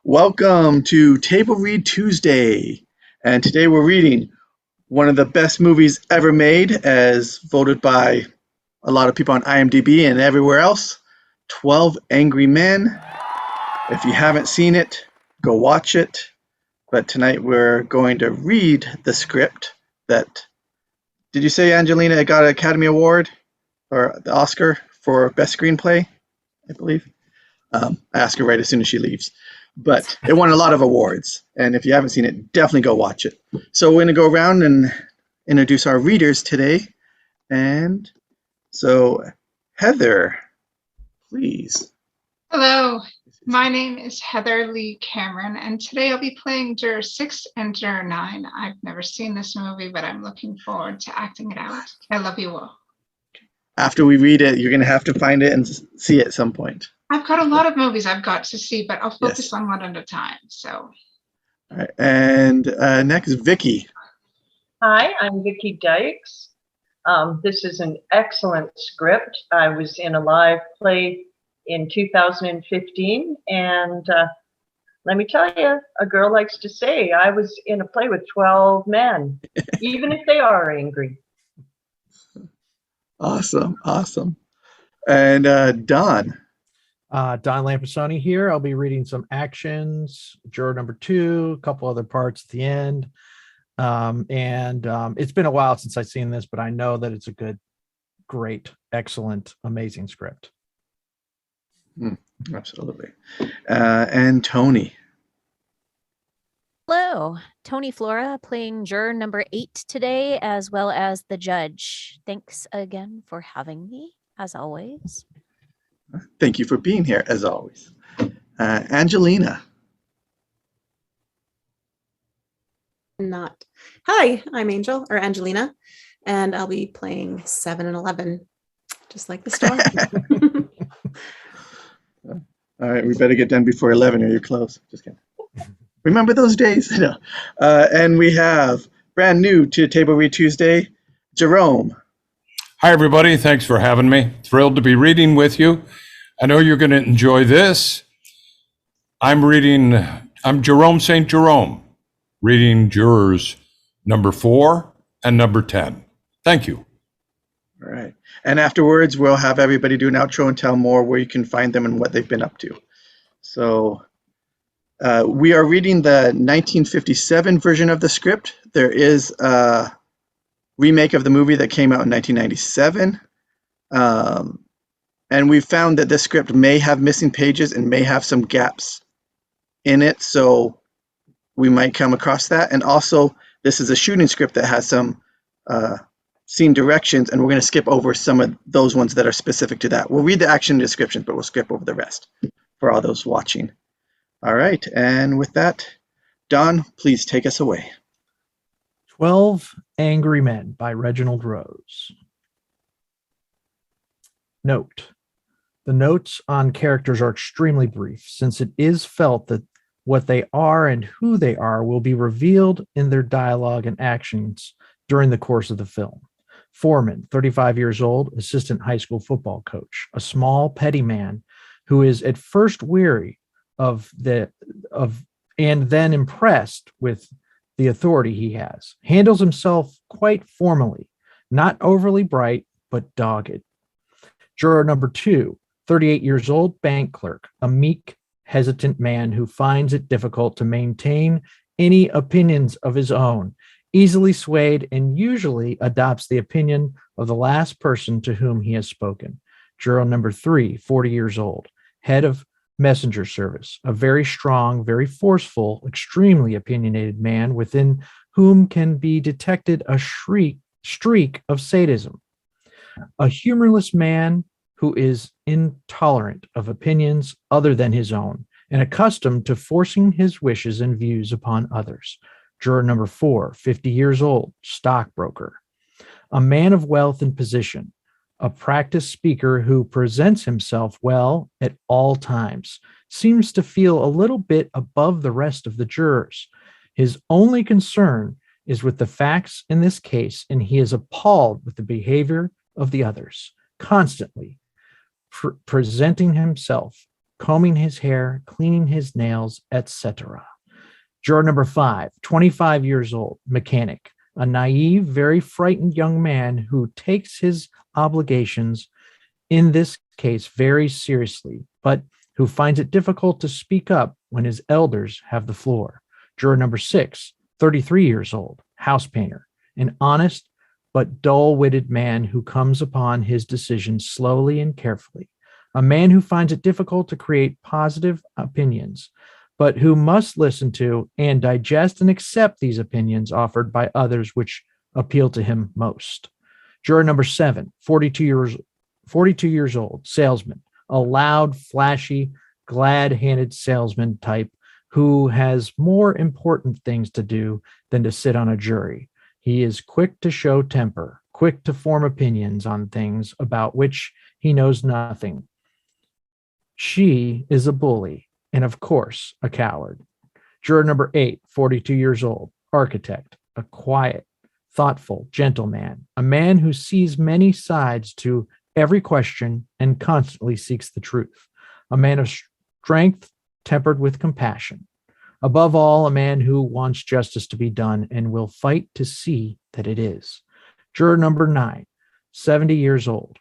Welcome to Table Read Tuesday, and today we're reading one of the best movies ever made as voted by a lot of people on IMDb and everywhere else, 12 Angry Men. If you haven't seen it, go watch it. But tonight we're going to read the script that, did you say, Angelina, it got an Academy Award or the Oscar for Best Screenplay, I believe? I ask her right as soon as she leaves. But it won a lot of awards, and if you haven't seen it, definitely go watch it. So we're going to go around and introduce our readers today. And so, Heather, please. Hello, my name is Heather Lee Cameron, and today I'll be playing Juror 6 and Juror 9. I've never seen this movie, but I'm looking forward to acting it out. I love you all. After we read it, you're going to have to find it and see it at some point. I've got a lot of movies I've got to see, but I'll focus on one at a time. So, all right. And next, Vicki. Hi, I'm Vicki Dykes. This is an excellent script. I was in a live play in 2015, and let me tell you, a girl likes to say I was in a play with 12 men, even if they are angry. Awesome. And Don. Don Lampasoni here. I'll be reading some actions, Juror number 2, a couple other parts at the end. It's been a while since I've seen this, but I know that it's a good, great, excellent, amazing script. Absolutely. And Toni. Hello, Toni Flora playing Juror number 8 today, as well as the judge. Thanks again for having me, as always. Thank you for being here, as always. Angelina. Hi, I'm Angelina, and I'll be playing 7 and 11, just like the story. All right, we better get done before 11 or you're close. Just kidding. Remember those days? No. And we have brand new to Table Read Tuesday, Jerome. Hi, everybody. Thanks for having me. Thrilled to be reading with you. I know you're going to enjoy this. I'm Jerome St. Jerome, reading Jurors number 4 and number 10. Thank you. All right. And afterwards, we'll have everybody do an outro and tell more where you can find them and what they've been up to. So we are reading the 1957 version of the script. There is a remake of the movie that came out in 1997. And we found that this script may have missing pages and may have some gaps in it. So we might come across that. And also, this is a shooting script that has some scene directions, and we're going to skip over some of those ones that are specific to that. We'll read the action descriptions, but we'll skip over the rest for all those watching. All right. And with that, Don, please take us away. 12 Angry Men by Reginald Rose. Note: the notes on characters are extremely brief, since it is felt that what they are and who they are will be revealed in their dialogue and actions during the course of the film. Foreman, 35 years old, assistant high school football coach, a small, petty man who is at first weary and then impressed with the authority he has, handles himself quite formally, not overly bright, but dogged. Juror number 2, 38 years old, bank clerk, a meek, hesitant man who finds it difficult to maintain any opinions of his own, easily swayed, and usually adopts the opinion of the last person to whom he has spoken. Juror number 3, 40 years old, head of messenger service, a very strong, very forceful, extremely opinionated man within whom can be detected a streak of sadism. A humorless man who is intolerant of opinions other than his own and accustomed to forcing his wishes and views upon others. Juror number 4, 50 years old, stockbroker, a man of wealth and position, a practiced speaker who presents himself well at all times, seems to feel a little bit above the rest of the jurors. His only concern is with the facts in this case, and he is appalled with the behavior of the others, constantly presenting himself combing his hair, cleaning his nails, etc. Juror number 5, 25 years old, mechanic, a naive, very frightened young man who takes his obligations, in this case, very seriously, but who finds it difficult to speak up when his elders have the floor. Juror number 6, 33 years old, house painter, an honest but dull-witted man who comes upon his decisions slowly and carefully, a man who finds it difficult to create positive opinions, but who must listen to and digest and accept these opinions offered by others which appeal to him most. Juror number 7, 42 years old, salesman, a loud, flashy, glad-handed salesman type who has more important things to do than to sit on a jury. He is quick to show temper, quick to form opinions on things about which he knows nothing. She is a bully, and of course, a coward. Juror number 8, 42 years old, architect, a quiet, thoughtful, gentle man, a man who sees many sides to every question and constantly seeks the truth, a man of strength tempered with compassion. Above all, a man who wants justice to be done and will fight to see that it is. Juror number 9, 70 years old,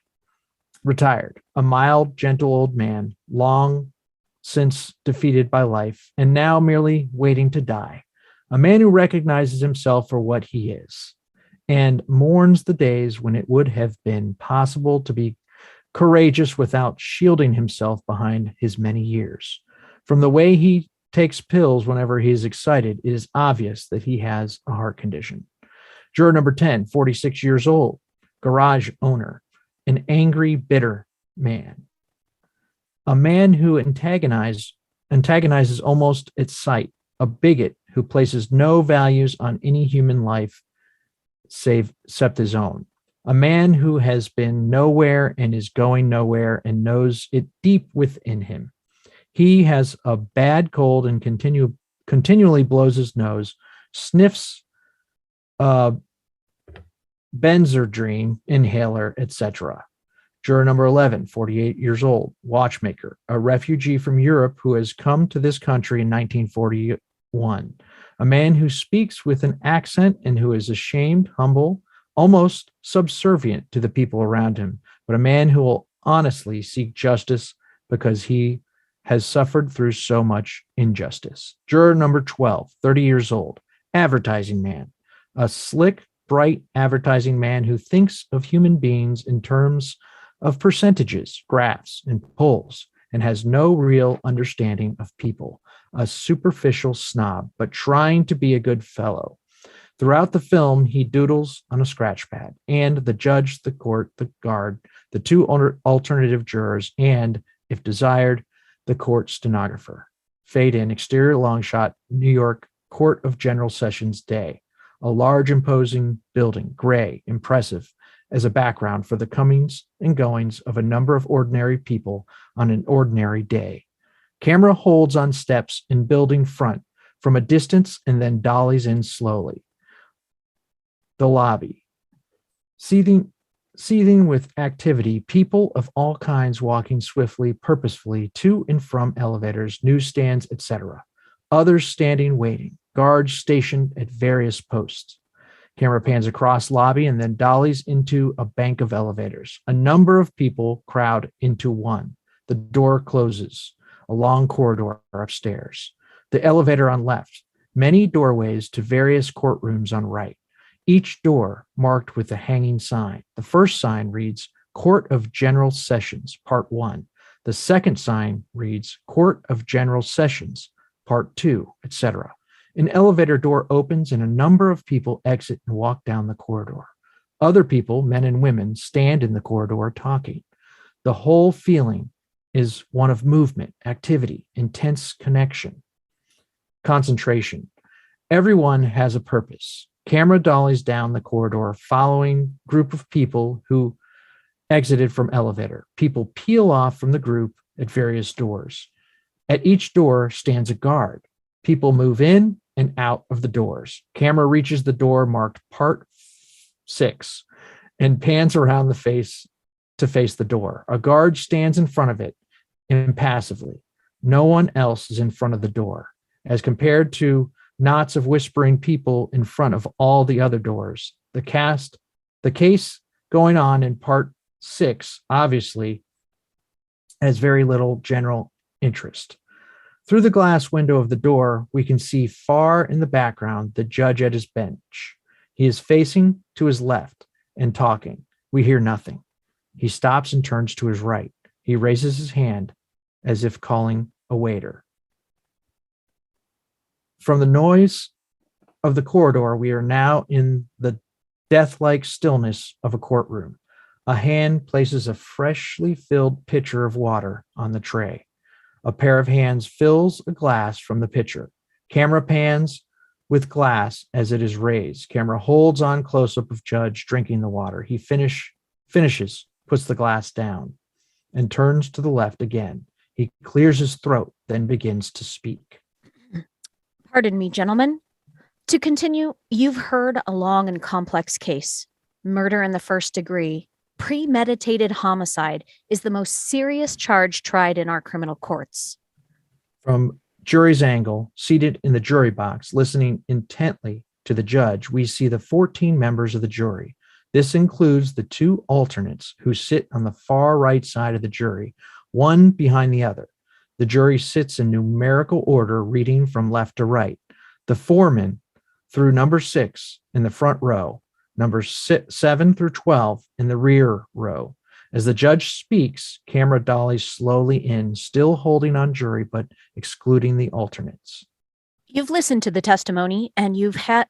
retired, a mild, gentle old man, long since defeated by life and now merely waiting to die, a man who recognizes himself for what he is and mourns the days when it would have been possible to be courageous without shielding himself behind his many years. From the way he takes pills whenever he is excited, it is obvious that he has a heart condition. Juror number 10, 46 years old, garage owner, an angry, bitter man, a man who antagonizes almost at sight, a bigot who places no values on any human life except his own, a man who has been nowhere and is going nowhere and knows it deep within him. He has a bad cold and continually blows his nose, sniffs Benzodrine inhaler, etc. Juror number 11, 48 years old, watchmaker, a refugee from Europe who has come to this country in 1941, a man who speaks with an accent and who is ashamed, humble, almost subservient to the people around him, but a man who will honestly seek justice because he has suffered through so much injustice. Juror number 12, 30 years old, advertising man, a slick, bright advertising man who thinks of human beings in terms of percentages, graphs, and polls, and has no real understanding of people, a superficial snob, but trying to be a good fellow. Throughout the film, he doodles on a scratch pad, and the judge, the court, the guard, the two alternative jurors, and, if desired, the court stenographer. Fade in, exterior long shot, New York Court of General Sessions Day. A large, imposing building, gray, impressive, as a background for the comings and goings of a number of ordinary people on an ordinary day. Camera holds on steps in building front from a distance and then dollies in slowly. The lobby. Seething with activity, people of all kinds walking swiftly, purposefully to and from elevators, newsstands, etc. Others standing, waiting. Guards stationed at various posts. Camera pans across lobby and then dollies into a bank of elevators. A number of people crowd into one. The door closes. A long corridor upstairs. The elevator on left. Many doorways to various courtrooms on right. Each door marked with a hanging sign. The first sign reads Court of General Sessions, Part 1. The second sign reads Court of General Sessions, Part 2, etc. An elevator door opens and a number of people exit and walk down the corridor. Other people, men and women, stand in the corridor talking. The whole feeling is one of movement, activity, intense connection, concentration. Everyone has a purpose. Camera dollies down the corridor, following group of people who exited from elevator. People peel off from the group at various doors. At each door stands a guard. People move in and out of the doors. Camera reaches the door marked Part 6 and pans around to face the door. A guard stands in front of it impassively. No one else is in front of the door. As compared to knots of whispering people in front of all the other doors, the case going on in part 6 obviously has very little general interest. Through the glass window of the door, we can see far in the background the judge at his bench. He is facing to his left and talking. We hear nothing. He stops and turns to his right. He raises his hand as if calling a waiter. From the noise of the corridor, we are now in the death-like stillness of a courtroom. A hand places a freshly filled pitcher of water on the tray. A pair of hands fills a glass from the pitcher. Camera pans with glass as it is raised. Camera holds on close-up of judge drinking the water. He finishes, puts the glass down, and turns to the left again. He clears his throat, then begins to speak. Pardon me, gentlemen. To continue, you've heard a long and complex case. Murder in the first degree. Premeditated homicide is the most serious charge tried in our criminal courts. From jury's angle, seated in the jury box, listening intently to the judge, we see the 14 members of the jury. This includes the 2 alternates who sit on the far right side of the jury, one behind the other. The jury sits in numerical order, reading from left to right. The foreman through number 6 in the front row, numbers 7 through 12 in the rear row. As the judge speaks, camera dollies slowly in, still holding on jury, but excluding the alternates. You've listened to the testimony, and you've had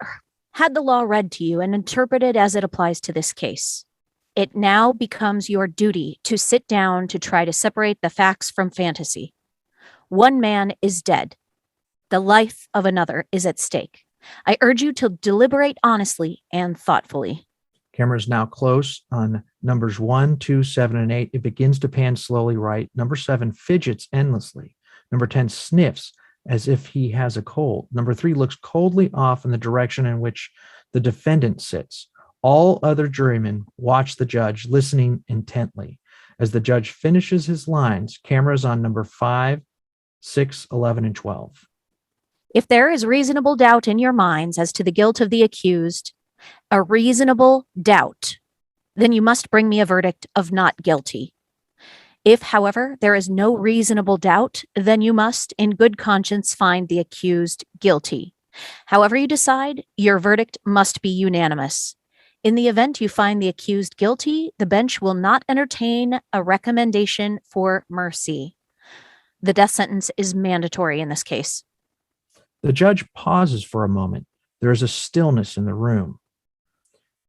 the law read to you and interpreted as it applies to this case. It now becomes your duty to sit down to try to separate the facts from fantasy. One man is dead. The life of another is at stake. I urge you to deliberate honestly and thoughtfully. Camera is now close on numbers 1, 2, 7, and 8. It begins to pan slowly right. Number 7 fidgets endlessly. Number 10 sniffs as if he has a cold. Number 3 looks coldly off in the direction in which the defendant sits. All other jurymen watch the judge, listening intently. As the judge finishes his lines, camera is on number 5, 6, 11, and 12. If there is reasonable doubt in your minds as to the guilt of the accused, a reasonable doubt, then you must bring me a verdict of not guilty. If, however, there is no reasonable doubt, then you must, in good conscience, find the accused guilty. However you decide, your verdict must be unanimous. In the event you find the accused guilty, the bench will not entertain a recommendation for mercy. The death sentence is mandatory in this case. The judge pauses for a moment. There is a stillness in the room.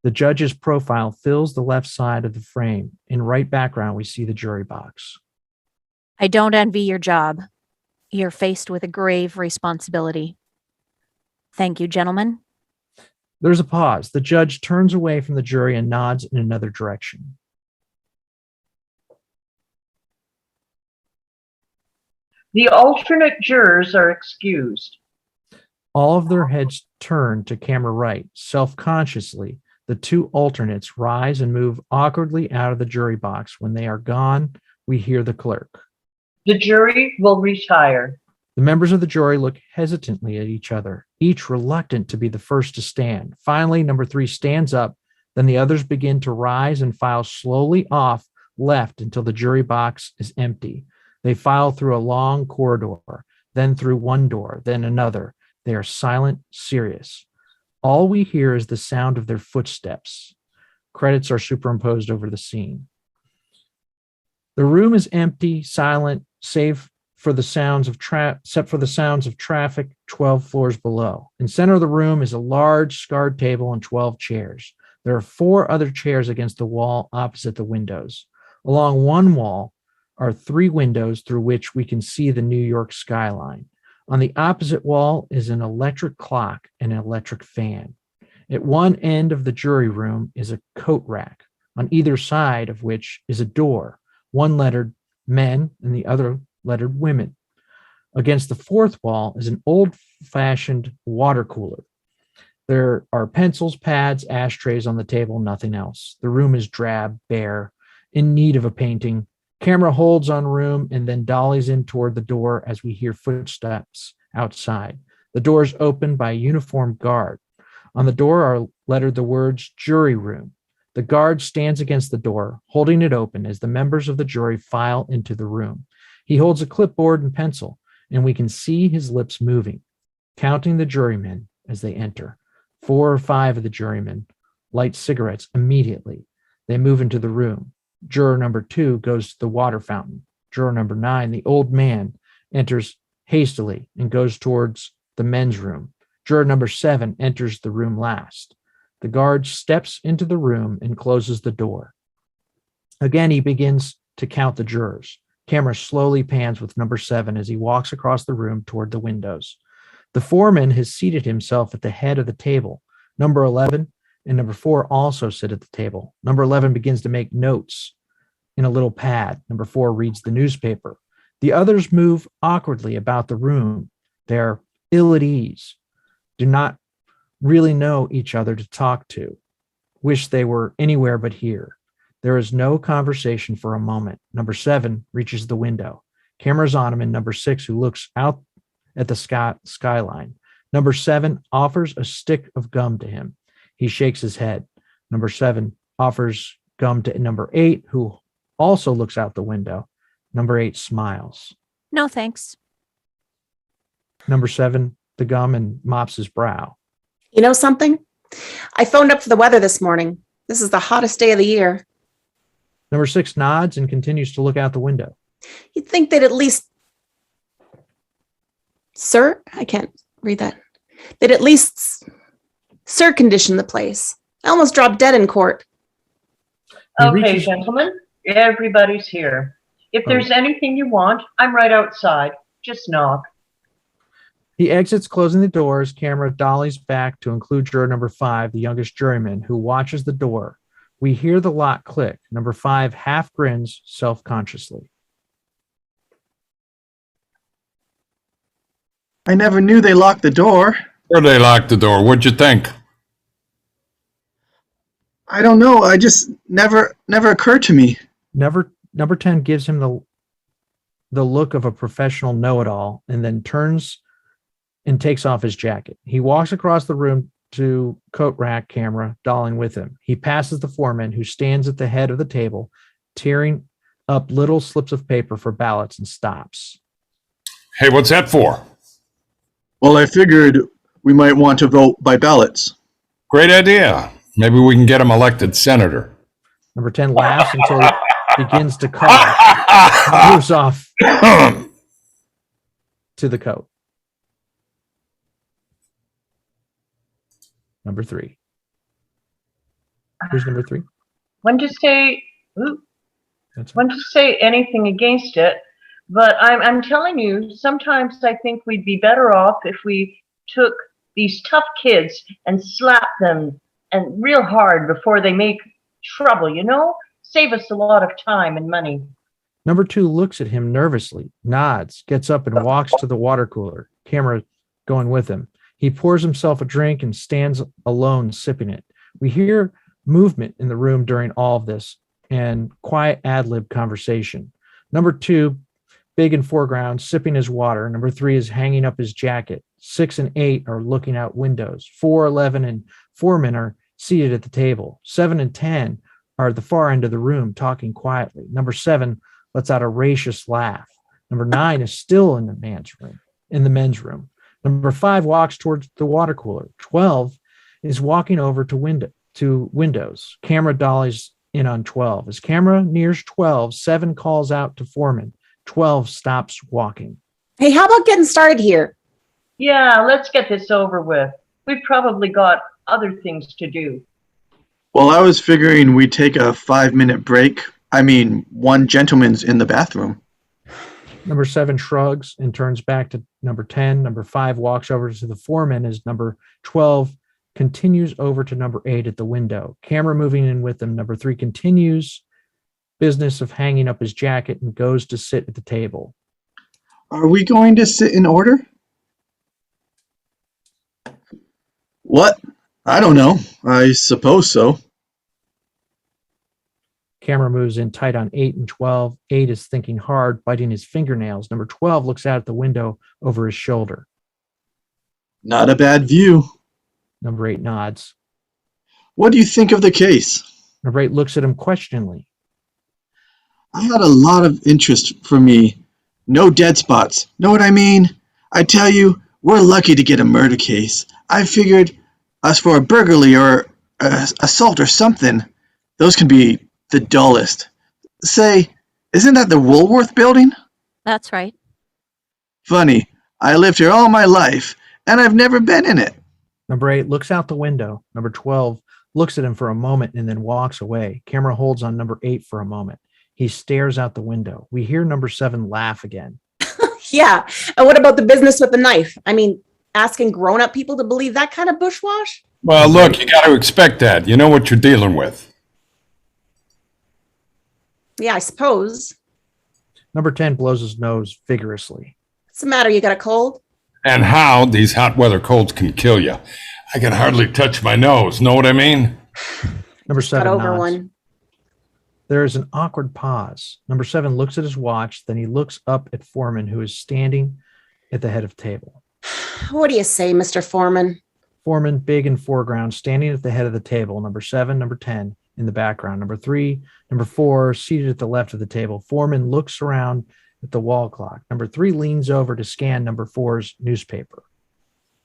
The judge's profile fills the left side of the frame. In right background, we see the jury box. I don't envy your job. You're faced with a grave responsibility. Thank you, gentlemen. There's a pause. The judge turns away from the jury and nods in another direction. The alternate jurors are excused. All of their heads turn to camera right. Self-consciously, the 2 alternates rise and move awkwardly out of the jury box. When they are gone, we hear the clerk. The jury will retire. The members of the jury look hesitantly at each other, each reluctant to be the first to stand. Finally, number 3 stands up. Then the others begin to rise and file slowly off left until the jury box is empty. They file through a long corridor, then through one door, then another. They are silent, serious. All we hear is the sound of their footsteps. Credits are superimposed over the scene. The room is empty, silent, save for the sounds of traffic 12 floors below. In center of the room is a large scarred table and 12 chairs. There are 4 other chairs against the wall opposite the windows. Along one wall are 3 windows through which we can see the New York skyline. On the opposite wall is an electric clock and an electric fan. At one end of the jury room is a coat rack, on either side of which is a door, one lettered men and the other lettered women. Against the 4th wall is an old-fashioned water cooler. There are pencils, pads, ashtrays on the table, nothing else. The room is drab, bare, in need of a painting, Camera holds on room and then dollies in toward the door as we hear footsteps outside. The door is opened by a uniformed guard. On the door are lettered the words jury room. The guard stands against the door, holding it open as the members of the jury file into the room. He holds a clipboard and pencil, and we can see his lips moving, counting the jurymen as they enter. 4 or 5 of the jurymen light cigarettes immediately. They move into the room. Juror number 2 goes to the water fountain. Juror number 9, the old man, enters hastily and goes towards the men's room. Juror number 7 enters the room last. The guard steps into the room and closes the door. Again, he begins to count the jurors. Camera slowly pans with number 7 as he walks across the room toward the windows. The foreman has seated himself at the head of the table. Number 11 and number 4 also sit at the table. Number 11 begins to make notes in a little pad. Number 4 reads the newspaper. The others move awkwardly about the room. They're ill at ease, do not really know each other to talk to, wish they were anywhere but here. There is no conversation for a moment. Number 7 reaches the window. Camera's on him, and number 6, who looks out at the skyline. Number 7 offers a stick of gum to him. He shakes his head. Number 7 offers gum to number 8, who also looks out the window. Number 8 smiles. No, thanks. Number 7, the gum, and mops his brow. You know something? I phoned up for the weather this morning. This is the hottest day of the year. Number 6 nods and continues to look out the window. You'd think they'd at least... Sir? I can't read that. They'd at least sir condition the place. I almost dropped dead in court. Okay, gentlemen, everybody's here. If there's anything you want, I'm right outside. Just knock. He exits, closing the doors. Camera dollies back to include juror number 5, the youngest juryman, who watches the door. We hear the lock click. Number 5 half grins self-consciously. I never knew they locked the door. Or they locked the door. What'd you think? I don't know. I just never occurred to me. Number 10 gives him the look of a professional know-it-all and then turns and takes off his jacket. He walks across the room to coat rack. Camera dolling with him. He passes the foreman, who stands at the head of the table, tearing up little slips of paper for ballots, and stops. Hey, what's that for? Well, I figured we might want to vote by ballots. Great idea. Maybe we can get him elected senator. Number 10 laughs until he begins to cough and moves off to the coat. Number 3. Who's number 3? When to say, That's when to say anything against it, but I'm telling you, sometimes I think we'd be better off if we took these tough kids and slapped them and real hard before they make trouble, you know? Save us a lot of time and money. Number 2 looks at him nervously, nods, gets up and walks to the water cooler. Camera going with him. He pours himself a drink and stands alone sipping it. We hear movement in the room during all of this and quiet ad-lib conversation. Number 2, big in foreground, sipping his water. Number 3 is hanging up his jacket. 6 and 8 are looking out windows. 4, 11, and Foreman are seated at the table. 7 and 10 are at the far end of the room talking quietly. Number 7 lets out a raucous laugh. Number 9 is still in the men's room. Number 5 walks towards the water cooler. 12 is walking over to windows. Camera dollies in on 12. As camera nears 12, 7 calls out to Foreman. 12 stops walking. Hey, how about getting started here? Yeah, let's get this over with. We've probably got other things to do. Well, I was figuring we'd take a 5-minute break. I mean, one gentleman's in the bathroom. Number 7 shrugs and turns back to number 10. Number 5 walks over to the foreman as number 12 continues over to number 8 at the window. Camera moving in with them. Number 3 continues business of hanging up his jacket and goes to sit at the table. Are we going to sit in order? What? I don't know. I suppose so. Camera moves in tight on 8 and 12. 8 is thinking hard, biting his fingernails. Number 12 looks out at the window over his shoulder. Not a bad view. Number 8 nods. What do you think of the case? Number 8 looks at him questioningly. I had a lot of interest for me. No dead spots. Know what I mean? I tell you, we're lucky to get a murder case. I figured us for a burglary or assault or something. Those can be the dullest. Say, isn't that the Woolworth building? That's right. Funny. I lived here all my life, and I've never been in it. Number 8 looks out the window. Number 12 looks at him for a moment and then walks away. Camera holds on number 8 for a moment. He stares out the window. We hear number 7 laugh again. Yeah. And what about the business with the knife? I mean, asking grown-up people to believe that kind of bushwash? Well, look, you got to expect that. You know what you're dealing with. Yeah, I suppose. Number 10 blows his nose vigorously. What's the matter? You got a cold? And how these hot weather colds can kill you. I can hardly touch my nose. Know what I mean? Number 7 Got over nods. one. There is an awkward pause. Number 7 looks at his watch, then he looks up at Foreman, who is standing at the head of the table. What do you say, Mr. Foreman? Foreman, big in foreground, standing at the head of the table. Number 7, number 10 in the background. Number 3, number 4 seated at the left of the table. Foreman looks around at the wall clock. Number 3 leans over to scan number 4's newspaper.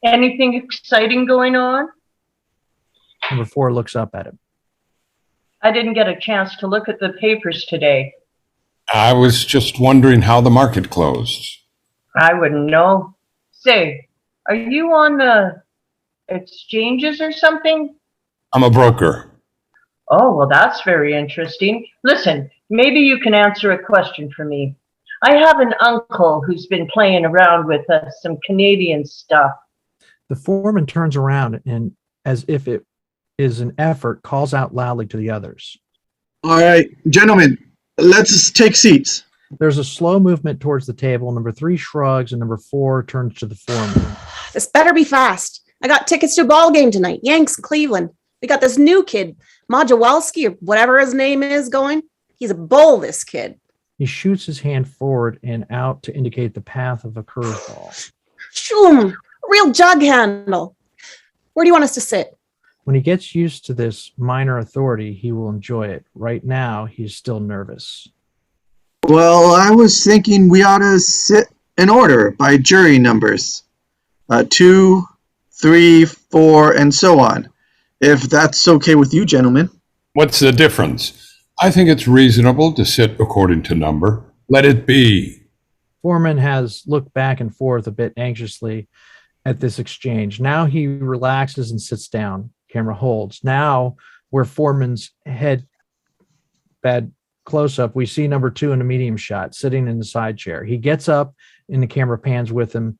Anything exciting going on? Number 4 looks up at him. I didn't get a chance to look at the papers today. I was just wondering how the market closed. I wouldn't know. Say, are you on the exchanges or something? I'm a broker. Oh, well, that's very interesting. Listen, maybe you can answer a question for me. I have an uncle who's been playing around with some Canadian stuff. The foreman turns around and, as if it is an effort, calls out loudly to the others. All right, gentlemen, let's take seats. There's a slow movement towards the table. Number 3 shrugs and number 4 turns to the foreman. This better be fast. I got tickets to a ball game tonight. Yanks in Cleveland. We got this new kid, Majawalski or whatever his name is, going. He's a bull, this kid. He shoots his hand forward and out to indicate the path of a curveball. Shoom, real jug handle. Where do you want us to sit? When he gets used to this minor authority, he will enjoy it. Right now, he's still nervous. Well, I was thinking we ought to sit in order by jury numbers. 2, 3, 4, and so on. If that's okay with you, gentlemen. What's the difference? I think it's reasonable to sit according to number. Let it be. Foreman has looked back and forth a bit anxiously at this exchange. Now he relaxes and sits down. Camera holds. Now, where Foreman's head bad close-up, we see number 2 in a medium shot sitting in the side chair. He gets up and the camera pans with him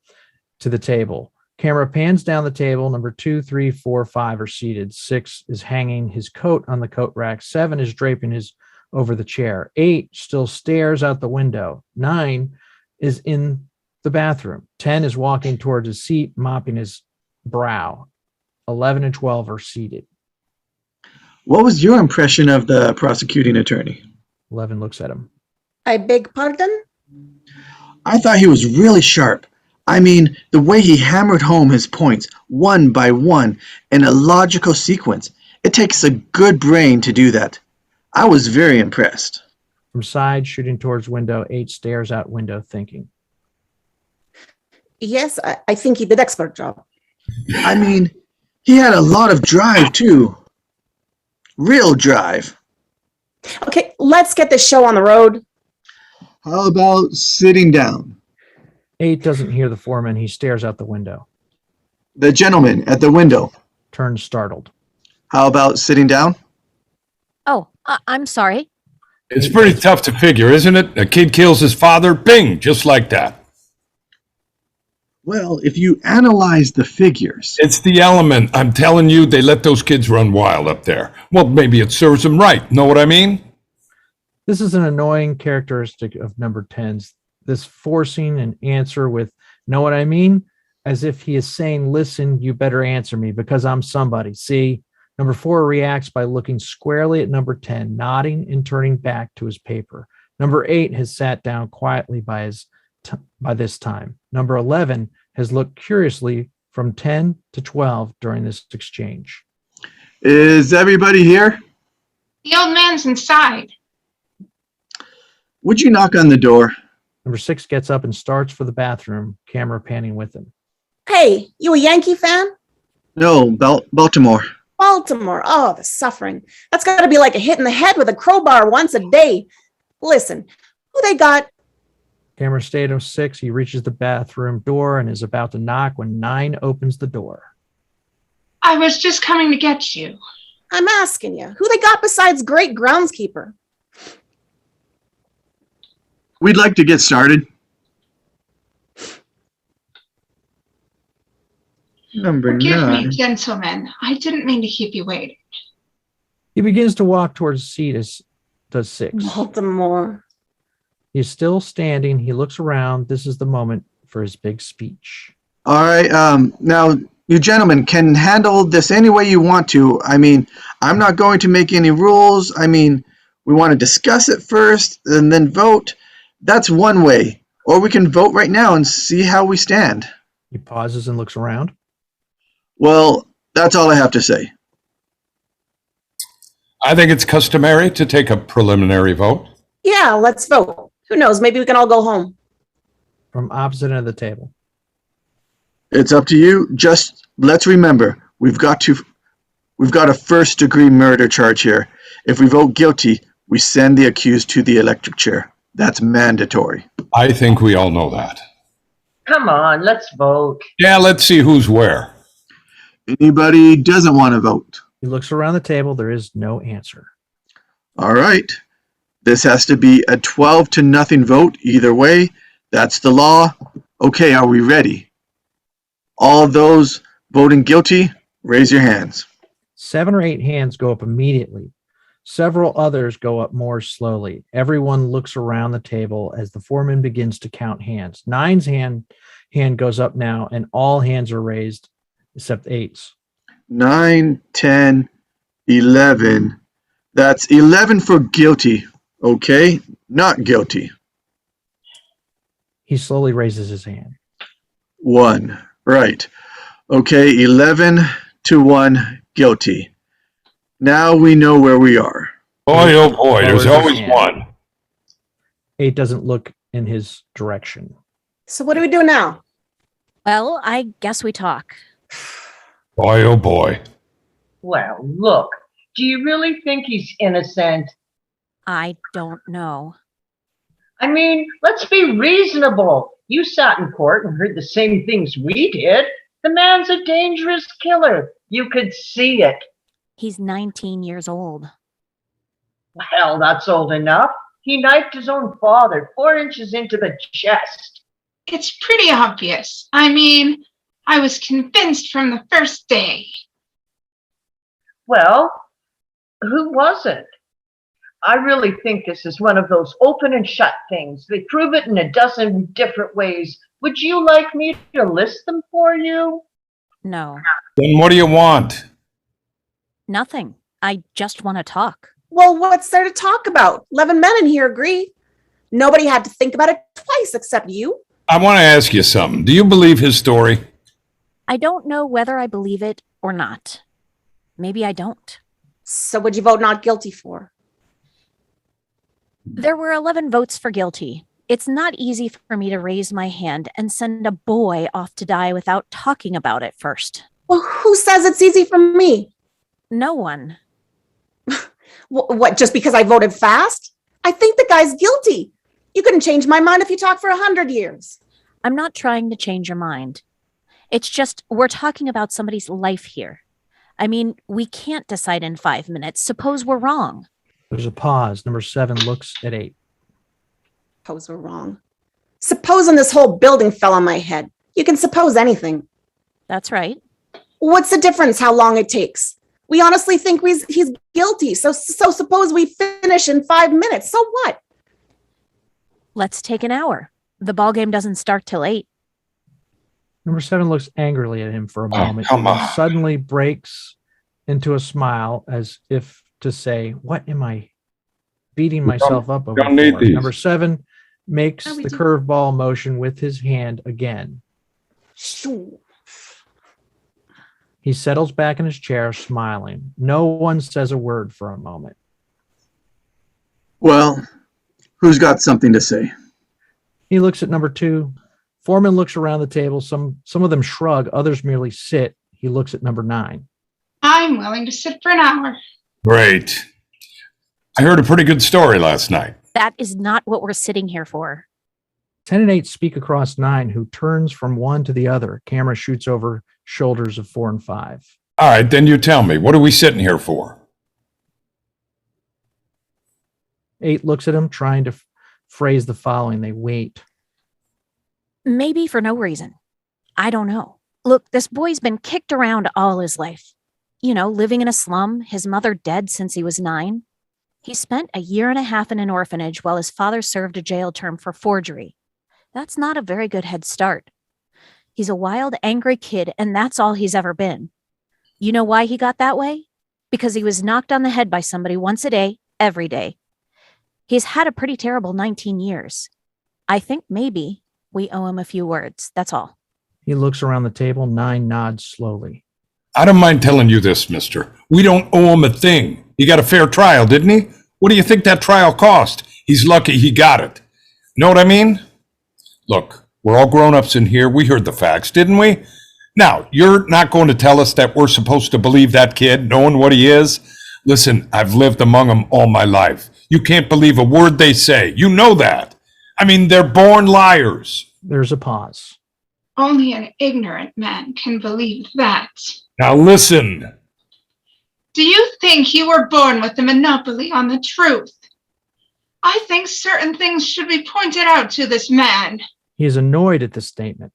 to the table. Camera pans down the table. Number 2, 3, 4, 5 are seated. 6 is hanging his coat on the coat rack. 7 is draping his over the chair. 8 still stares out the window. 9 is in the bathroom. 10 is walking towards his seat, mopping his brow. 11 and 12 are seated. What was your impression of the prosecuting attorney? 11 looks at him. I beg pardon? I thought he was really sharp. I mean, the way he hammered home his points, one by one, in a logical sequence. It takes a good brain to do that. I was very impressed. From side, shooting towards window, 8 stares out window, thinking. Yes, I think he did expert job. I mean, he had a lot of drive, too. Real drive. Okay, let's get this show on the road. How about sitting down? 8 doesn't hear the foreman. He stares out the window. The gentleman at the window. Turns startled. How about sitting down? Oh, I'm sorry. It's pretty tough to figure, isn't it? A kid kills his father, bing, just like that. Well, if you analyze the figures. It's the element. I'm telling you, they let those kids run wild up there. Well, maybe it serves them right. Know what I mean? This is an annoying characteristic of number 10's. This forcing an answer with, know what I mean? As if he is saying, listen, you better answer me because I'm somebody. See? Number 4 reacts by looking squarely at number 10, nodding and turning back to his paper. Number 8 has sat down quietly by this time. Number 11 has looked curiously from 10 to 12 during this exchange. Is everybody here? The old man's inside. Would you knock on the door? Number 6 gets up and starts for the bathroom, camera panning with him. Hey, you a Yankee fan? No, Baltimore. Baltimore. Oh, the suffering. That's got to be like a hit in the head with a crowbar once a day. Listen, who they got? Camera stayed on 6. He reaches the bathroom door and is about to knock when 9 opens the door. I was just coming to get you. I'm asking you, who they got besides great groundskeeper? We'd like to get started. Number Forgive 9. me, gentlemen. I didn't mean to keep you waiting. He begins to walk towards the seat as does 6. Baltimore. He is still standing. He looks around. This is the moment for his big speech. All right. Now, you gentlemen can handle this any way you want to. I mean, I'm not going to make any rules. I mean, we want to discuss it first and then vote. That's one way. Or we can vote right now and see how we stand. He pauses and looks around. Well, that's all I have to say. I think it's customary to take a preliminary vote. Yeah, let's vote. Who knows? Maybe we can all go home. From opposite end of the table. It's up to you. Just let's remember, we've got a first-degree murder charge here. If we vote guilty, we send the accused to the electric chair. That's mandatory. I think we all know that. Come on, let's vote. Yeah, let's see who's where. Anybody doesn't want to vote? He looks around the table. There is no answer. All right. This has to be a 12-0 vote either way. That's the law. Okay, are we ready? All those voting guilty, raise your hands. 7 or 8 hands go up immediately. Several others go up more slowly. Everyone looks around the table as the foreman begins to count hands. 9's hand goes up now, and all hands are raised except 8's. 9, 10, 11. That's 11 for guilty. Okay, not guilty. He slowly raises his hand. 1. Right. Okay, 11-1 guilty. Now we know where we are. Boy, oh boy, there's Lowers always his hand. one. 8 doesn't look in his direction. So what do we do now? Well, I guess we talk. Boy, oh boy. Well, look, do you really think he's innocent? I don't know. I mean, let's be reasonable. You sat in court and heard the same things we did. The man's a dangerous killer. You could see it. He's 19 years old. Well, that's old enough. He knifed his own father 4 inches into the chest. It's pretty obvious. I mean, I was convinced from the first day. Well, who wasn't? I really think this is one of those open and shut things. They prove it in a dozen different ways. Would you like me to list them for you? No, Then what do you want? nothing. I just want to talk. Well, what's there to talk about? 11 men in here agree. Nobody had to think about it twice except you. I want to ask you something. Do you believe his story? I don't know whether I believe it or not. Maybe I don't. So what'd you vote not guilty for? There were 11 votes for guilty. It's not easy for me to raise my hand and send a boy off to die without talking about it first. Well, who says it's easy for me? No one. What, just because I voted fast? I think the guy's guilty. You couldn't change my mind if you talked for 100 years. I'm not trying to change your mind. It's just we're talking about somebody's life here. I mean, we can't decide in 5 minutes. Suppose we're wrong. There's a pause. Number 7 looks at 8. Suppose we're wrong. Supposing this whole building fell on my head. You can suppose anything. That's right. What's the difference how long it takes? We honestly think he's guilty. So suppose we finish in 5 minutes. So what? Let's take an hour. The ball game doesn't start till 8. Number 7 looks angrily at him for a moment come and then on. suddenly breaks into a smile as if to say, what am I beating myself up over? Don't need these. Number 7 makes Oh, we the do. curveball motion with his hand again. Shoo. He settles back in his chair, smiling. No one says a word for a moment. Well, who's got something to say? He looks at number 2. Foreman looks around the table. Some of them shrug, others merely sit. He looks at number 9. I'm willing to sit for an hour. Great. I heard a pretty good story last night. That is not what we're sitting here for. 10 and 8 speak across 9, who turns from one to the other. Camera shoots over shoulders of 4 and 5. All right, then you tell me, what are we sitting here for? 8 looks at him, trying to phrase the following. They wait. Maybe for no reason. I don't know. Look, this boy's been kicked around all his life. You know, living in a slum, his mother dead since he was 9. He spent a year and a half in an orphanage while his father served a jail term for forgery. That's not a very good head start. He's a wild, angry kid, and that's all he's ever been. You know why he got that way? Because he was knocked on the head by somebody once a day, every day. He's had a pretty terrible 19 years. I think maybe we owe him a few words. That's all. He looks around the table. 9 nods slowly. I don't mind telling you this, mister. We don't owe him a thing. He got a fair trial, didn't he? What do you think that trial cost? He's lucky he got it. Know what I mean? Look, we're all grown-ups in here. We heard the facts, didn't we? Now, you're not going to tell us that we're supposed to believe that kid, knowing what he is? Listen, I've lived among them all my life. You can't believe a word they say. You know that. I mean, they're born liars. There's a pause. Only an ignorant man can believe that. Now listen. Do you think you were born with a monopoly on the truth? I think certain things should be pointed out to this man. He is annoyed at this statement.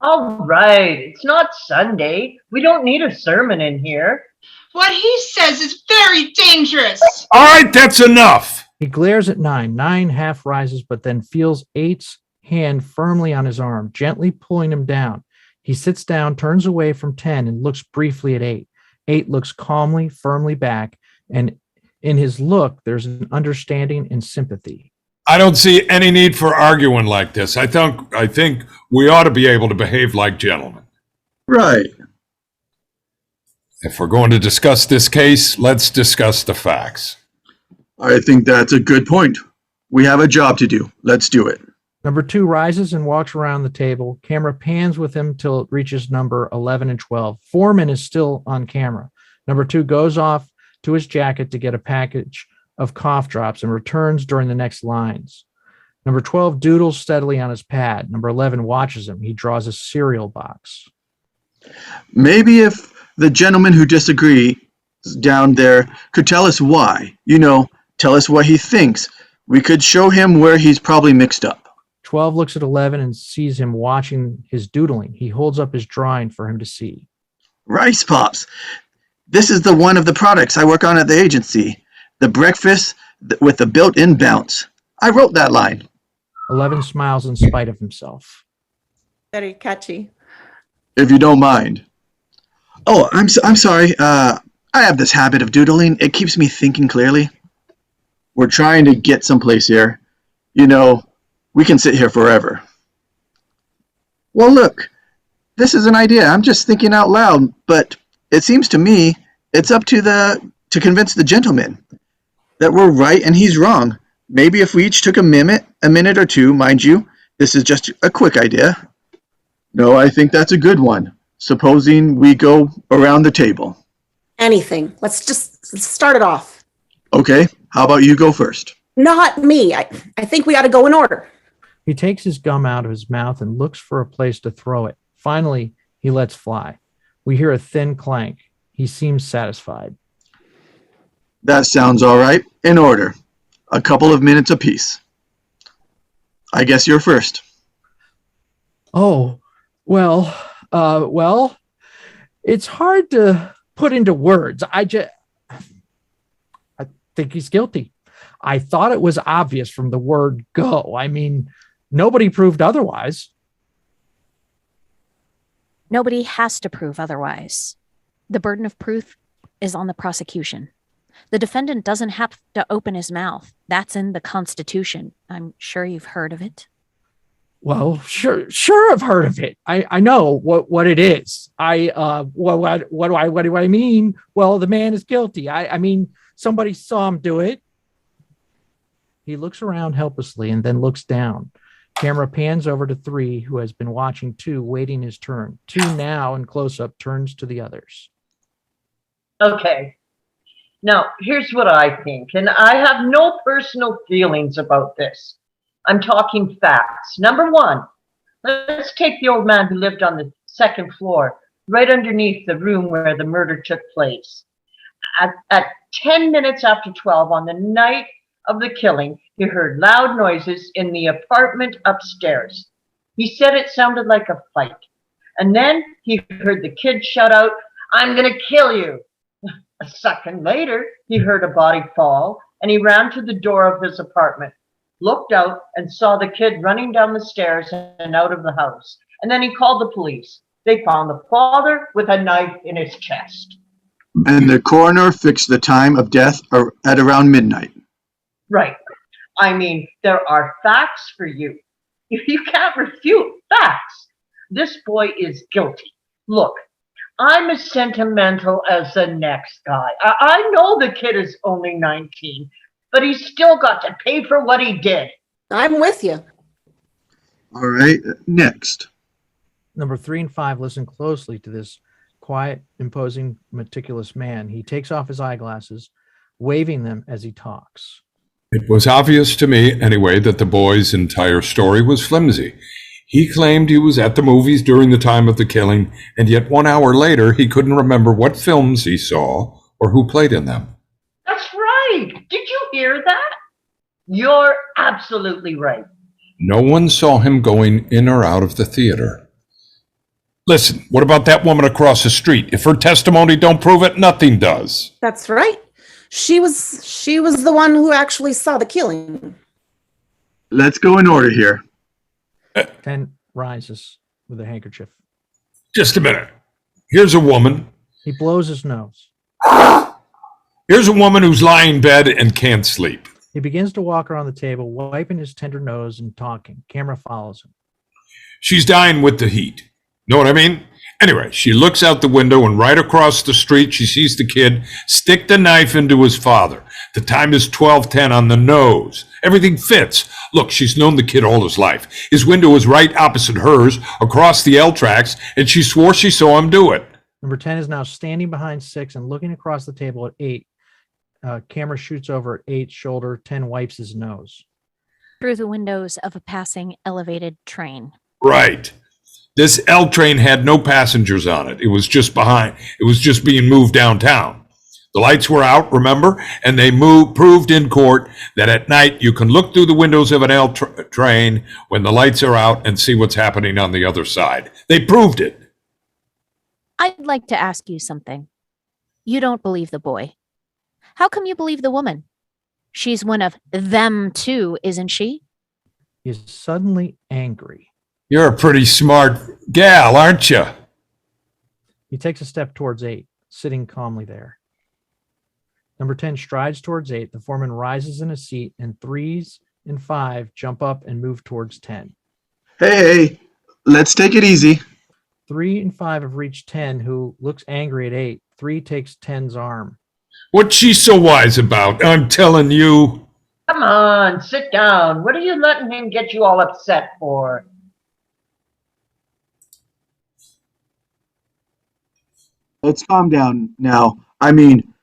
All right, it's not Sunday. We don't need a sermon in here. What he says is very dangerous. All right, that's enough. He glares at 9. 9 half rises, but then feels 8's hand firmly on his arm, gently pulling him down. He sits down, turns away from 10, and looks briefly at 8. 8 looks calmly, firmly back, and in his look, there's an understanding and sympathy. I don't see any need for arguing like this. I think we ought to be able to behave like gentlemen. Right. If we're going to discuss this case, let's discuss the facts. I think that's a good point. We have a job to do. Let's do it. Number 2 rises and walks around the table. Camera pans with him till it reaches number 11 and 12. Foreman is still on camera. Number 2 goes off to his jacket to get a package of cough drops and returns during the next lines. Number 12 doodles steadily on his pad. Number 11 watches him. He draws a cereal box. Maybe if the gentleman who disagrees down there could tell us why, tell us what he thinks, we could show him where he's probably mixed up. 12 looks at 11 and sees him watching his doodling. He holds up his drawing for him to see. Rice Pops. This is the one of the products I work on at the agency. The breakfast with the built-in bounce. I wrote that line. 11 smiles in spite of himself. Very catchy. If you don't mind. Oh, I'm sorry. I have this habit of doodling. It keeps me thinking clearly. We're trying to get someplace here. We can sit here forever. Well, look, this is an idea. I'm just thinking out loud, but it seems to me it's up to convince the gentleman that we're right and he's wrong. Maybe if we each took a minute or two, mind you, this is just a quick idea. No, I think that's a good one. Supposing we go around the table. Anything. Let's start it off. Okay, how about you go first? Not me. I think we ought to go in order. He takes his gum out of his mouth and looks for a place to throw it. Finally, he lets fly. We hear a thin clank. He seems satisfied. That sounds all right. In order. A couple of minutes apiece. I guess you're first. Oh, well, it's hard to put into words. I think he's guilty. I thought it was obvious from the word go. I mean, nobody proved otherwise. Nobody has to prove otherwise. The burden of proof is on the prosecution. The defendant doesn't have to open his mouth. That's in the Constitution. I'm sure you've heard of it. Well, sure, I've heard of it. I know what it is. What do I mean? Well, the man is guilty. I mean, somebody saw him do it. He looks around helplessly and then looks down. Camera pans over to 3, who has been watching 2, waiting his turn. 2 now in close-up turns to the others. Okay. Now, here's what I think, and I have no personal feelings about this. I'm talking facts. Number 1, let's take the old man who lived on the 2nd floor, right underneath the room where the murder took place. At 10 minutes after 12 on the night of the killing, he heard loud noises in the apartment upstairs. He said it sounded like a fight. And then he heard the kid shout out, "I'm going to kill you." A second later, he heard a body fall, and he ran to the door of his apartment, looked out, and saw the kid running down the stairs and out of the house. And then he called the police. They found the father with a knife in his chest. And the coroner fixed the time of death at around midnight. Right. I mean, there are facts for you. You can't refute facts. This boy is guilty. Look, I'm as sentimental as the next guy. I know the kid is only 19, but he's still got to pay for what he did. I'm with you. All right, next. Number 3 and 5 listen closely to this quiet, imposing, meticulous man. He takes off his eyeglasses, waving them as he talks. It was obvious to me, anyway, that the boy's entire story was flimsy. He claimed he was at the movies during the time of the killing, and yet 1 hour later, he couldn't remember what films he saw or who played in them. That's right. Did you hear that? You're absolutely right. No one saw him going in or out of the theater. Listen, what about that woman across the street? If her testimony don't prove it, nothing does. That's right. She was the one who actually saw the killing. Let's go in order here. 10 rises with a handkerchief. Just a minute. Here's a woman. He blows his nose. Here's a woman who's lying in bed and can't sleep. He begins to walk around the table, wiping his tender nose and talking. Camera follows him. She's dying with the heat. Know what I mean? Anyway, she looks out the window, and right across the street, she sees the kid stick the knife into his father. The time is 12:10 on the nose. Everything fits. Look, she's known the kid all his life. His window is right opposite hers, across the L tracks, and she swore she saw him do it. Number 10 is now standing behind 6 and looking across the table at 8. Camera shoots over at 8's shoulder. 10 wipes his nose. Through the windows of a passing elevated train. Right. This L train had no passengers on it. It was just being moved downtown. The lights were out, remember? And they proved in court that at night you can look through the windows of an L train when the lights are out and see what's happening on the other side. They proved it. I'd like to ask you something. You don't believe the boy. How come you believe the woman? She's one of them too, isn't she? He is suddenly angry. You're a pretty smart gal, aren't you? He takes a step towards 8, sitting calmly there. Number 10 strides towards 8. The foreman rises in a seat, and 3s and 5 jump up and move towards 10. Hey, let's take it easy. 3 and 5 have reached 10, who looks angry at 8. 3 takes 10's arm. What's she so wise about? I'm telling you. Come on, sit down. What are you letting him get you all upset for? Let's calm down now. I mean,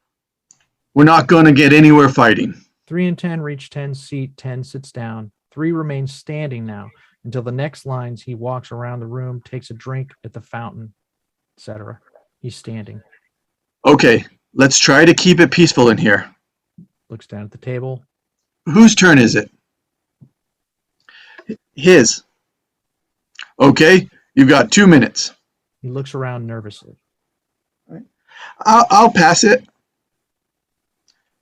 we're not going to get anywhere fighting. 3 and 10 reach 10's seat. 10 sits down. 3 remains standing now until the next lines. He walks around the room, takes a drink at the fountain, etc. He's standing. Okay, let's try to keep it peaceful in here. Looks down at the table. Whose turn is it? His. Okay, you've got 2 minutes. He looks around nervously. I'll pass it.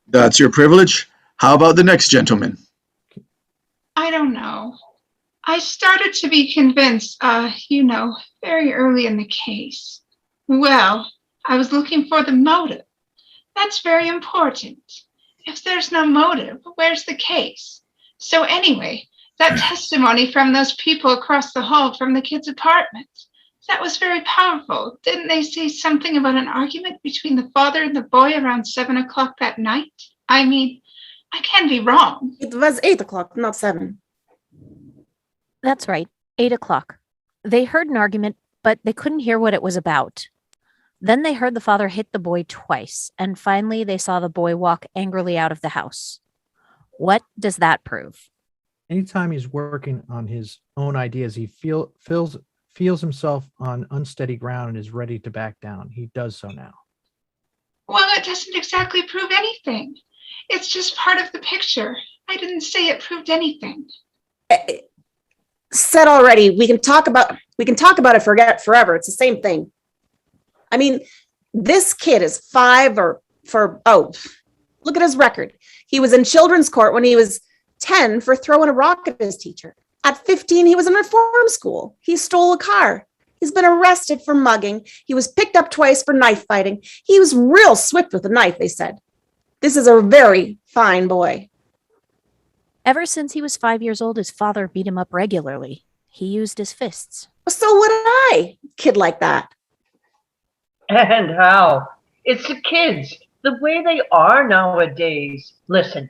That's your privilege. How about the next gentleman? I don't know. I started to be convinced, very early in the case. Well, I was looking for the motive. That's very important. If there's no motive, where's the case? So anyway, that testimony from those people across the hall from the kids' apartment, that was very powerful. Didn't they say something about an argument between the father and the boy around 7 o'clock that night? I mean, I can be wrong. It was 8 o'clock, not 7. That's right, 8 o'clock. They heard an argument, but they couldn't hear what it was about. Then they heard the father hit the boy twice, and finally they saw the boy walk angrily out of the house. What does that prove? Anytime he's working on his own ideas, he feels himself on unsteady ground and is ready to back down. He does so now. Well, it doesn't exactly prove anything. It's just part of the picture. I didn't say it proved anything. Said already, we can talk about it forever. It's the same thing. I mean, this kid is 5 look at his record. He was in children's court when he was 10 for throwing a rock at his teacher. At 15, he was in reform school. He stole a car. He's been arrested for mugging. He was picked up twice for knife fighting. He was real swift with a knife, they said. This is a very fine boy. Ever since he was 5 years old, his father beat him up regularly. He used his fists. So would I, kid like that. And how? It's the kids, the way they are nowadays. Listen,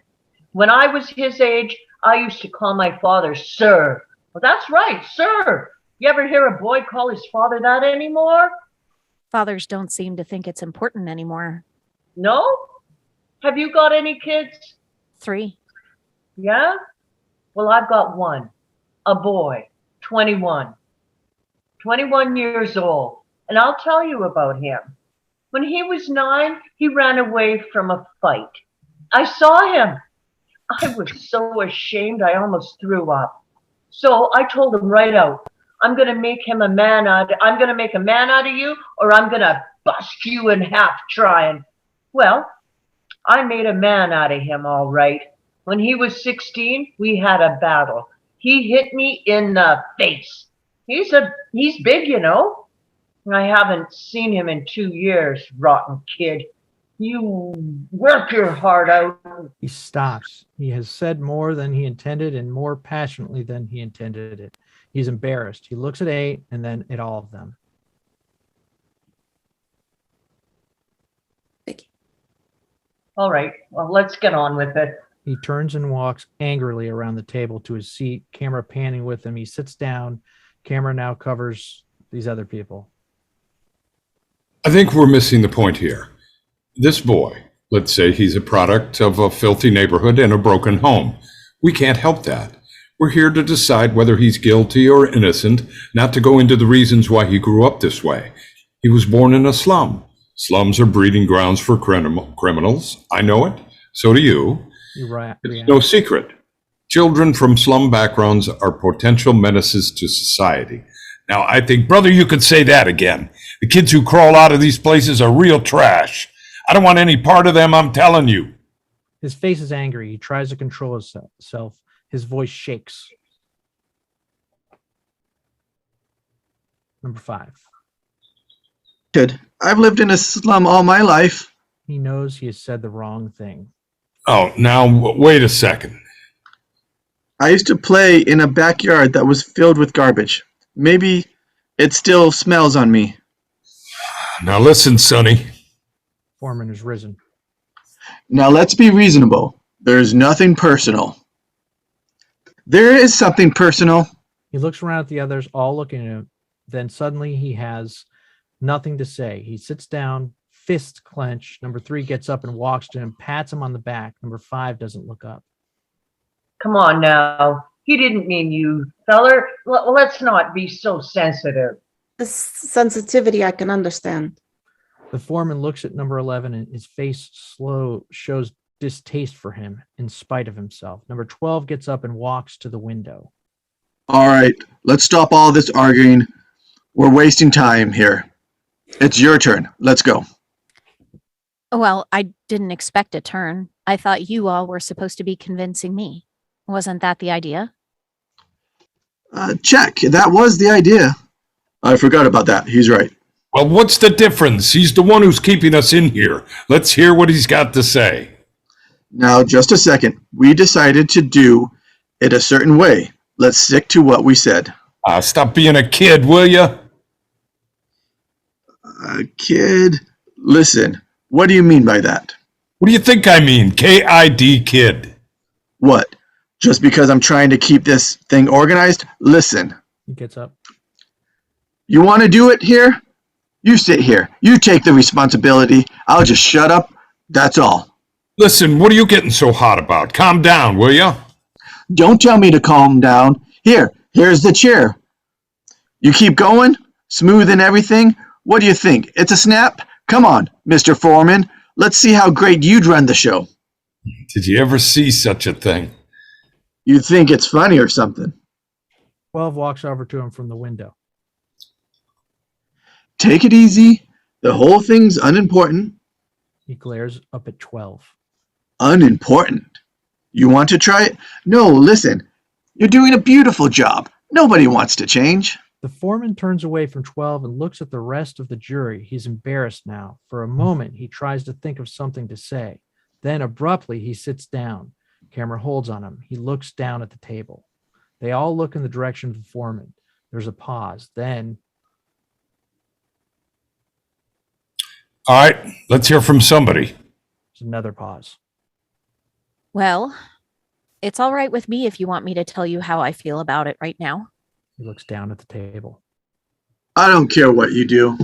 when I was his age, I used to call my father sir. Well, that's right, sir. You ever hear a boy call his father that anymore? Fathers don't seem to think it's important anymore. No? Have you got any kids? 3. Yeah? Well, I've got one. A boy, 21. 21 years old. And I'll tell you about him. When he was 9, he ran away from a fight. I saw him. I was so ashamed I almost threw up. So I told him right out, I'm going to make a man out of you, or I'm going to bust you in half trying. Well, I made a man out of him, all right. When he was 16, we had a battle. He hit me in the face. He's big, you know. I haven't seen him in 2 years, rotten kid. You work your heart out. He stops. He has said more than he intended and more passionately than he intended it. He's embarrassed. He looks at 8 and then at all of them. Vicki. All right, well, let's get on with it. He turns and walks angrily around the table to his seat, camera panning with him. He sits down. Camera now covers these other people. I think we're missing the point here. This boy, let's say he's a product of a filthy neighborhood and a broken home. We can't help that. We're here to decide whether he's guilty or innocent, not to go into the reasons why he grew up this way. He was born in a slum. Slums are breeding grounds for criminals. I know it. So do you. It's no secret. Children from slum backgrounds are potential menaces to society. Now, I think, brother, you could say that again. The kids who crawl out of these places are real trash. I don't want any part of them, I'm telling you. His face is angry. He tries to control himself. His voice shakes. Number 5. Kid, I've lived in a slum all my life. He knows he has said the wrong thing. Oh, now, wait a second. I used to play in a backyard that was filled with garbage. Maybe it still smells on me. Now listen, Sonny. Foreman has risen. Now let's be reasonable. There's nothing personal. There is something personal. He looks around at the others, all looking at him. Then suddenly he has nothing to say. He sits down, fists clenched. Number 3 gets up and walks to him, pats him on the back. Number 5 doesn't look up. Come on now. He didn't mean you, feller. Let's not be so sensitive. The sensitivity I can understand. The foreman looks at number 11 and his face shows distaste for him in spite of himself. Number 12 gets up and walks to the window. All right, let's stop all this arguing. We're wasting time here. It's your turn. Let's go. Well, I didn't expect a turn. I thought you all were supposed to be convincing me. Wasn't that the idea? Check. That was the idea. I forgot about that. He's right. Well, what's the difference? He's the one who's keeping us in here. Let's hear what he's got to say. Now, just a second. We decided to do it a certain way. Let's stick to what we said. Stop being a kid, will you? Kid, listen, what do you mean by that? What do you think I mean? K-I-D, kid. What? Just because I'm trying to keep this thing organized? Listen. He gets up. You want to do it here? You sit here. You take the responsibility. I'll just shut up. That's all. Listen, what are you getting so hot about? Calm down, will you? Don't tell me to calm down. Here's the chair. You keep going? Smooth and everything? What do you think? It's a snap? Come on, Mr. Foreman. Let's see how great you'd run the show. Did you ever see such a thing? You think it's funny or something? 12 walks over to him from the window. Take it easy. The whole thing's unimportant. He glares up at 12. Unimportant? You want to try it? No, listen. You're doing a beautiful job. Nobody wants to change. The foreman turns away from 12 and looks at the rest of the jury. He's embarrassed now. For a moment, he tries to think of something to say. Then abruptly, he sits down. Camera holds on him. He looks down at the table. They all look in the direction of the foreman. There's a pause. Then, All right, let's hear from somebody. there's another pause. Well, it's all right with me if you want me to tell you how I feel about it right now. He looks down at the table. I don't care what you do.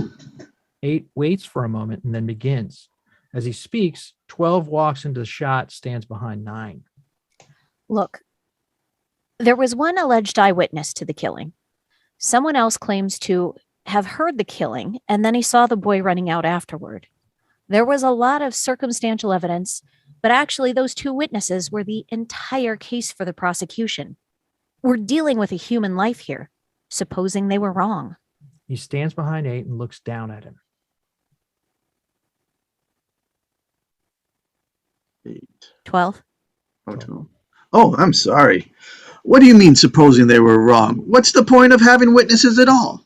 8 waits for a moment and then begins. As he speaks, 12 walks into the shot, stands behind 9. Look, there was one alleged eyewitness to the killing. Someone else claims to have heard the killing, and then he saw the boy running out afterward. There was a lot of circumstantial evidence, but actually those 2 witnesses were the entire case for the prosecution. We're dealing with a human life here, supposing they were wrong. He stands behind 8 and looks down at him. 8. 12. Oh, I'm sorry. What do you mean, supposing they were wrong? What's the point of having witnesses at all?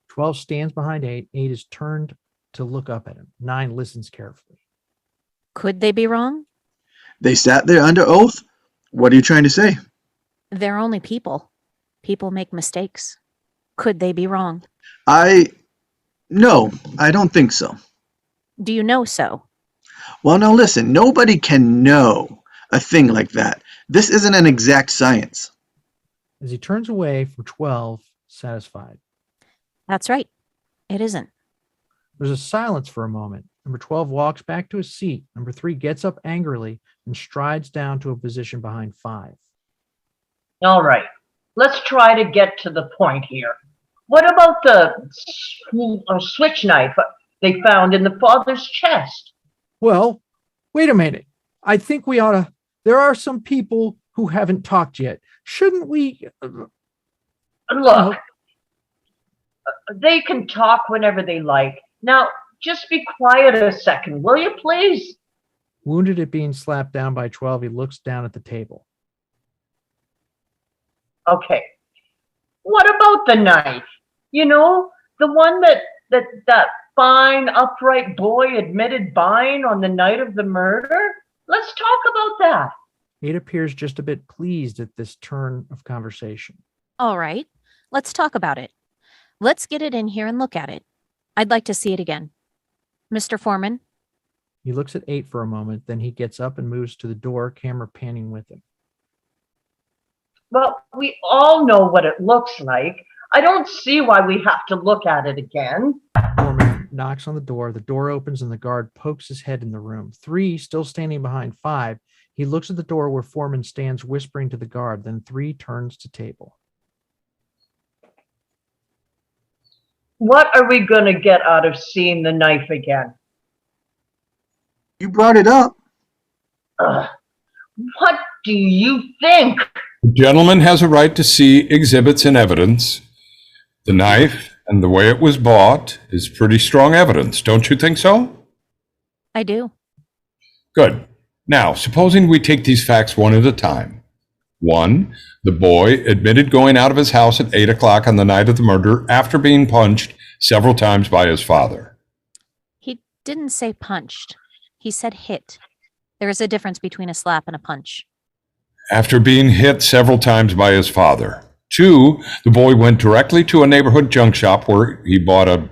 12 stands behind 8. 8 is turned to look up at him. 9 listens carefully. Could they be wrong? They sat there under oath? What are you trying to say? They're only people. People make mistakes. Could they be wrong? No, I don't think so. Do you know so? Well, now listen, nobody can know a thing like that. This isn't an exact science. As he turns away from 12, satisfied. That's right. It isn't. There's a silence for a moment. Number 12 walks back to his seat. Number 3 gets up angrily and strides down to a position behind 5. All right, let's try to get to the point here. What about the switch knife they found in the father's chest? Well, wait a minute. I think we ought to. There are some people who haven't talked yet. Shouldn't we? Look, they can talk whenever they like. Now, just be quiet a second, will you, please? Wounded at being slapped down by 12, he looks down at the table. Okay. What about the knife? You know, the one that fine, upright boy admitted buying on the night of the murder? Let's talk about that. 8 appears just a bit pleased at this turn of conversation. All right. Let's talk about it. Let's get it in here and look at it. I'd like to see it again. Mr. Foreman? He looks at 8 for a moment, then he gets up and moves to the door, camera panning with him. Well, we all know what it looks like. I don't see why we have to look at it again. Foreman knocks on the door opens and the guard pokes his head in the room. 3, still standing behind 5, he looks at the door where Foreman stands whispering to the guard, then 3 turns to table. What are we going to get out of seeing the knife again? You brought it up. What do you think? The gentleman has a right to see exhibits and evidence. The knife and the way it was bought is pretty strong evidence. Don't you think so? I do. Good. Now, supposing we take these facts one at a time. 1, the boy admitted going out of his house at 8 o'clock on the night of the murder after being punched several times by his father. He didn't say punched. He said hit. There is a difference between a slap and a punch. After being hit several times by his father. 2, the boy went directly to a neighborhood junk shop where he bought a,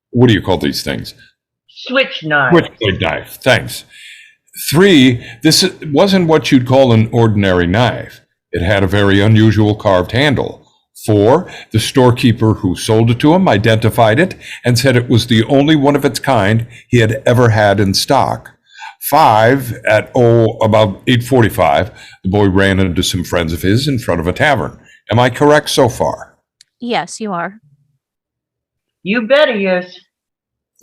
what do you call these things? Switch knife. Switchblade knife. Thanks. 3, this wasn't what you'd call an ordinary knife. It had a very unusual carved handle. 4, the storekeeper who sold it to him identified it and said it was the only one of its kind he had ever had in stock. 5, at about 8:45, the boy ran into some friends of his in front of a tavern. Am I correct so far? Yes, you are. You bet he is.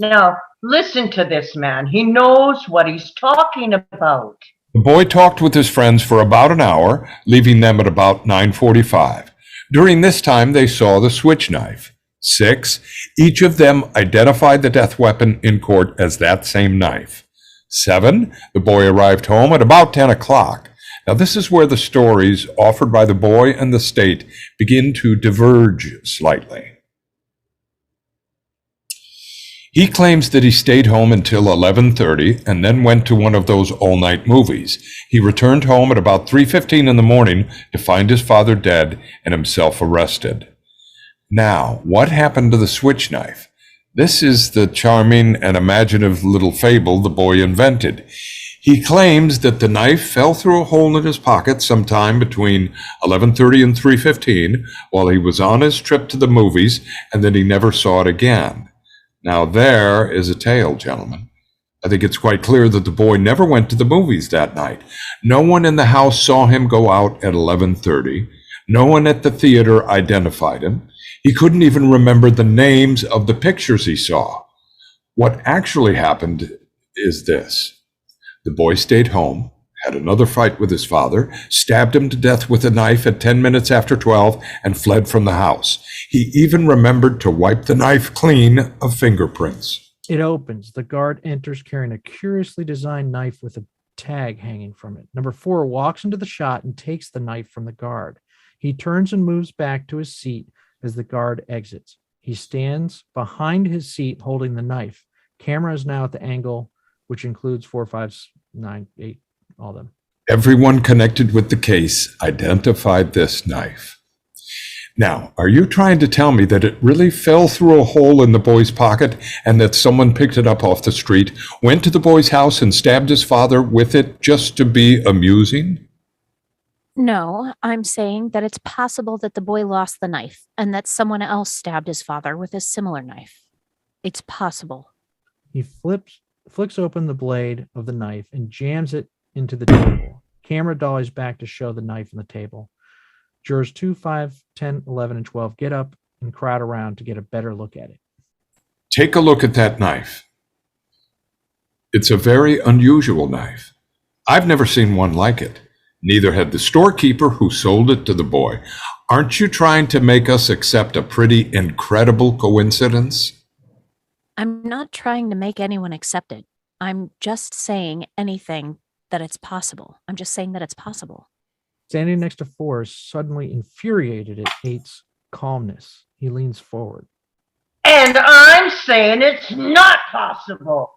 Now, listen to this man. He knows what he's talking about. The boy talked with his friends for about an hour, leaving them at about 9:45. During this time, they saw the switch knife. 6, each of them identified the death weapon in court as that same knife. 7, the boy arrived home at about 10 o'clock. Now, this is where the stories offered by the boy and the state begin to diverge slightly. He claims that he stayed home until 11:30 and then went to one of those all-night movies. He returned home at about 3:15 in the morning to find his father dead and himself arrested. Now, what happened to the switch knife? This is the charming and imaginative little fable the boy invented. He claims that the knife fell through a hole in his pocket sometime between 11:30 and 3:15 while he was on his trip to the movies, and then he never saw it again. Now there is a tale, gentlemen. I think it's quite clear that the boy never went to the movies that night. No one in the house saw him go out at 11:30. No one at the theater identified him. He couldn't even remember the names of the pictures he saw. What actually happened is this. The boy stayed home, had another fight with his father, stabbed him to death with a knife at 10 minutes after 12, and fled from the house. He even remembered to wipe the knife clean of fingerprints. It opens. The guard enters carrying a curiously designed knife with a tag hanging from it. Number 4 walks into the shot and takes the knife from the guard. He turns and moves back to his seat as the guard exits. He stands behind his seat holding the knife. Camera is now at the angle, which includes 4, 5, 9, 8, all of them. Everyone connected with the case identified this knife. Now, are you trying to tell me that it really fell through a hole in the boy's pocket and that someone picked it up off the street, went to the boy's house and stabbed his father with it just to be amusing? No, I'm saying that it's possible that the boy lost the knife and that someone else stabbed his father with a similar knife. It's possible. He flicks open the blade of the knife and jams it into the table. Camera dollies back to show the knife on the table. Jurors 2, 5, 10, 11, and 12 get up and crowd around to get a better look at it. Take a look at that knife. It's a very unusual knife. I've never seen one like it. Neither had the storekeeper who sold it to the boy. Aren't you trying to make us accept a pretty incredible coincidence? I'm not trying to make anyone accept it. I'm just saying anything that it's possible. I'm just saying that it's possible. Standing next to 4 is suddenly infuriated at 8's calmness. He leans forward. And I'm saying it's not possible.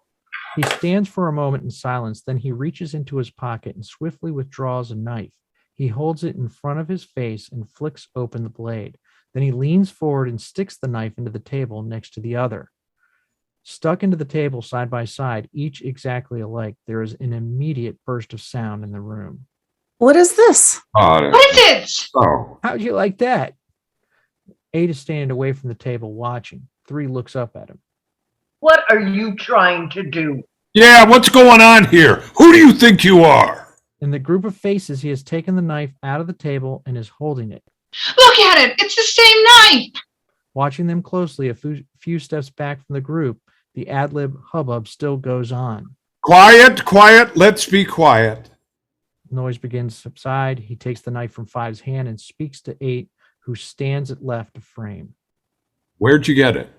He stands for a moment in silence, then he reaches into his pocket and swiftly withdraws a knife. He holds it in front of his face and flicks open the blade. Then he leans forward and sticks the knife into the table next to the other. Stuck into the table side by side, each exactly alike, there is an immediate burst of sound in the room. What is this? What is it? Oh, How'd you like that? 8 is standing away from the table watching. 3 looks up at him. What are you trying to do? yeah, what's going on here? Who do you think you are? In the group of faces, he has taken the knife out of the table and is holding it. Look at it. It's the same knife. Watching them closely, a few steps back from the group, the ad-lib hubbub still goes on. Quiet, quiet, let's be quiet. Noise begins to subside. He takes the knife from 5's hand and speaks to 8, who stands at left of frame. Where'd you get it?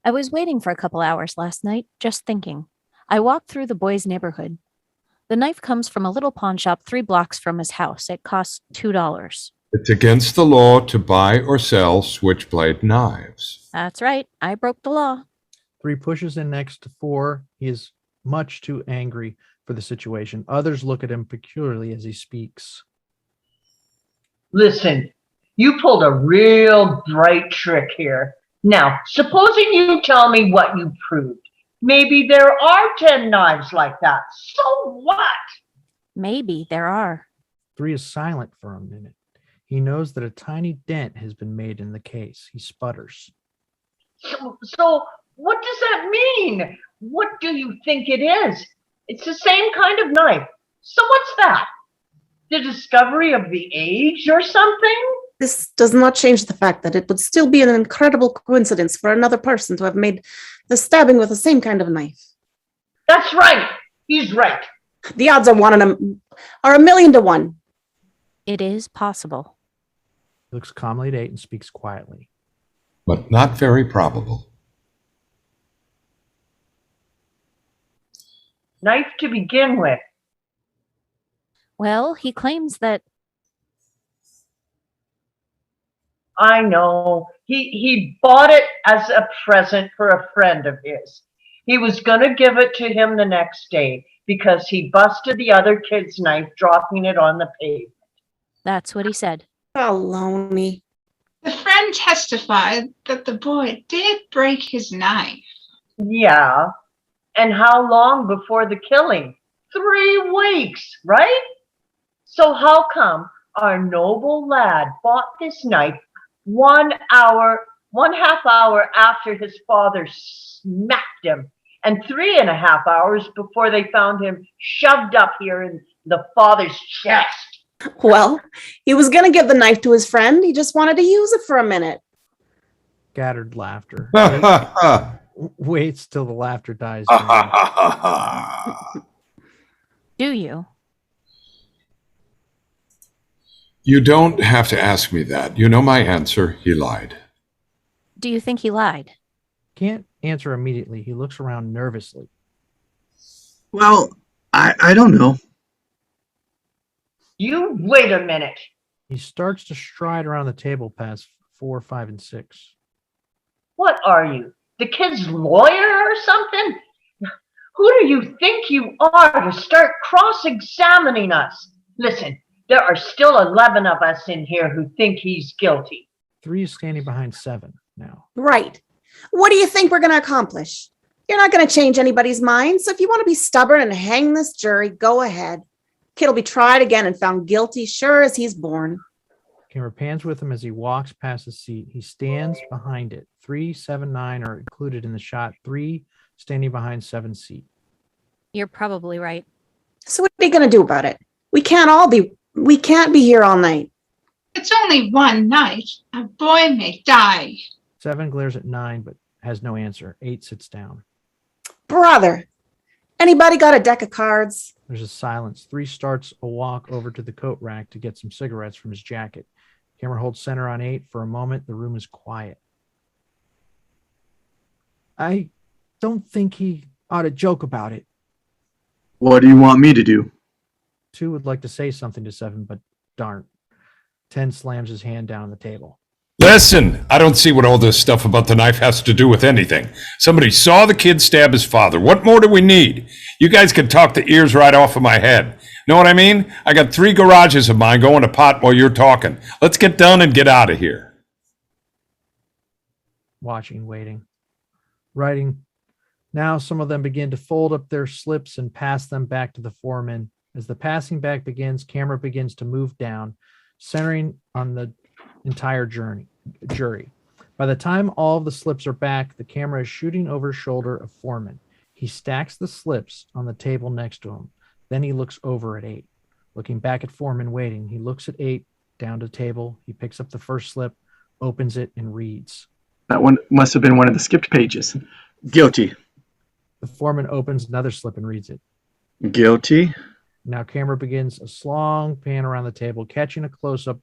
I was waiting for a couple hours last night, just thinking. I walked through the boy's neighborhood. The knife comes from a little pawn shop 3 blocks from his house. It costs $2. It's against the law to buy or sell switchblade knives. That's right. I broke the law. 3 pushes in next to 4. He is much too angry for the situation. Others look at him peculiarly as he speaks. Listen, you pulled a real bright trick here. Now, supposing you tell me what you proved. Maybe there are 10 knives like that. So what? Maybe there are. 3 is silent for a minute. He knows that a tiny dent has been made in the case. He sputters. So what does that mean? What do you think it is? It's the same kind of knife. So what's that? The discovery of the age or something? This does not change the fact that it would still be an incredible coincidence for another person to have made the stabbing with the same kind of knife. That's right. He's right. The odds are 1,000,000 to 1. It is possible. He looks calmly at 8 and speaks quietly. But not very probable. Knife to begin with. Well, he claims that. I know. He bought it as a present for a friend of his. He was going to give it to him the next day because he busted the other kid's knife, dropping it on the pavement. That's what he said. Baloney. The friend testified that the boy did break his knife. Yeah. And how long before the killing? 3 weeks, right? So how come our noble lad bought this knife 1 half hour after his father smacked him, and 3.5 hours before they found him shoved up here in the father's chest? Well, he was going to give the knife to his friend. He just wanted to use it for a minute. Scattered laughter. Ha ha ha. Waits till the laughter dies Ha down. ha ha ha. Do you? You don't have to ask me that. You know my answer. He lied. Do you think he lied? Can't answer immediately. He looks around nervously. Well, I don't know. You wait a minute. He starts to stride around the table past 4, 5, and 6. What are you? The kid's lawyer or something? Who do you think you are to start cross-examining us? Listen, there are still 11 of us in here who think he's guilty. 3 is standing behind 7 now. Right. What do you think we're going to accomplish? You're not going to change anybody's mind. So if you want to be stubborn and hang this jury, go ahead. Kid will be tried again and found guilty, sure as he's born. Camera pans with him as he walks past his seat. He stands behind it. 3, 7, 9 are included in the shot. 3 standing behind 7's seat. You're probably right. So what are you going to do about it? We can't be here all night. It's only one night. A boy may die. 7 glares at 9, but has no answer. 8 sits down. Brother, anybody got a deck of cards? There's a silence. 3 starts a walk over to the coat rack to get some cigarettes from his jacket. Camera holds center on 8. For a moment, the room is quiet. I don't think he ought to joke about it. What do you want me to do? 2 would like to say something to 7, but darn. 10 slams his hand down on the table. Listen, I don't see what all this stuff about the knife has to do with anything. Somebody saw the kid stab his father. What more do we need? You guys can talk the ears right off of my head. Know what I mean? I got 3 garages of mine going to pot while you're talking. Let's get done and get out of here. Watching, waiting, writing. Now some of them begin to fold up their slips and pass them back to the foreman. As the passing back begins, camera begins to move down, centering on the entire jury. By the time all of the slips are back, the camera is shooting over his shoulder of Foreman. He stacks the slips on the table next to him. Then he looks over at 8. Looking back at Foreman waiting, he looks at 8, down to the table. He picks up the first slip, opens it, and reads. That one must have been one of the skipped pages. Guilty. The foreman opens another slip and reads it. Guilty. Now camera begins a long pan around the table, catching a close-up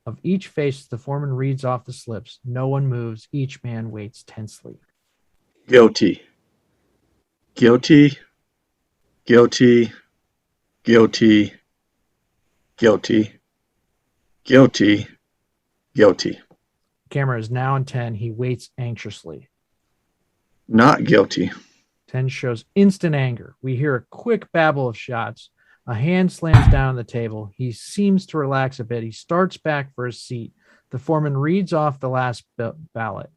of each face. The foreman reads off the slips. No one moves. Each man waits tensely. Guilty. Guilty. Guilty. Guilty. Guilty. Guilty. Guilty. Camera is now on 10. He waits anxiously. Not guilty. 10 shows instant anger. We hear a quick babble of shots. A hand slams down on the table. He seems to relax a bit. He starts back for his seat. The foreman reads off the last ballot.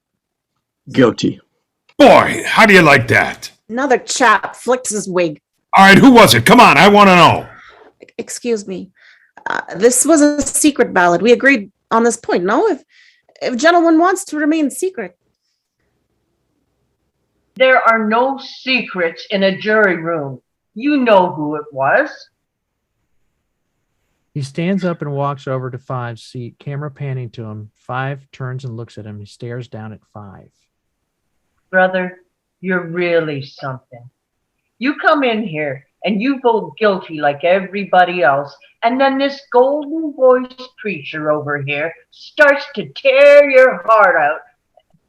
Guilty. Boy, how do you like that? Another chap flicks his wig. All right, who was it? Come on, I want to know. Excuse me. This was a secret ballot. We agreed on this point. No, if gentleman wants to remain secret. There are no secrets in a jury room. You know who it was. He stands up and walks over to Five's seat, camera panning to him. Five turns and looks at him. He stares down at Five. Brother, you're really something. You come in here and you vote guilty like everybody else, and then this golden-voiced preacher over here starts to tear your heart out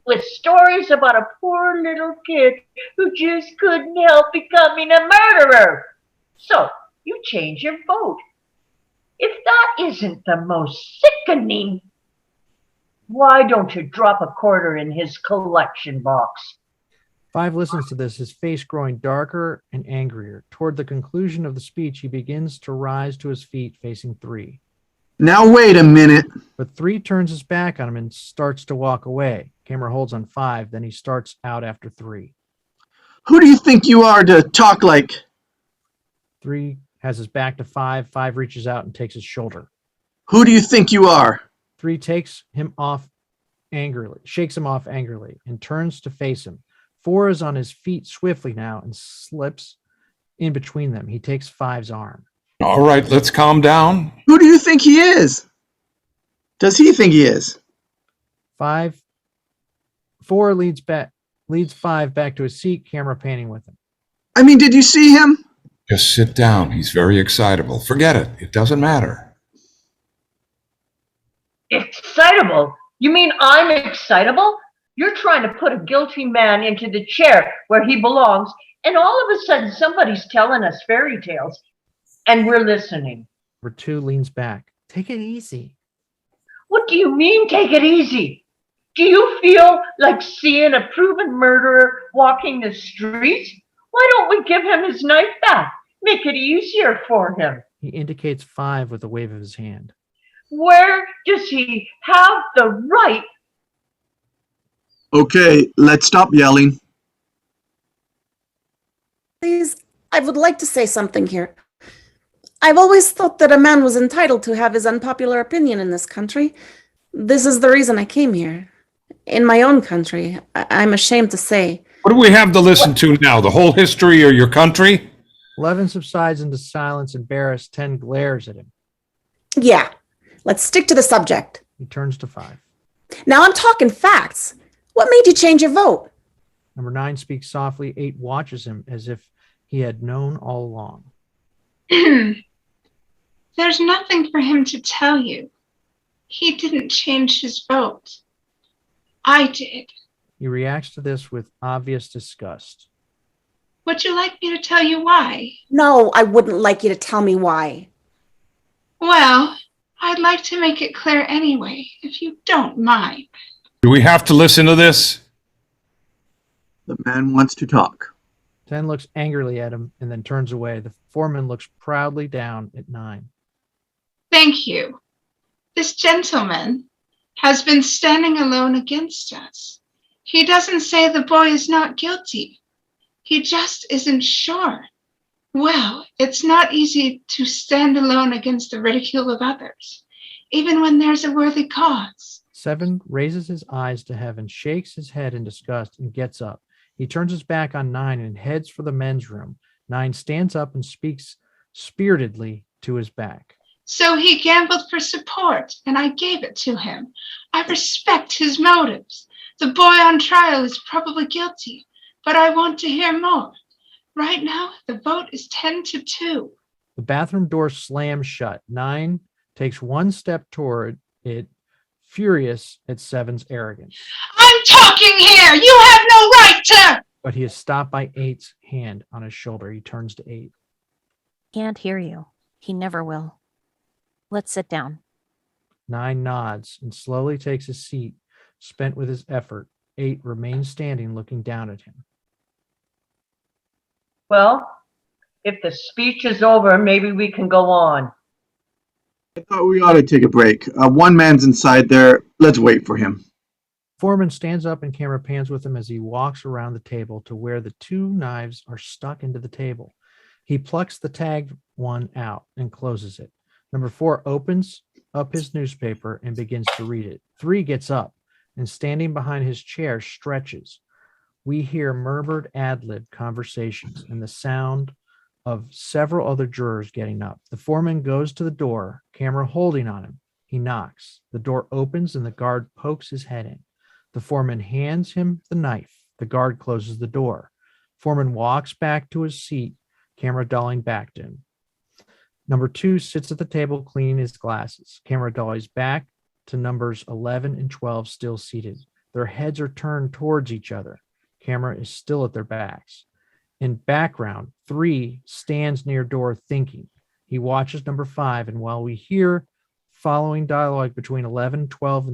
with stories about a poor little kid who just couldn't help becoming a murderer. So you change your vote. If that isn't the most sickening, why don't you drop a quarter in his collection box? Five listens to this, his face growing darker and angrier. Toward the conclusion of the speech, he begins to rise to his feet, facing Three. Now wait a minute. But Three turns his back on him and starts to walk away. Camera holds on Five, then he starts out after Three. Who do you think you are to talk like? Three has his back to Five. Five reaches out and takes his shoulder. Who do you think you are? Three takes him off angrily, shakes him off angrily, and turns to face him. Four is on his feet swiftly now and slips in between them. He takes Five's arm. All right, let's calm down. Who do you think he is? Does he think he is? Four leads Five back to his seat, camera panning with him. I mean, did you see him? Just sit down. He's very excitable. Forget it. It doesn't matter. Excitable? You mean I'm excitable? You're trying to put a guilty man into the chair where he belongs, and all of a sudden somebody's telling us fairy tales, and we're listening. Number two leans back. Take it easy. What do you mean, take it easy? Do you feel like seeing a proven murderer walking the streets? Why don't we give him his knife back? Make it easier for him. He indicates Five with a wave of his hand. Where does he have the right? Okay, let's stop yelling. Please, I would like to say something here. I've always thought that a man was entitled to have his unpopular opinion in this country. This is the reason I came here. In my own country, I'm ashamed to say. What do we have to listen to now? The whole history of your country? 11 subsides into silence, embarrassed. 10 glares at him. Yeah, let's stick to the subject. He turns to Five. Now I'm talking facts. What made you change your vote? Number 9 speaks softly. 8 watches him as if he had known all along. There's nothing for him to tell you. He didn't change his vote. I did. He reacts to this with obvious disgust. Would you like me to tell you why? No, I wouldn't like you to tell me why. Well, I'd like to make it clear anyway, if you don't mind. Do we have to listen to this? The man wants to talk. 10 looks angrily at him and then turns away. The foreman looks proudly down at 9. Thank you. This gentleman has been standing alone against us. He doesn't say the boy is not guilty. He just isn't sure. Well, it's not easy to stand alone against the ridicule of others, even when there's a worthy cause. 7 raises his eyes to heaven, shakes his head in disgust, and gets up. He turns his back on 9 and heads for the men's room. 9 stands up and speaks spiritedly to his back. So he gambled for support, and I gave it to him. I respect his motives. The boy on trial is probably guilty, but I want to hear more. Right now, the vote is 10-2. The bathroom door slams shut. 9 takes one step toward it, furious at 7's arrogance. I'm talking here! You have no right to! But he is stopped by 8's hand on his shoulder. He turns to 8. Can't hear you. He never will. Let's sit down. 9 nods and slowly takes his seat, spent with his effort. 8 remains standing, looking down at him. Well, if the speech is over, maybe we can go on. I thought we ought to take a break. One man's inside there. Let's wait for him. Foreman stands up and camera pans with him as he walks around the table to where the 2 knives are stuck into the table. He plucks the tagged one out and closes it. Number 4 opens up his newspaper and begins to read it. 3 gets up and standing behind his chair stretches. We hear murmured ad-lib conversations and the sound of several other jurors getting up. The foreman goes to the door, camera holding on him. He knocks. The door opens and the guard pokes his head in. The foreman hands him the knife. The guard closes the door. Foreman walks back to his seat, camera dollying back to him. Number 2 sits at the table cleaning his glasses. Camera dollies back to numbers 11 and 12 still seated. Their heads are turned towards each other. Camera is still at their backs. In background, 3 stands near door thinking. He watches number 5, and while we hear following dialogue between 11 and 12,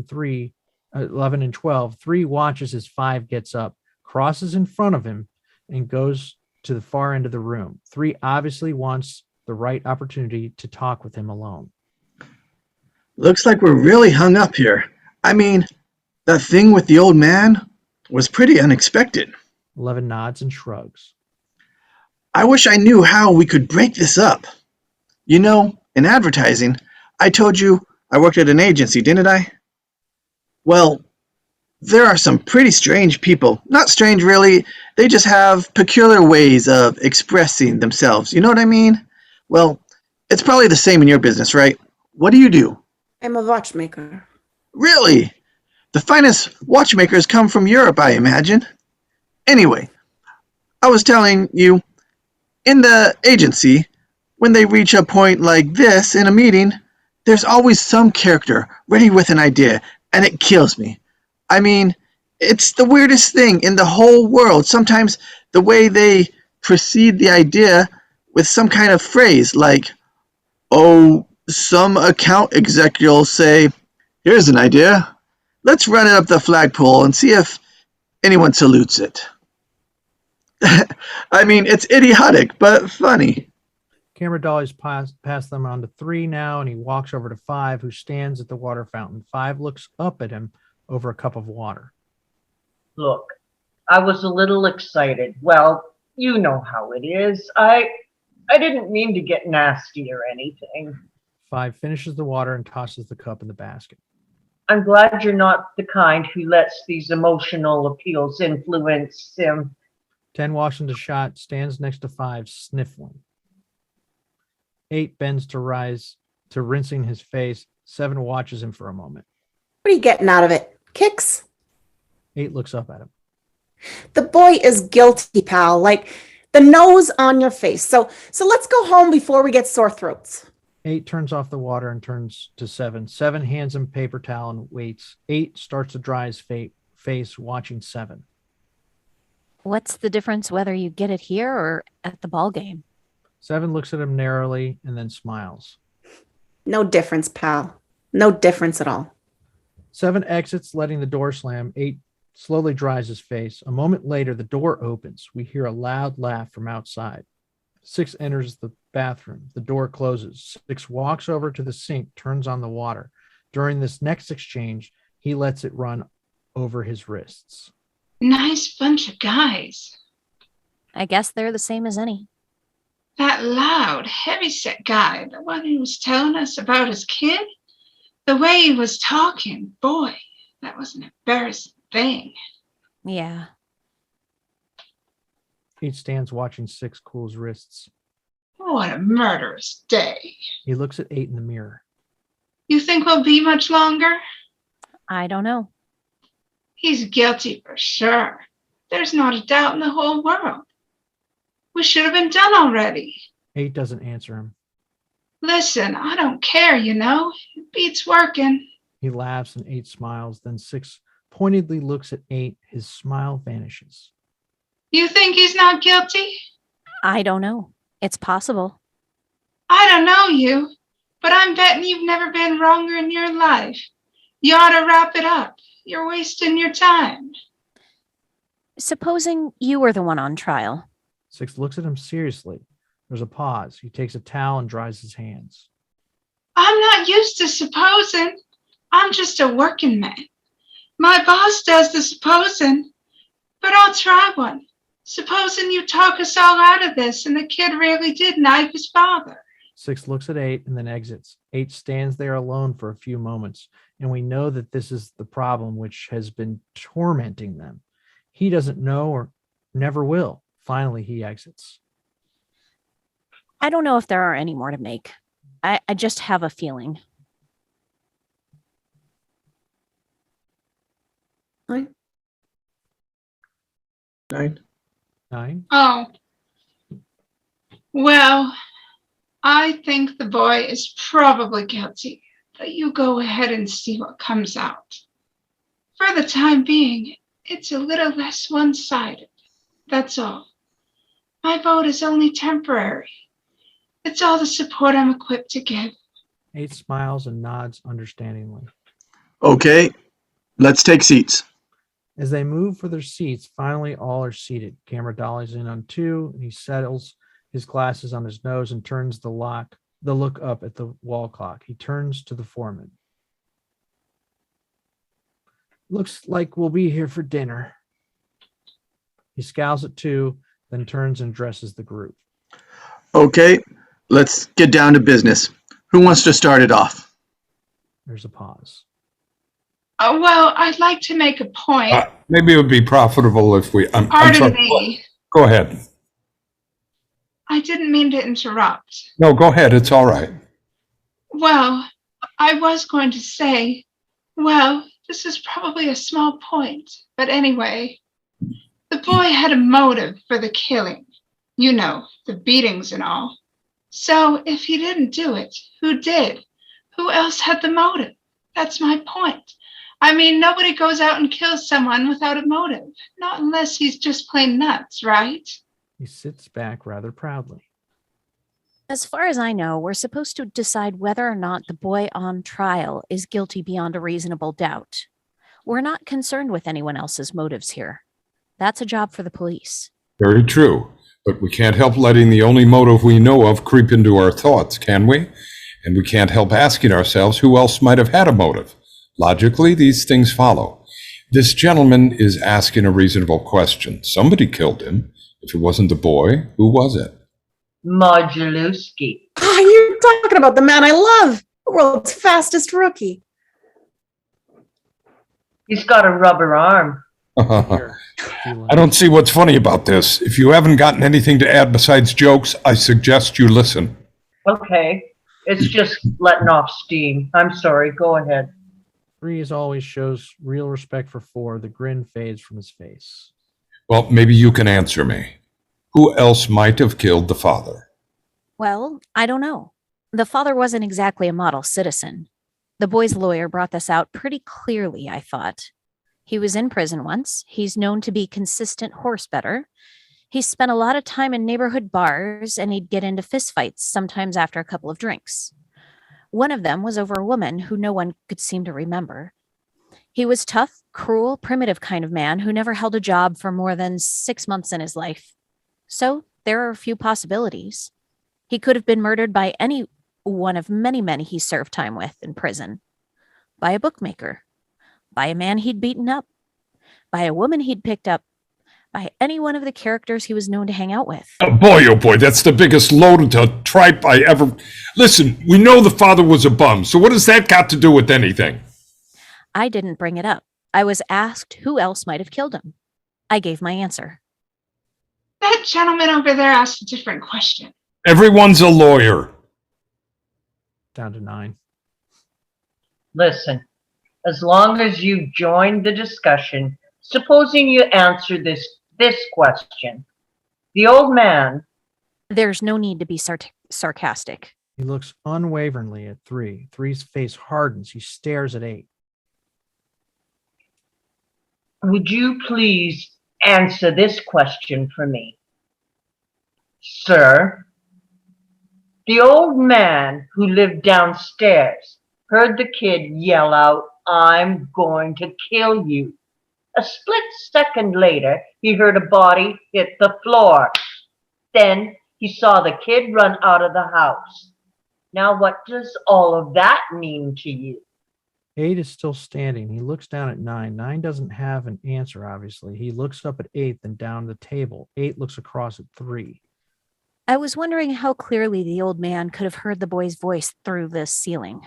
3 watches as 5 gets up, crosses in front of him, and goes to the far end of the room. 3 obviously wants the right opportunity to talk with him alone. Looks like we're really hung up here. I mean, that thing with the old man was pretty unexpected. 11 nods and shrugs. I wish I knew how we could break this up. You know, in advertising, I told you I worked at an agency, didn't I? Well, there are some pretty strange people. Not strange, really. They just have peculiar ways of expressing themselves. You know what I mean? Well, it's probably the same in your business, right? What do you do? I'm a watchmaker. Really? The finest watchmakers come from Europe, I imagine. Anyway, I was telling you, in the agency, when they reach a point like this in a meeting, there's always some character ready with an idea, and it kills me. I mean, it's the weirdest thing in the whole world. Sometimes the way they precede the idea with some kind of phrase like, oh, some account executive will say, here's an idea. Let's run it up the flagpole and see if anyone salutes it. I mean, it's idiotic, but funny. Camera dollies past them on to 3 now, and he walks over to 5, who stands at the water fountain. 5 looks up at him over a cup of water. Look, I was a little excited. Well, you know how it is. I didn't mean to get nasty or anything. 5 finishes the water and tosses the cup in the basket. I'm glad you're not the kind who lets these emotional appeals influence him. 10 walks into shot, stands next to 5, sniffling. 8 bends to rinsing his face. 7 watches him for a moment. What are you getting out of it? Kicks? 8 looks up at him. The boy is guilty, pal. Like the nose on your face. So let's go home before we get sore throats. 8 turns off the water and turns to 7. 7 hands him paper towel and waits. 8 starts to dry his face, watching 7. What's the difference whether you get it here or at the ball game? 7 looks at him narrowly and then smiles. No difference, pal. No difference at all. 7 exits, letting the door slam. 8 slowly dries his face. A moment later, the door opens. We hear a loud laugh from outside. 6 enters the bathroom. The door closes. 6 walks over to the sink, turns on the water. During this next exchange, he lets it run over his wrists. Nice bunch of guys. I guess they're the same as any. That loud, heavy-set guy, the one who was telling us about his kid, the way he was talking, boy, that was an embarrassing thing. Yeah. 8 stands watching 6 cool his wrists. What a murderous day. He looks at 8 in the mirror. You think we'll be much longer? I don't know. He's guilty for sure. There's not a doubt in the whole world. We should have been done already. 8 doesn't answer him. Listen, I don't care, you know. It beats working. He laughs and 8 smiles. Then 6 pointedly looks at 8. His smile vanishes. You think he's not guilty? I don't know. It's possible. I don't know you. but I'm betting you've never been wronger in your life. You ought to wrap it up. You're wasting your time. Supposing you were the one on trial. 6 looks at him seriously. There's a pause. He takes a towel and dries his hands. I'm not used to supposing. I'm just a working man. My boss does the supposing, but I'll try one. Supposing you talk us all out of this and the kid really did knife his father. 6 looks at 8 and then exits. 8 stands there alone for a few moments, and we know that this is the problem which has been tormenting them. He doesn't know or never will. Finally, he exits. I don't know if there are any more to make. I just have a feeling. Nine. 9. Oh. Well, I think the boy is probably guilty, but you go ahead and see what comes out. For the time being, it's a little less one-sided. That's all. My vote is only temporary. It's all the support I'm equipped to give. 8 smiles and nods understandingly. Okay, let's take seats. As they move for their seats, finally all are seated. Camera dollies in on 2, and he settles his glasses on his nose and turns the look up at the wall clock. He turns to the foreman. Looks like we'll be here for dinner. He scowls at 2, then turns and addresses the group. Okay, let's get down to business. Who wants to start it off? There's a pause. Well, I'd like to make a point. Maybe it would be profitable if we. I'm Pardon sorry. me. Go ahead. I didn't mean to interrupt. No, go ahead. It's all right. Well, I was going to say, well, this is probably a small point, but anyway, the boy had a motive for the killing. You know, the beatings and all. So if he didn't do it, who did? Who else had the motive? That's my point. I mean, nobody goes out and kills someone without a motive, not unless he's just plain nuts, right? He sits back rather proudly. As far as I know, we're supposed to decide whether or not the boy on trial is guilty beyond a reasonable doubt. We're not concerned with anyone else's motives here. That's a job for the police. Very true. But we can't help letting the only motive we know of creep into our thoughts, can we? And we can't help asking ourselves who else might have had a motive. Logically, these things follow. This gentleman is asking a reasonable question. Somebody killed him. If it wasn't the boy, who was it? Modulewski. You're talking about the man I love, the world's fastest rookie. He's got a rubber arm. I don't see what's funny about this. If you haven't gotten anything to add besides jokes, I suggest you listen. Okay. It's just letting off steam. I'm sorry. Go ahead. 3, as always, shows real respect for 4. The grin fades from his face. Well, maybe you can answer me. Who else might have killed the father? Well, I don't know. The father wasn't exactly a model citizen. The boy's lawyer brought this out pretty clearly, I thought. He was in prison once. He's known to be consistent horse better. He spent a lot of time in neighborhood bars, and he'd get into fistfights, sometimes after a couple of drinks. One of them was over a woman who no one could seem to remember. He was tough, cruel, primitive kind of man who never held a job for more than 6 months in his life. So there are a few possibilities. He could have been murdered by any one of many men he served time with in prison. By a bookmaker. By a man he'd beaten up. By a woman he'd picked up. By any one of the characters he was known to hang out with. Oh boy, that's the biggest load of tripe I ever... Listen, we know the father was a bum, so what has that got to do with anything? I didn't bring it up. I was asked who else might have killed him. I gave my answer. That gentleman over there asked a different question. Everyone's a lawyer. Down to 9. Listen, as long as you joined the discussion, supposing you answer this question. The old man. There's no need to be sarcastic. He looks unwaveringly at 3. 3's face hardens. He stares at 8. Would you please answer this question for me? Sir, The old man who lived downstairs heard the kid yell out, "I'm going to kill you." A split second later, he heard a body hit the floor. Then he saw the kid run out of the house. Now, what does all of that mean to you? 8 is still standing. He looks down at 9. 9 doesn't have an answer, obviously. He looks up at 8, then down the table. 8 looks across at 3. I was wondering how clearly the old man could have heard the boy's voice through the ceiling.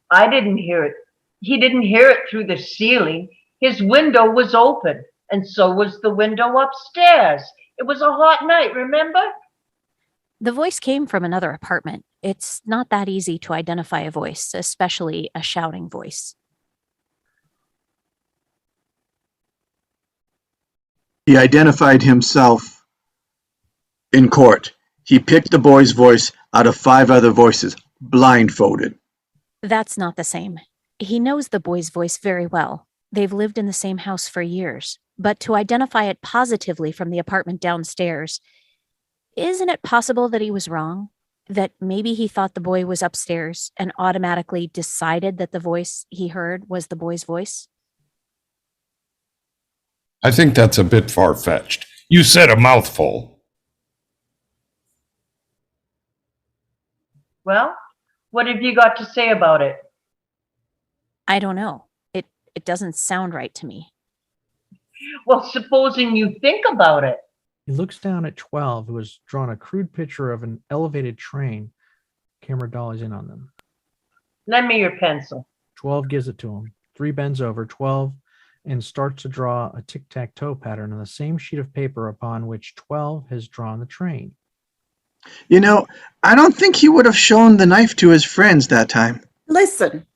I didn't hear it. He didn't hear it through the ceiling. His window was open, and so was the window upstairs. It was a hot night, remember? The voice came from another apartment. It's not that easy to identify a voice, especially a shouting voice. He identified himself in court. He picked the boy's voice out of 5 other voices, blindfolded. That's not the same. He knows the boy's voice very well. They've lived in the same house for years. But to identify it positively from the apartment downstairs, isn't it possible that he was wrong? That maybe he thought the boy was upstairs and automatically decided that the voice he heard was the boy's voice? I think that's a bit far-fetched. You said a mouthful. Well, what have you got to say about it? I don't know. It doesn't sound right to me. Well, supposing you think about it. He looks down at 12, who has drawn a crude picture of an elevated train. Camera dollies in on them. Lend me your pencil. 12 gives it to him. 3 bends over 12 and starts to draw a tic-tac-toe pattern on the same sheet of paper upon which 12 has drawn the train. You know, I don't think he would have shown the knife to his friends that time. Listen,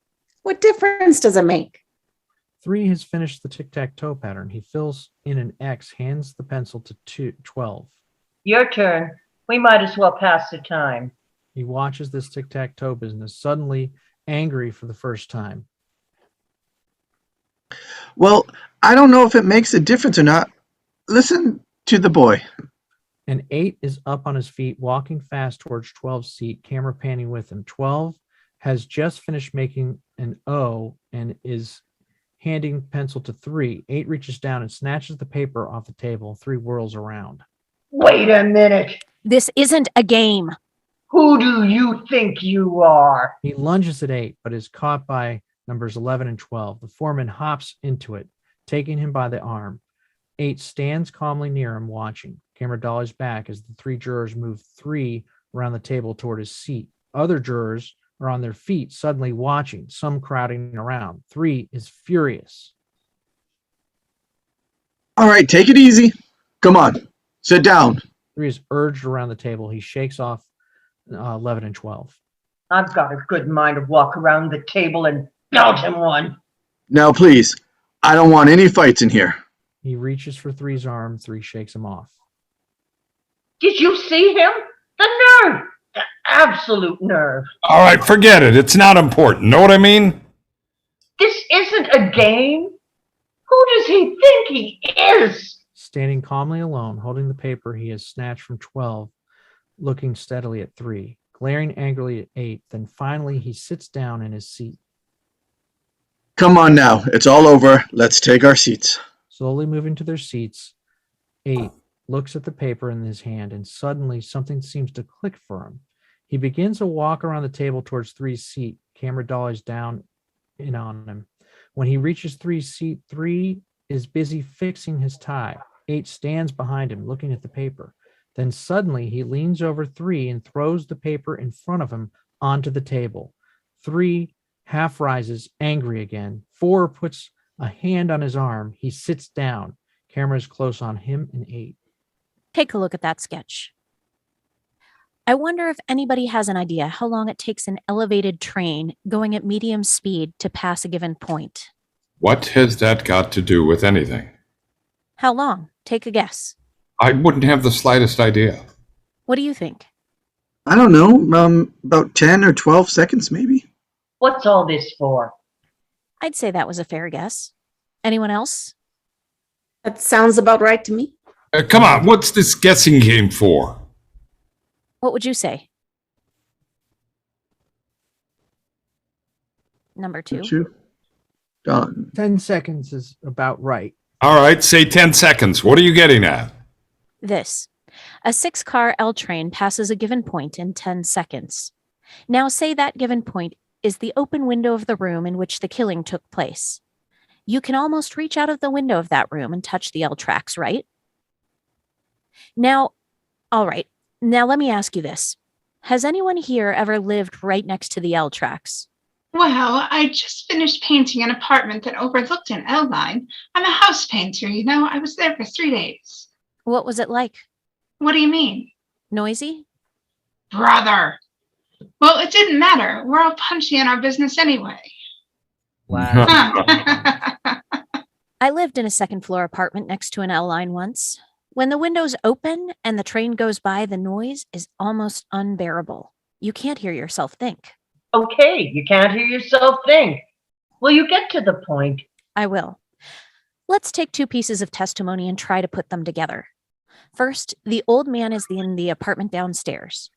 what difference does it make? 3 has finished the tic-tac-toe pattern. He fills in an X, hands the pencil to 12. Your turn. We might as well pass the time. He watches this tic-tac-toe business, suddenly angry for the first time. Well, I don't know if it makes a difference or not. Listen to the boy. And 8 is up on his feet, walking fast towards 12's seat, camera panning with him. 12 has just finished making an O and is handing pencil to 3. 8 reaches down and snatches the paper off the table. 3 whirls around. Wait a minute. This isn't a game. Who do you think you are? He lunges at 8, but is caught by numbers 11 and 12. The foreman hops into it, taking him by the arm. 8 stands calmly near him, watching. Camera dollies back as the 3 jurors move 3 around the table toward his seat. Other jurors are on their feet, suddenly watching, some crowding around. 3 is furious. All right, take it easy. Come on, sit down. 3 is urged around the table. He shakes off 11 and 12. I've got a good mind to walk around the table and belt him one. Now, please, I don't want any fights in here. He reaches for 3's arm. 3 shakes him off. Did you see him? The nerve! The absolute nerve. All right, forget it. It's not important. Know what I mean? This isn't a game. Who does he think he is? Standing calmly alone, holding the paper he has snatched from 12, looking steadily at 3, glaring angrily at 8, then finally he sits down in his seat. Come on now, it's all over. Let's take our seats. Slowly moving to their seats, 8 looks at the paper in his hand, and suddenly something seems to click for him. He begins to walk around the table towards 3's seat. Camera dollies down in on him. When he reaches 3's seat, 3 is busy fixing his tie. 8 stands behind him, looking at the paper. Then suddenly he leans over 3 and throws the paper in front of him onto the table. 3 half rises, angry again. 4 puts a hand on his arm. He sits down. Camera is close on him and 8. Take a look at that sketch. I wonder if anybody has an idea how long it takes an elevated train going at medium speed to pass a given point. What has that got to do with anything? How long? Take a guess. I wouldn't have the slightest idea. What do you think? I don't know, about 10 or 12 seconds maybe. What's all this for? I'd say that was a fair guess. Anyone else? That sounds about right to me. Come on, what's this guessing game for? What would you say? Number 2. 2. Done. 10 seconds is about right. All right, say 10 seconds. What are you getting at? This. A 6-car L train passes a given point in 10 seconds. Now say that given point is the open window of the room in which the killing took place. You can almost reach out of the window of that room and touch the L tracks, right? Now, all right. Now let me ask you this. Has anyone here ever lived right next to the L tracks? Well, I just finished painting an apartment that overlooked an L line. I'm a house painter, you know. I was there for 3 days. What was it like? What do you mean? Noisy? Brother. Well, it didn't matter. We're all punchy in our business anyway. Wow. I lived in a second-floor apartment next to an L line once. When the windows open and the train goes by, the noise is almost unbearable. You can't hear yourself think. Okay, you can't hear yourself think. Will you get to the point? I will. Let's take 2 pieces of testimony and try to put them together. First, the old man is in the apartment downstairs.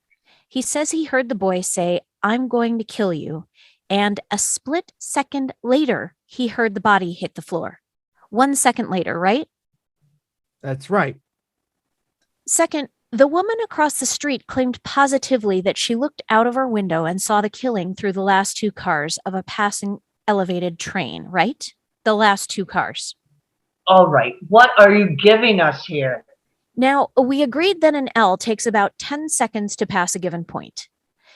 He says he heard the boy say, "I'm going to kill you," and a split second later, he heard the body hit the floor. 1 second later, right? That's right. Second, the woman across the street claimed positively that she looked out of her window and saw the killing through the last 2 cars of a passing elevated train, right? The last 2 cars. All right, what are you giving us here? Now, we agreed that an L takes about 10 seconds to pass a given point.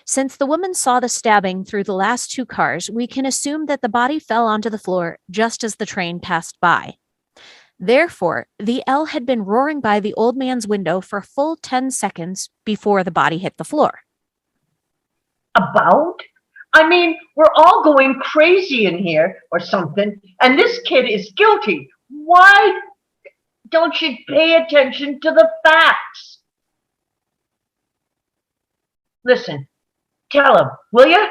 Since the woman saw the stabbing through the last 2 cars, we can assume that the body fell onto the floor just as the train passed by. Therefore, the L had been roaring by the old man's window for a full 10 seconds before the body hit the floor. About? I mean, we're all going crazy in here or something, and this kid is guilty. Why don't you pay attention to the facts? Listen, tell him, will you?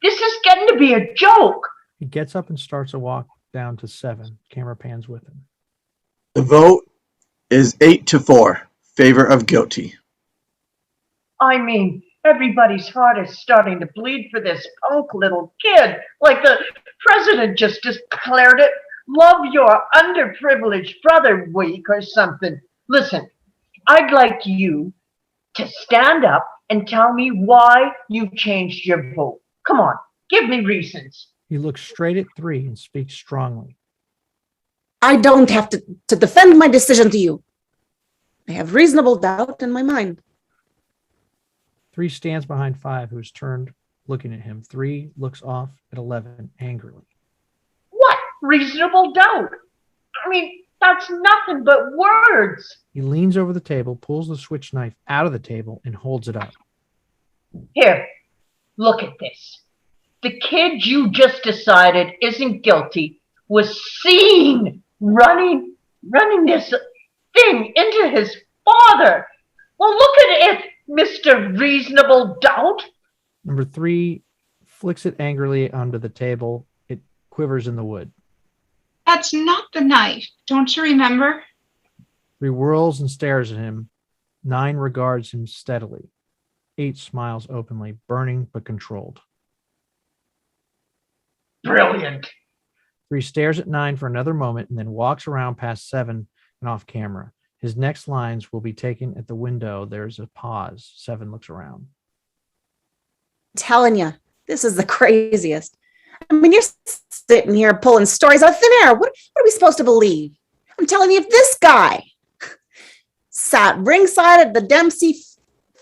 This is getting to be a joke. He gets up and starts a walk down to 7. Camera pans with him. The vote is 8-4, favor of guilty. I mean, everybody's heart is starting to bleed for this punk little kid, like the president just declared it Love Your Underprivileged Brother Week or something. Listen, I'd like you to stand up and tell me why you changed your vote. Come on, give me reasons. He looks straight at 3 and speaks strongly. I don't have to defend my decision to you. I have reasonable doubt in my mind. 3 stands behind 5, who's turned looking at him. 3 looks off at 11 angrily. What reasonable doubt? I mean, that's nothing but words. He leans over the table, pulls the switch knife out of the table, and holds it up. Here, look at this. The kid you just decided isn't guilty was seen running this thing into his father. Well, look at it, Mr. Reasonable Doubt. Number 3 flicks it angrily onto the table. It quivers in the wood. That's not the knife. Don't you remember? 3 whirls and stares at him. 9 regards him steadily. 8 smiles openly, burning but controlled. Brilliant. 3 stares at 9 for another moment and then walks around past 7 and off camera. His next lines will be taken at the window. There's a pause. 7 looks around. I'm telling you, this is the craziest. I mean, you're sitting here pulling stories out of thin air. What are we supposed to believe? I'm telling you, if this guy sat ringside at the Dempsey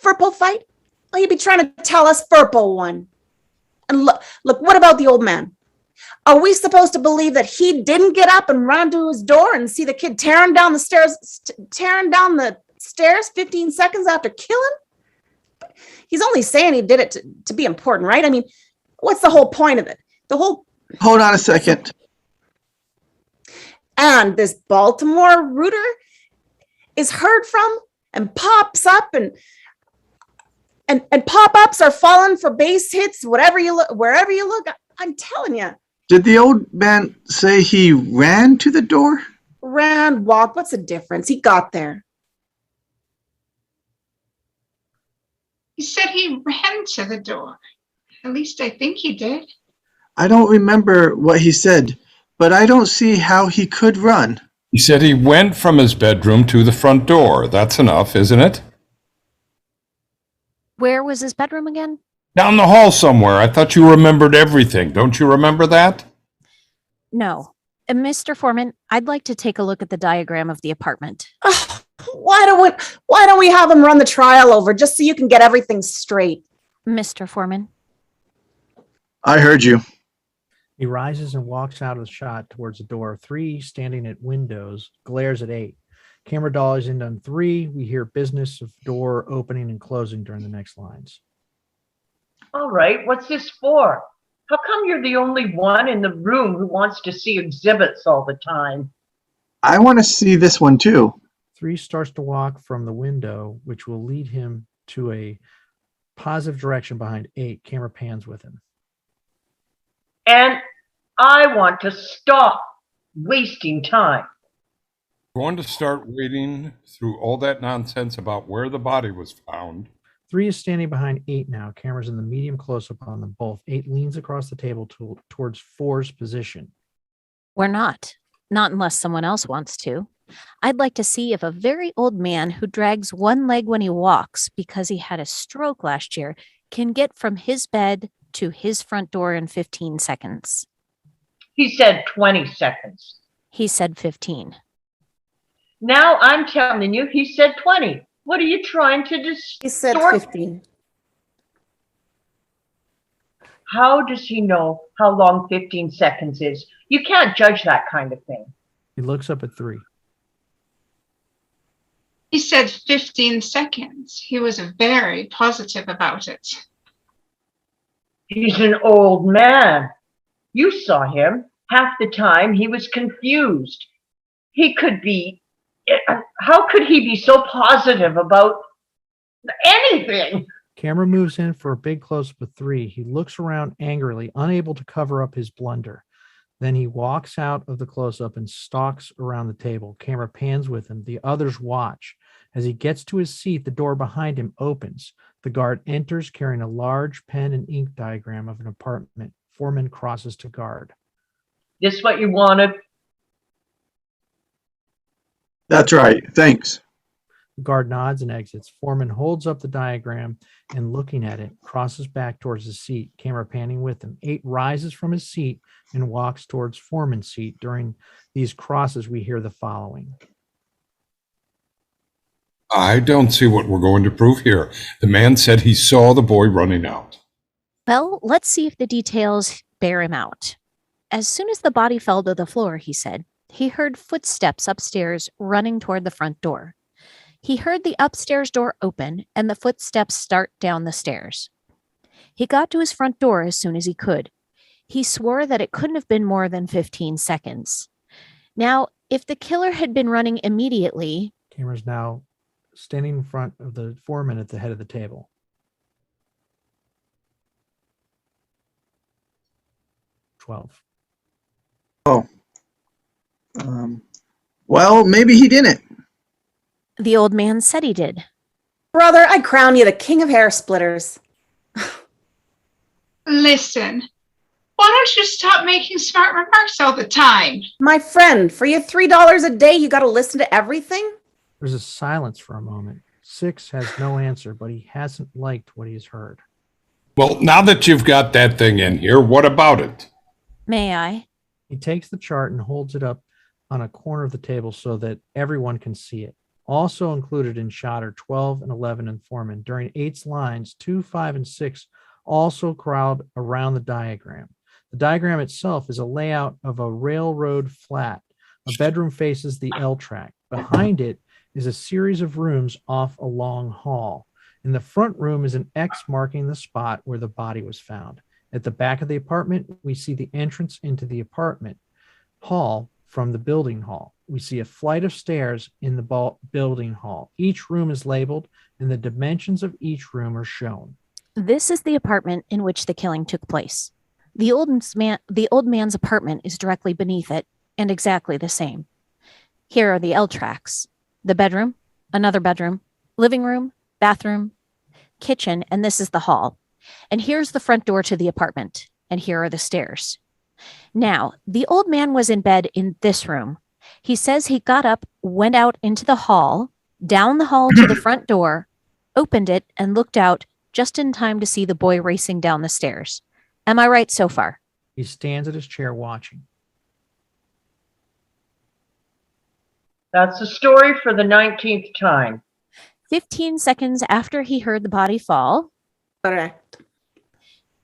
Furpo fight, well, you'd be trying to tell us Furpo won. And look, what about the old man? Are we supposed to believe that he didn't get up and run to his door and see the kid tearing down the stairs 15 seconds after killing? He's only saying he did it to be important, right? I mean, what's the whole point of it? Hold on a second. And this Baltimore rooter is heard from and pops up and pop-ups are falling for base hits wherever you look. I'm telling you. Did the old man say he ran to the door? Ran, walked, what's the difference? He got there. He said he ran to the door. At least I think he did. I don't remember what he said, but I don't see how he could run. He said he went from his bedroom to the front door. That's enough, isn't it? Where was his bedroom again? Down the hall somewhere. I thought you remembered everything. Don't you remember that? No. Mr. Foreman, I'd like to take a look at the diagram of the apartment. Ugh, why don't we have him run the trial over just so you can get everything straight? Mr. Foreman. I heard you. He rises and walks out of the shot towards the door. 3 standing at windows, glares at 8. Camera dollies in on 3. We hear business of door opening and closing during the next lines. All right, what's this for? How come you're the only one in the room who wants to see exhibits all the time? I want to see this one too. 3 starts to walk from the window, which will lead him to a positive direction behind 8. Camera pans with him. And I want to stop wasting time. Going to start wading through all that nonsense about where the body was found. 3 is standing behind 8 now. Camera's in the medium close-up on them both. 8 leans across the table towards 4's position. We're not. Not unless someone else wants to. I'd like to see if a very old man who drags one leg when he walks because he had a stroke last year can get from his bed to his front door in 15 seconds. He said 20 seconds. He said 15. Now I'm telling you, he said 20. What are you trying to distort? He said 15. How does he know how long 15 seconds is? You can't judge that kind of thing. He looks up at 3. He said 15 seconds. He was very positive about it. He's an old man. You saw him. Half the time he was confused. How could he be so positive about anything? Camera moves in for a big close-up of 3. He looks around angrily, unable to cover up his blunder. Then he walks out of the close-up and stalks around the table. Camera pans with him. The others watch. As he gets to his seat, the door behind him opens. The guard enters carrying a large pen and ink diagram of an apartment. Foreman crosses to guard. This what you wanted? That's right. Thanks. The guard nods and exits. Foreman holds up the diagram and looking at it, crosses back towards his seat, camera panning with him. 8 rises from his seat and walks towards Foreman's seat. During these crosses, we hear the following. I don't see what we're going to prove here. The man said he saw the boy running out. Well, let's see if the details bear him out. As soon as the body fell to the floor, he said, he heard footsteps upstairs running toward the front door. He heard the upstairs door open and the footsteps start down the stairs. He got to his front door as soon as he could. He swore that it couldn't have been more than 15 seconds. Now, if the killer had been running immediately... Camera's now standing in front of the foreman at the head of the table. Oh. Well, maybe he didn't. The old man said he did. Brother, I crown you the king of hair splitters. Listen, why don't you stop making smart remarks all the time? My friend, for your $3 a day, you got to listen to everything? There's a silence for a moment. 6 has no answer, but he hasn't liked what he's heard. Well, now that you've got that thing in here, what about it? May I? He takes the chart and holds it up on a corner of the table so that everyone can see it. Also included in shot are 12 and 11 and Foreman. During 8's lines, 2, 5, and 6 also crowd around the diagram. The diagram itself is a layout of a railroad flat. A bedroom faces the L track. Behind it is a series of rooms off a long hall. In the front room is an X marking the spot where the body was found. At the back of the apartment, we see the entrance into the apartment hall from the building hall. We see a flight of stairs in the building hall. Each room is labeled and the dimensions of each room are shown. This is the apartment in which the killing took place. The old man's apartment is directly beneath it and exactly the same. Here are the L tracks. The bedroom, another bedroom, living room, bathroom, kitchen, and this is the hall. And here's the front door to the apartment. And here are the stairs. Now, the old man was in bed in this room. He says he got up, went out into the hall, down the hall to the front door, opened it, and looked out just in time to see the boy racing down the stairs. Am I right so far? He stands at his chair watching. That's the story for the 19th time. 15 seconds after he heard the body fall, Correct.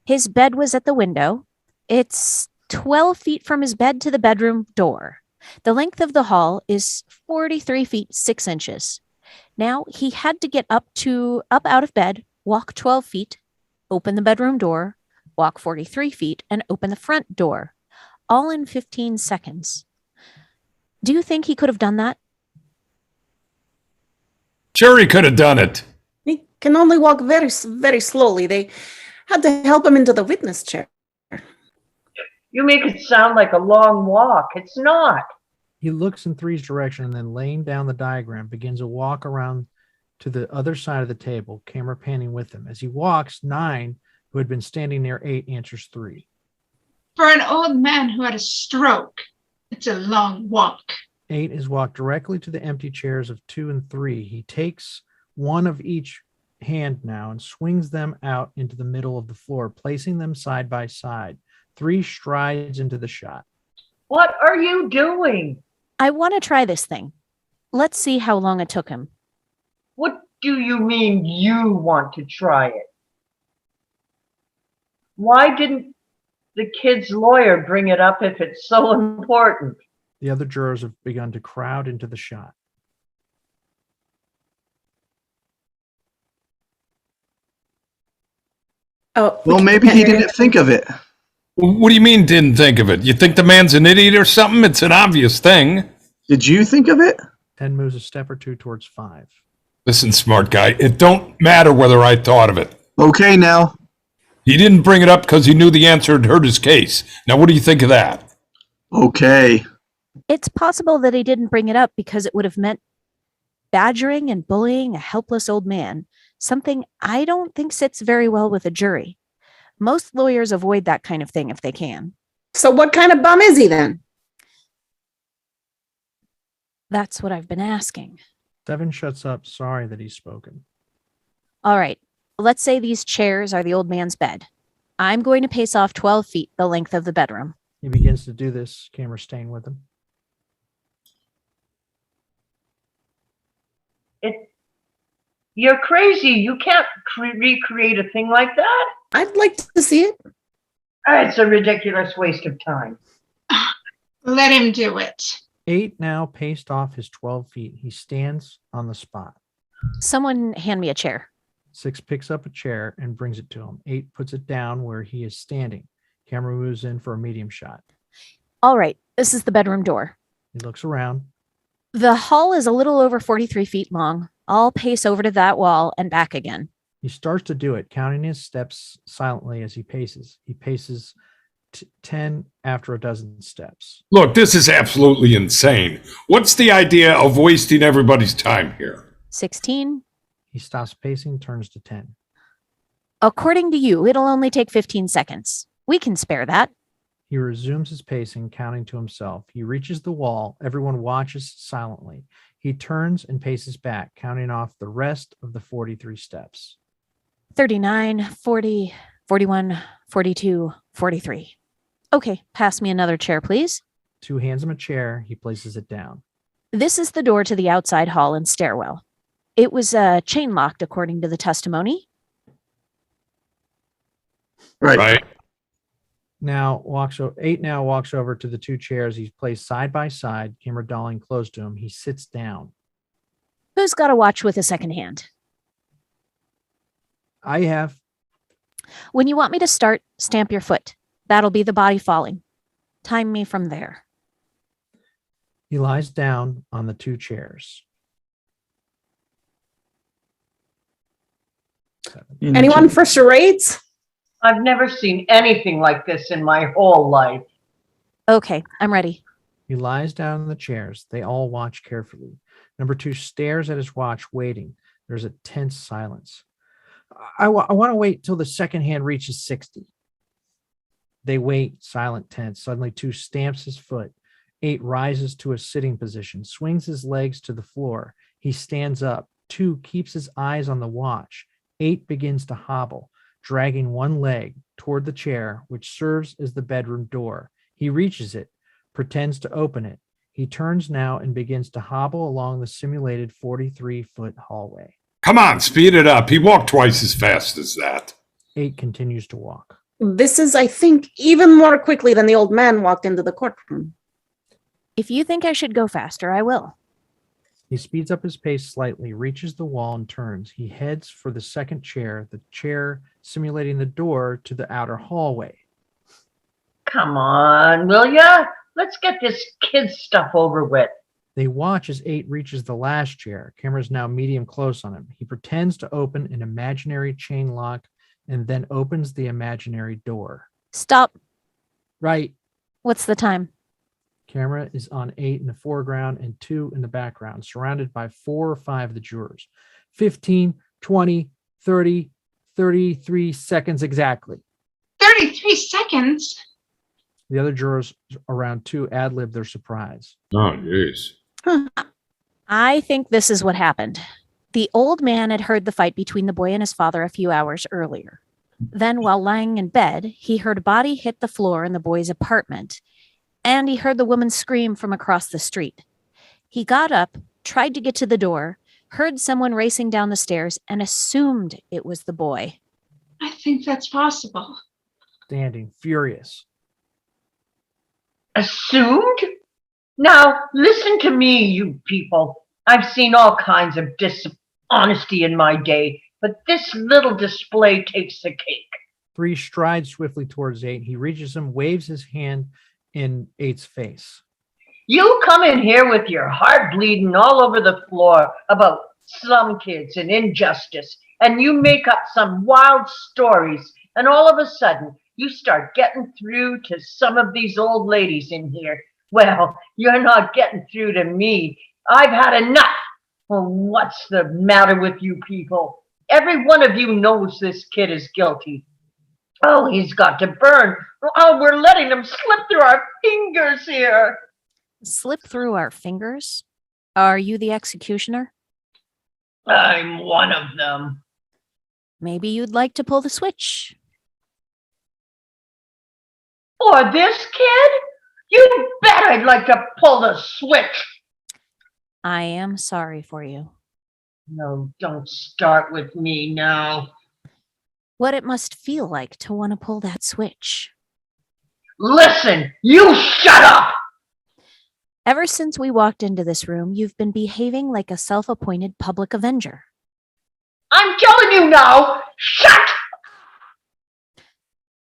his bed was at the window. It's 12 feet from his bed to the bedroom door. The length of the hall is 43 feet 6 inches. Now he had to get up out of bed, walk 12 feet, open the bedroom door, walk 43 feet, and open the front door, all in 15 seconds. Do you think he could have done that? Sure, he could have done it. He can only walk very, very slowly. They had to help him into the witness chair. You make it sound like a long walk. It's not. He looks in Three's direction and then, laying down the diagram, begins a walk around to the other side of the table, camera panning with him. As he walks, 9, who had been standing near 8, answers 3. For an old man who had a stroke, it's a long walk. 8 is walked directly to the empty chairs of 2 and 3. He takes one of each hand now and swings them out into the middle of the floor, placing them side by side. 3 strides into the shot. What are you doing? I want to try this thing. Let's see how long it took him. What do you mean you want to try it? Why didn't the kid's lawyer bring it up if it's so important? The other jurors have begun to crowd into the shot. Oh, Well, maybe he didn't think of it. What do you mean didn't think of it? You think the man's an idiot or something? It's an obvious thing. Did you think of it? 10 moves a step or two towards 5. Listen, smart guy, it don't matter whether I thought of it. Okay, now. He didn't bring it up because he knew the answer had hurt his case. Now, what do you think of that? Okay. It's possible that he didn't bring it up because it would have meant badgering and bullying a helpless old man, something I don't think sits very well with a jury. Most lawyers avoid that kind of thing if they can. so what kind of bum is he then? That's what I've been asking. 7 shuts up, sorry that he's spoken. All right, let's say these chairs are the old man's bed. I'm going to pace off 12 feet, the length of the bedroom. He begins to do this, camera staying with him. You're crazy. You can't recreate a thing like that. I'd like to see it. It's a ridiculous waste of time. Let him do it. 8 now paced off his 12 feet. He stands on the spot. Someone hand me a chair. 6 picks up a chair and brings it to him. 8 puts it down where he is standing. Camera moves in for a medium shot. All right, this is the bedroom door. He looks around. The hall is a little over 43 feet long. I'll pace over to that wall and back again. He starts to do it, counting his steps silently as he paces. He paces 10 after a dozen steps. Look, this is absolutely insane. What's the idea of wasting everybody's time here? 16. He stops pacing, turns to 10. According to you, it'll only take 15 seconds. We can spare that. He resumes his pacing, counting to himself. He reaches the wall. Everyone watches silently. He turns and paces back, counting off the rest of the 43 steps. 39, 40, 41, 42, 43. Okay, pass me another chair, please. 2 hands him a chair. He places it down. This is the door to the outside hall and stairwell. It was chain locked, according to the testimony. Right. Now 8 now walks over to the 2 chairs he's placed side by side, camera dolling close to him. He sits down. Who's got a watch with a second hand? I have. When you want me to start, stamp your foot. That'll be the body falling. Time me from there. He lies down on the 2 chairs. 7. Anyone for charades? I've never seen anything like this in my whole life. Okay, I'm ready. He lies down in the chairs. They all watch carefully. Number 2 stares at his watch, waiting. There's a tense silence. I want to wait till the second hand reaches 60. They wait, silent, tense. Suddenly, 2 stamps his foot. 8 rises to a sitting position, swings his legs to the floor. He stands up. 2 keeps his eyes on the watch. 8 begins to hobble, dragging one leg toward the chair, which serves as the bedroom door. He reaches it, pretends to open it. He turns now and begins to hobble along the simulated 43-foot hallway. Come on, speed it up. He walked twice as fast as that. 8 continues to walk. This is, I think, even more quickly than the old man walked into the courtroom. If you think I should go faster, I will. He speeds up his pace slightly, reaches the wall, and turns. He heads for the second chair, the chair simulating the door to the outer hallway. Come on, will ya? Let's get this kid stuff over with. They watch as 8 reaches the last chair. Camera's now medium close on him. He pretends to open an imaginary chain lock and then opens the imaginary door. Stop. Right. What's the time? Camera is on 8 in the foreground and 2 in the background, surrounded by 4 or 5 of the jurors. 15, 20, 30, 33 seconds exactly. 33 seconds? The other jurors around 2 ad-lib their surprise. Oh, jeez. I think this is what happened. The old man had heard the fight between the boy and his father a few hours earlier. Then, while lying in bed, he heard a body hit the floor in the boy's apartment, and he heard the woman scream from across the street. He got up, tried to get to the door, heard someone racing down the stairs, and assumed it was the boy. I think that's possible. Standing, furious. Assumed? Now, listen to me, you people. I've seen all kinds of dishonesty in my day, but this little display takes the cake. 3 strides swiftly towards 8. He reaches him, waves his hand in 8's face. You come in here with your heart bleeding all over the floor about slum kids and injustice, and you make up some wild stories, and all of a sudden, you start getting through to some of these old ladies in here. Well, you're not getting through to me. I've had enough. Well, what's the matter with you people? Every one of you knows this kid is guilty. Oh, he's got to burn. Oh, we're letting him slip through our fingers here. Slip through our fingers? Are you the executioner? I'm one of them. Maybe you'd like to pull the switch. For this kid? You bet I'd like to pull the switch. I am sorry for you. No, don't start with me now. What it must feel like to want to pull that switch. Listen, you shut up! Ever since we walked into this room, you've been behaving like a self-appointed public avenger. I'm telling you now, shut!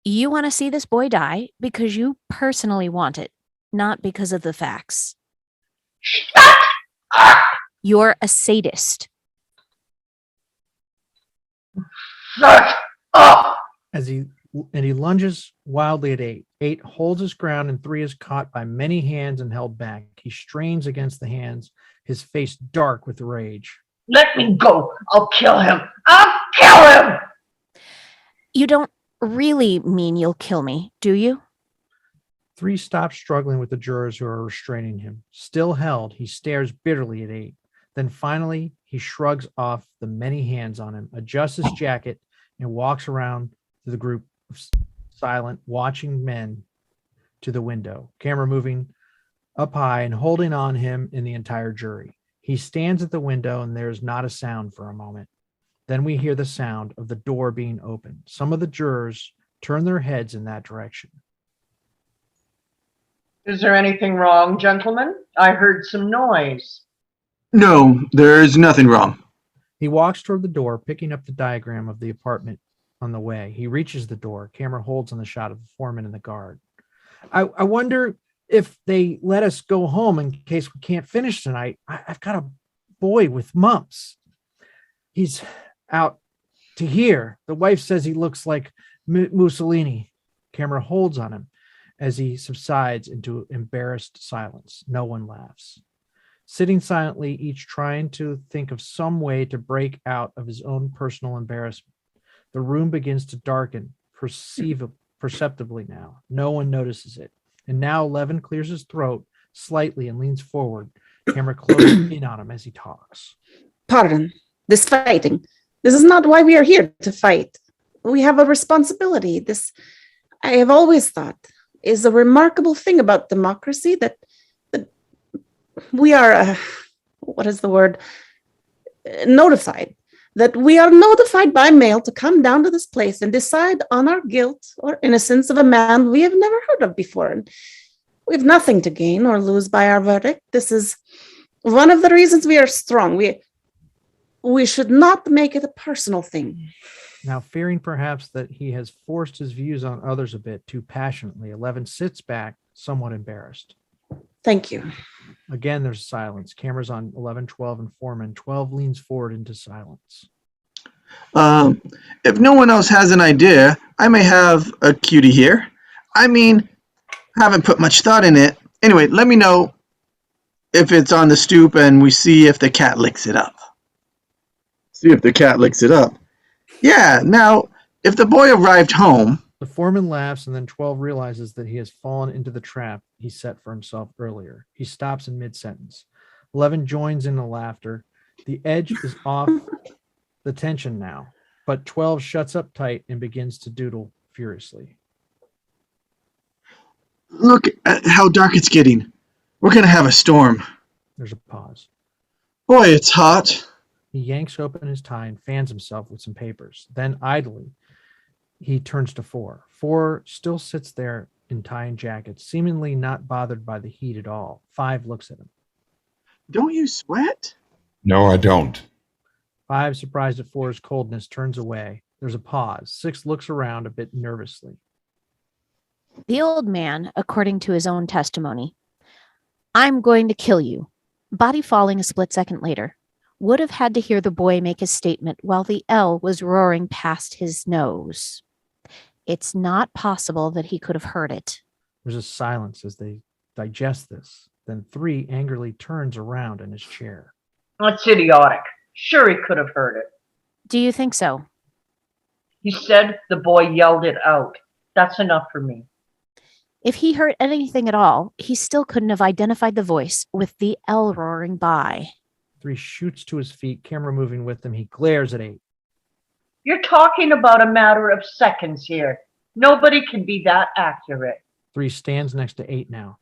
You want to see this boy die because you personally want it, not because of the facts. Shut up! You're a sadist. Shut up! As he lunges wildly at 8. 8 holds his ground and 3 is caught by many hands and held back. He strains against the hands, his face dark with rage. Let me go. I'll kill him. I'll kill him! You don't really mean you'll kill me, do you? 3 stops struggling with the jurors who are restraining him. Still held, he stares bitterly at 8. Then finally, he shrugs off the many hands on him, adjusts his jacket, and walks around to the group of silent, watching men to the window, camera moving up high and holding on him in the entire jury. He stands at the window and there is not a sound for a moment. Then we hear the sound of the door being opened. Some of the jurors turn their heads in that direction. Is there anything wrong, gentlemen? I heard some noise. No, there's nothing wrong. He walks toward the door, picking up the diagram of the apartment on the way. He reaches the door. Camera holds on the shot of the foreman and the guard. I wonder if they let us go home in case we can't finish tonight. I've got a boy with mumps. He's out to here. The wife says he looks like Mussolini. Camera holds on him as he subsides into embarrassed silence. No one laughs. Sitting silently, each trying to think of some way to break out of his own personal embarrassment. The room begins to darken perceptibly now. No one notices it. And now 11 clears his throat slightly and leans forward. Camera closes in on him as he talks. Pardon, this fighting. This is not why we are here to fight. We have a responsibility. This, I have always thought, is a remarkable thing about democracy that we are, what is the word? Notified. That we are notified by mail to come down to this place and decide on our guilt or innocence of a man we have never heard of before. And we have nothing to gain or lose by our verdict. This is one of the reasons we are strong. We should not make it a personal thing. Now, fearing perhaps that he has forced his views on others a bit too passionately, 11 sits back, somewhat embarrassed. Thank you. Again, there's silence. Cameras on 11, 12, and Foreman. 12 leans forward into silence. If no one else has an idea, I may have a cutie here. I mean, haven't put much thought in it. Anyway, let me know if it's on the stoop and we see if the cat licks it up. See if the cat licks it up. Yeah, now, if the boy arrived home... The foreman laughs, and then 12 realizes that he has fallen into the trap he set for himself earlier. He stops in mid-sentence. 11 joins in the laughter. The edge is off the tension now, but 12 shuts up tight and begins to doodle furiously. Look at how dark it's getting. We're going to have a storm. There's a pause. Boy, it's hot. He yanks open his tie and fans himself with some papers. Then, idly, he turns to 4. 4 still sits there in tie and jacket, seemingly not bothered by the heat at all. 5 looks at him. Don't you sweat? No, I don't. 5, surprised at 4's coldness, turns away. There's a pause. 6 looks around a bit nervously. The old man, according to his own testimony, I'm going to kill you. Body falling a split second later. Would have had to hear the boy make his statement while the L was roaring past his nose. It's not possible that he could have heard it. There's a silence as they digest this. Then 3 angrily turns around in his chair. That's idiotic. Sure, he could have heard it. Do you think so? He said the boy yelled it out. That's enough for me. If he heard anything at all, he still couldn't have identified the voice with the L roaring by. 3 shoots to his feet, camera moving with him. He glares at 8. You're talking about a matter of seconds here. Nobody can be that accurate. 3 stands next to 8 now.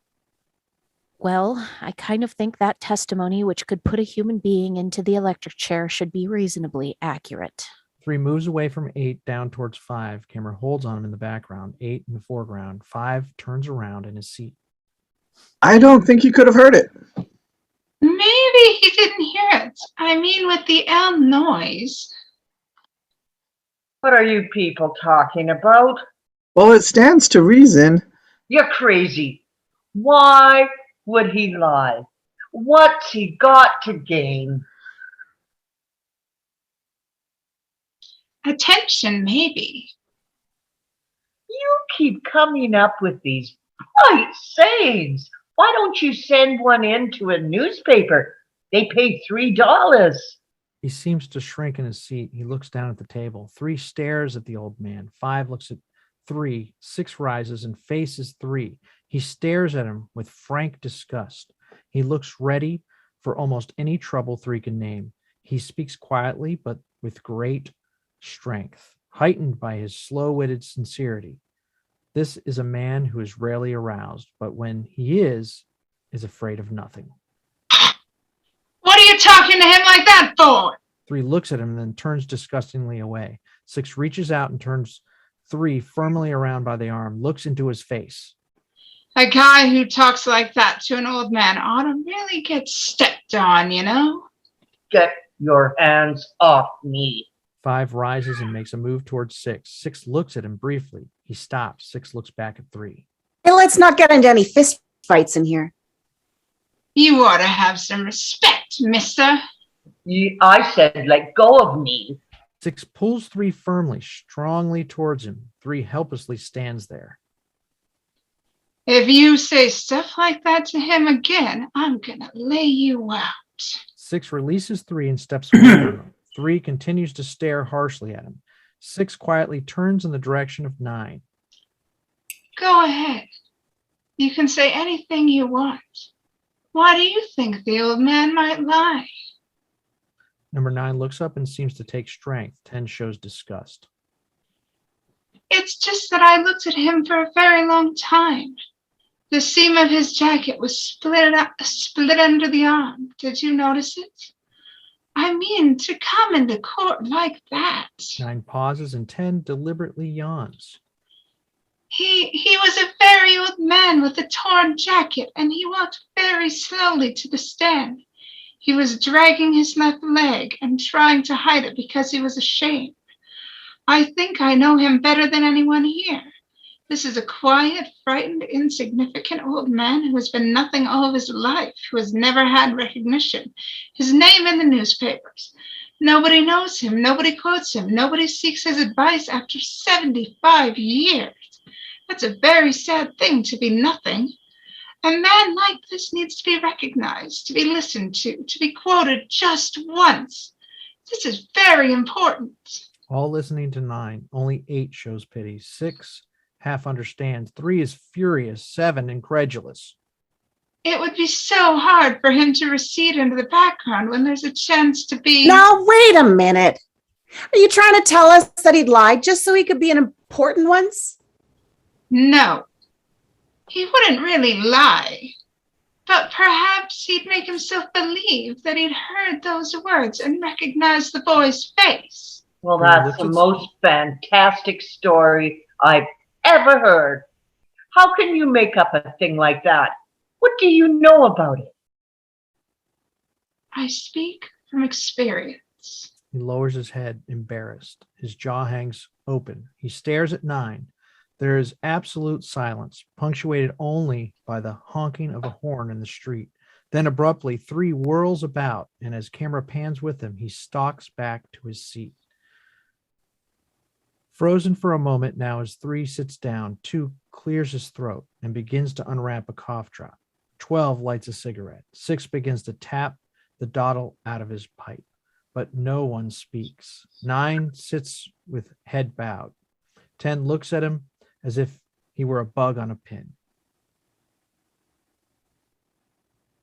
Well, I kind of think that testimony, which could put a human being into the electric chair, should be reasonably accurate. 3 moves away from 8 down towards 5. Camera holds on him in the background. 8 in the foreground. 5 turns around in his seat. I don't think you could have heard it. Maybe he didn't hear it. I mean, with the L noise. What are you people talking about? Well, it stands to reason. You're crazy. Why would he lie? What's he got to gain? Attention, maybe. You keep coming up with these bright sayings. Why don't you send one in to a newspaper? They pay $3. He seems to shrink in his seat. He looks down at the table. 3 stares at the old man. 5 looks at 3. 6 rises and faces 3. He stares at him with frank disgust. He looks ready for almost any trouble 3 can name. He speaks quietly, but with great strength, heightened by his slow-witted sincerity. This is a man who is rarely aroused, but when he is afraid of nothing. What are you talking to him like that for? 3 looks at him and then turns disgustingly away. 6 reaches out and turns 3 firmly around by the arm, looks into his face. A guy who talks like that to an old man ought to really get stepped on, you know? Get your hands off me. 5 rises and makes a move towards 6. 6 looks at him briefly. He stops. 6 looks back at 3. Hey, let's not get into any fist fights in here. You ought to have some respect, mister. I said, let go of me. 6 pulls 3 firmly, strongly towards him. 3 helplessly stands there. If you say stuff like that to him again, I'm gonna lay you out. 6 releases 3 and steps away from him. 3 continues to stare harshly at him. 6 quietly turns in the direction of 9. Go ahead. You can say anything you want. Why do you think the old man might lie? Number 9 looks up and seems to take strength. 10 shows disgust. It's just that I looked at him for a very long time. The seam of his jacket was split under the arm. Did you notice it? I mean, to come into court like that. 9 pauses and 10 deliberately yawns. He was a very old man with a torn jacket, and he walked very slowly to the stand. He was dragging his left leg and trying to hide it because he was ashamed. I think I know him better than anyone here. This is a quiet, frightened, insignificant old man who has been nothing all of his life, who has never had recognition. His name in the newspapers. Nobody knows him. Nobody quotes him. Nobody seeks his advice after 75 years. That's a very sad thing to be nothing. A man like this needs to be recognized, to be listened to be quoted just once. This is very important. All listening to 9. Only 8 shows pity. 6 half understands. 3 is furious. 7 incredulous. It would be so hard for him to recede into the background when there's a chance to be... Now, wait a minute. Are you trying to tell us that he'd lied just so he could be an important once? No. He wouldn't really lie. But perhaps he'd make himself believe that he'd heard those words and recognized the boy's face. Well, that's the most fantastic story I've ever heard. How can you make up a thing like that? What do you know about it? I speak from experience. He lowers his head, embarrassed. His jaw hangs open. He stares at 9. There is absolute silence, punctuated only by the honking of a horn in the street. Then abruptly, 3 whirls about, and as camera pans with him, he stalks back to his seat. Frozen for a moment now as 3 sits down, 2 clears his throat and begins to unwrap a cough drop. 12 lights a cigarette. 6 begins to tap the dottle out of his pipe, but no one speaks. 9 sits with head bowed. 10 looks at him as if he were a bug on a pin.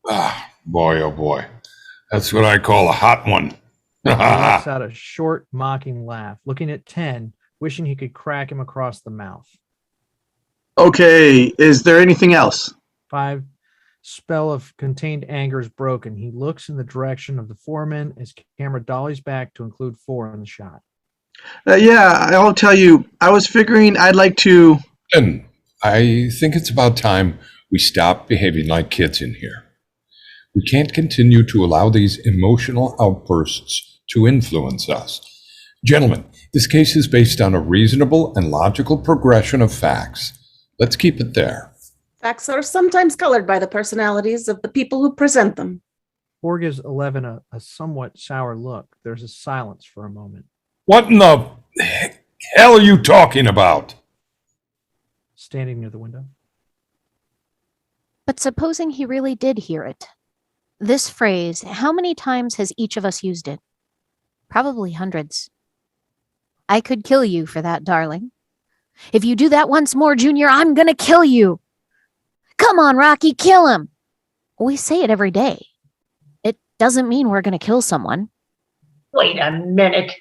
Ah, boy, oh boy. That's what I call a hot one. He lets out a short, mocking laugh, looking at 10, wishing he could crack him across the mouth. Okay, is there anything else? 5, spell of contained anger is broken. He looks in the direction of the foreman as camera dollies back to include 4 in the shot. Yeah, I'll tell you, I was figuring I'd like to... And I think it's about time we stop behaving like kids in here. We can't continue to allow these emotional outbursts to influence us. Gentlemen, this case is based on a reasonable and logical progression of facts. Let's keep it there. Facts are sometimes colored by the personalities of the people who present them. 4 gives 11 a somewhat sour look. There's a silence for a moment. What in the hell are you talking about? Standing near the window. But supposing he really did hear it. This phrase, how many times has each of us used it? Probably hundreds. I could kill you for that, darling. If you do that once more, Junior, I'm gonna kill you. Come on, Rocky, kill him. We say it every day. It doesn't mean we're gonna kill someone. Wait a minute.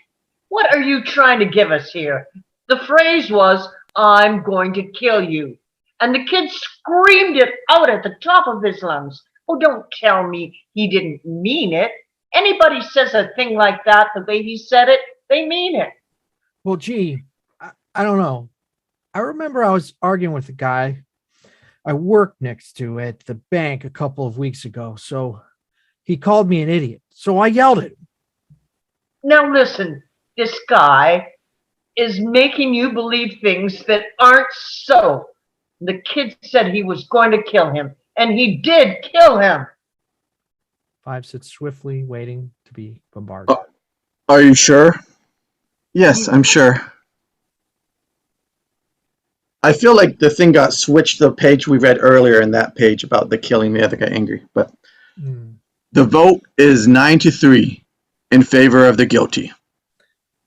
What are you trying to give us here? The phrase was, I'm going to kill you. And the kid screamed it out at the top of his lungs. Oh, don't tell me he didn't mean it. Anybody says a thing like that the way he said it, they mean it. Well, gee, I don't know. I remember I was arguing with a guy I worked next to at the bank a couple of weeks ago. So he called me an idiot. So I yelled at him. Now listen, this guy is making you believe things that aren't so. The kid said he was going to kill him, and he did kill him. 5 sits swiftly, waiting to be bombarded. Are you sure? Yes, I'm sure. I feel like the thing got switched to the page we read earlier in that page about the killing the other guy angry. But the vote is 9-3 in favor of the guilty.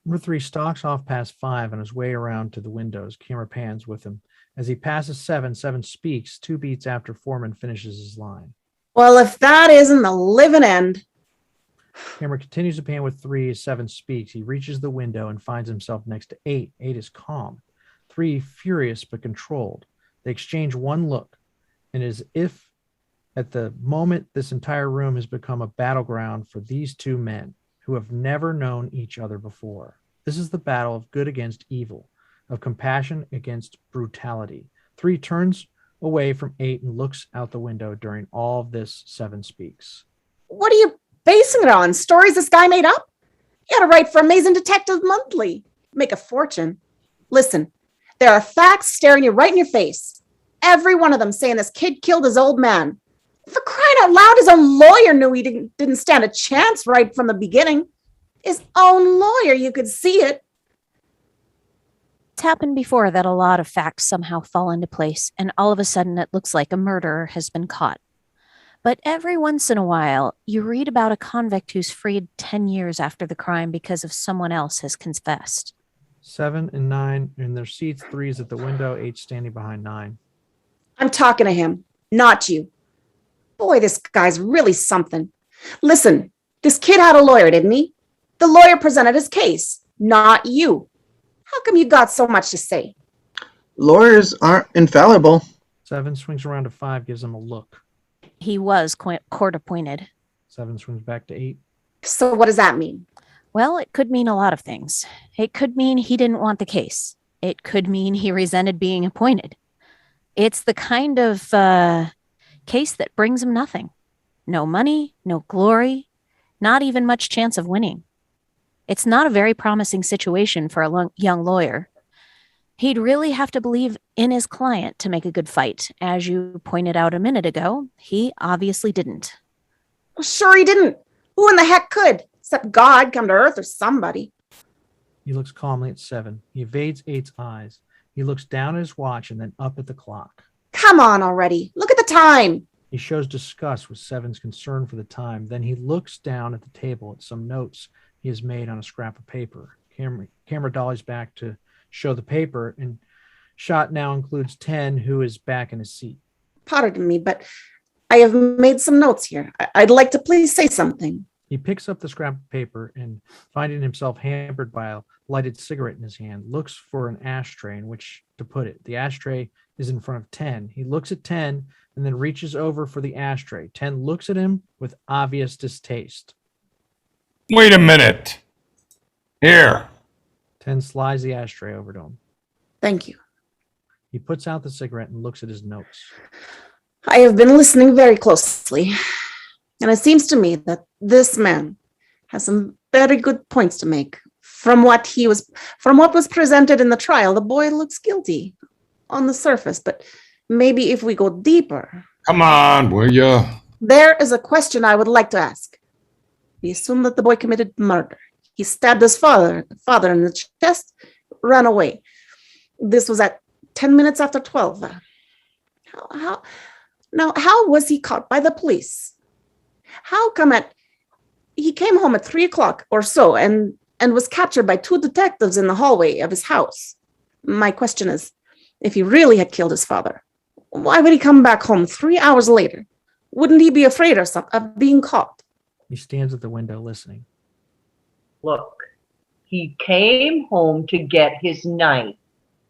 Number 3 stalks off past 5 on his way around to the windows. Camera pans with him. As he passes 7, 7 speaks 2 beats after Foreman finishes his line. Well, if that isn't the living end. Camera continues to pan with 3 as 7 speaks. He reaches the window and finds himself next to 8. 8 is calm. 3 furious but controlled. They exchange one look, and as if at the moment this entire room has become a battleground for these 2 men who have never known each other before. This is the battle of good against evil, of compassion against brutality. 3 turns away from 8 and looks out the window during all of this. 7 speaks. What are you basing it on? Stories this guy made up? He had to write for Amazing Detective Monthly. Make a fortune. Listen, there are facts staring you right in your face. Every one of them saying this kid killed his old man. For crying out loud, his own lawyer knew he didn't stand a chance right from the beginning. His own lawyer, you could see it. It's happened before that a lot of facts somehow fall into place, and all of a sudden it looks like a murderer has been caught. But every once in a while, you read about a convict who's freed 10 years after the crime because of someone else has confessed. 7 and 9 in their seats. 3 is at the window. 8 standing behind 9. I'm talking to him, not you. Boy, this guy's really something. Listen, this kid had a lawyer, didn't he? The lawyer presented his case, not you. How come you got so much to say? Lawyers aren't infallible. 7 swings around to 5, gives him a look. He was court appointed. 7 swings back to 8. So what does that mean? Well, it could mean a lot of things. It could mean he didn't want the case. It could mean he resented being appointed. It's the kind of case that brings him nothing. No money, no glory, not even much chance of winning. It's not a very promising situation for a young lawyer. He'd really have to believe in his client to make a good fight. As you pointed out a minute ago, he obviously didn't. Well, sure he didn't. Who in the heck could? Except God come to earth or somebody. He looks calmly at 7. He evades 8's eyes. He looks down at his watch and then up at the clock. Come on already. Look at the time. He shows disgust with 7's concern for the time. Then he looks down at the table at some notes he has made on a scrap of paper. Camera dollies back to show the paper, and shot now includes 10, who is back in his seat. Pardon me, but I have made some notes here. I'd like to please say something. He picks up the scrap of paper and, finding himself hampered by a lighted cigarette in his hand, looks for an ashtray in which to put it. The ashtray is in front of 10. He looks at 10 and then reaches over for the ashtray. 10 looks at him with obvious distaste. Wait a minute. Here. 10 slides the ashtray over to him. Thank you. He puts out the cigarette and looks at his notes. I have been listening very closely, and it seems to me that this man has some very good points to make. From what was presented in the trial, the boy looks guilty on the surface, but maybe if we go deeper. Come on, will you? There is a question I would like to ask. We assume that the boy committed murder. He stabbed his father in the chest, ran away. This was at 10 minutes after 12. How was he caught by the police? How come he came home at 3 o'clock or so and was captured by 2 detectives in the hallway of his house? My question is, if he really had killed his father, why would he come back home 3 hours later? Wouldn't he be afraid of being caught? He stands at the window listening. Look, he came home to get his knife.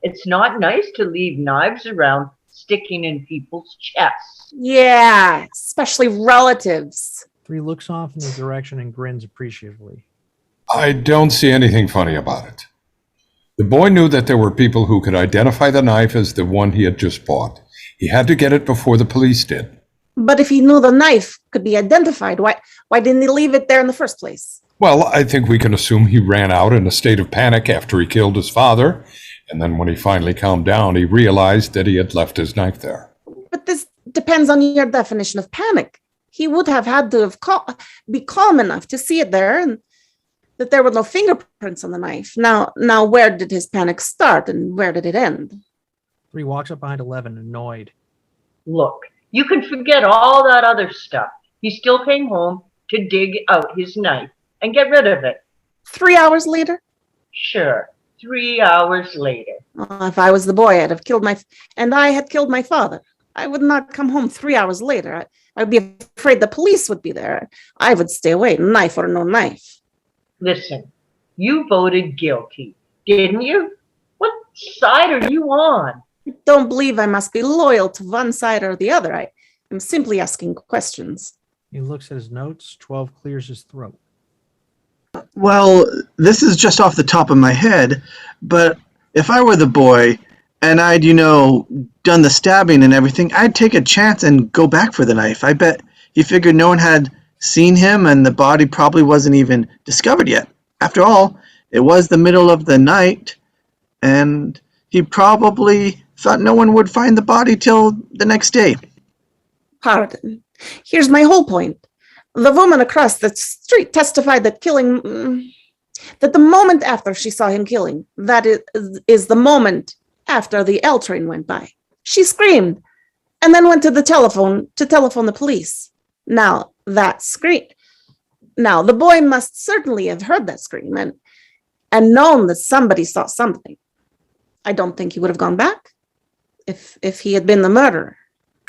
It's not nice to leave knives around sticking in people's chests. Yeah, especially relatives. 3 looks off in the direction and grins appreciatively. I don't see anything funny about it. The boy knew that there were people who could identify the knife as the one he had just bought. He had to get it before the police did. But if he knew the knife could be identified, why didn't he leave it there in the first place? Well, I think we can assume he ran out in a state of panic after he killed his father, and then when he finally calmed down, he realized that he had left his knife there. But this depends on your definition of panic. He would have had to be calm enough to see it there, and that there were no fingerprints on the knife. Now, where did his panic start, and where did it end? 3 walks up behind 11, annoyed. Look, you can forget all that other stuff. He still came home to dig out his knife and get rid of it. 3 hours later? Sure, 3 hours later. If I was the boy, I had killed my father. I would not come home 3 hours later. I'd be afraid the police would be there. I would stay away, knife or no knife. Listen, you voted guilty, didn't you? What side are you on? I don't believe I must be loyal to one side or the other. I am simply asking questions. He looks at his notes. 12 clears his throat. Well, this is just off the top of my head, but if I were the boy and I'd, done the stabbing and everything, I'd take a chance and go back for the knife. I bet he figured no one had seen him and the body probably wasn't even discovered yet. After all, it was the middle of the night, and he probably thought no one would find the body till the next day. Pardon. Here's my whole point. The woman across the street testified that that the moment after she saw him killing, that is the moment after the L train went by. She screamed and then went to the telephone to telephone the police. Now, the boy must certainly have heard that scream and known that somebody saw something. I don't think he would have gone back if he had been the murderer.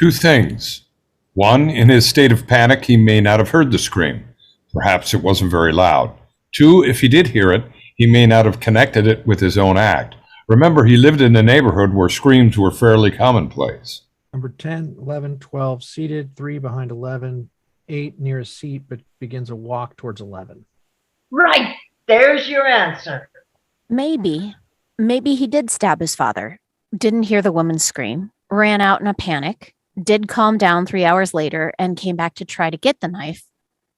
Two things. One, in his state of panic, he may not have heard the scream. Perhaps it wasn't very loud. Two, if he did hear it, he may not have connected it with his own act. Remember, he lived in a neighborhood where screams were fairly commonplace. Number 10, 11, 12, seated, 3 behind 11, 8 near a seat, but begins a walk towards 11. Right, there's your answer. Maybe he did stab his father, didn't hear the woman scream, ran out in a panic, did calm down 3 hours later, and came back to try to get the knife,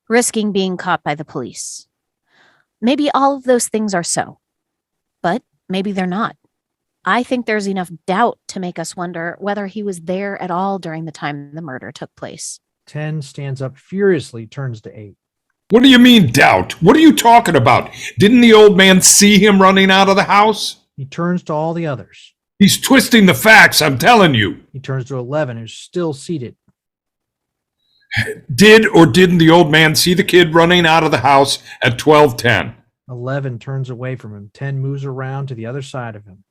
risking being caught by the police. Maybe all of those things are so, but maybe they're not. I think there's enough doubt to make us wonder whether he was there at all during the time the murder took place. 10 stands up furiously, turns to 8. What do you mean, doubt? What are you talking about? Didn't the old man see him running out of the house? He turns to all the others. He's twisting the facts, I'm telling you. He turns to 11, who's still seated. Did or didn't the old man see the kid running out of the house at 12:10? 11 turns away from him. 10 moves around to the other side of him.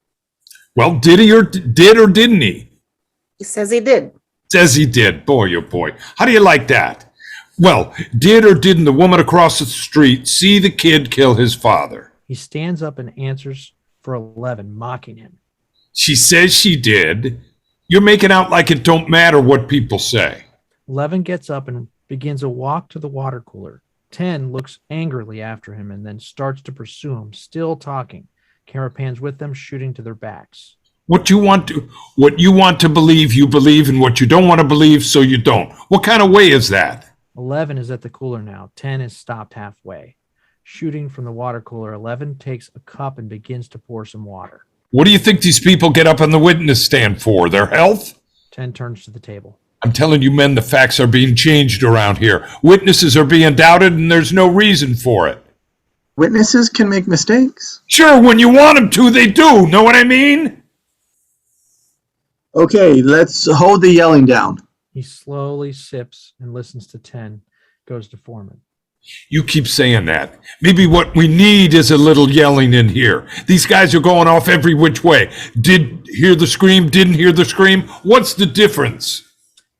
Well, did or didn't he? He says he did. Says he did. Boy, oh boy. How do you like that? Well, did or didn't the woman across the street see the kid kill his father? He stands up and answers for 11, mocking him. She says she did. You're making out like it don't matter what people say. 11 gets up and begins a walk to the water cooler. 10 looks angrily after him and then starts to pursue him, still talking. Camera pans with them, shooting to their backs. What you want to believe, you believe, and what you don't want to believe, so you don't. What kind of way is that? 11 is at the cooler now. 10 is stopped halfway. Shooting from the water cooler, 11 takes a cup and begins to pour some water. What do you think these people get up on the witness stand for? Their health? 10 turns to the table. I'm telling you, men, the facts are being changed around here. Witnesses are being doubted, and there's no reason for it. Witnesses can make mistakes. Sure, when you want them to, they do. Know what I mean? Okay, let's hold the yelling down. He slowly sips and listens to 10, goes to Foreman. You keep saying that. Maybe what we need is a little yelling in here. These guys are going off every which way. Did hear the scream, didn't hear the scream. What's the difference?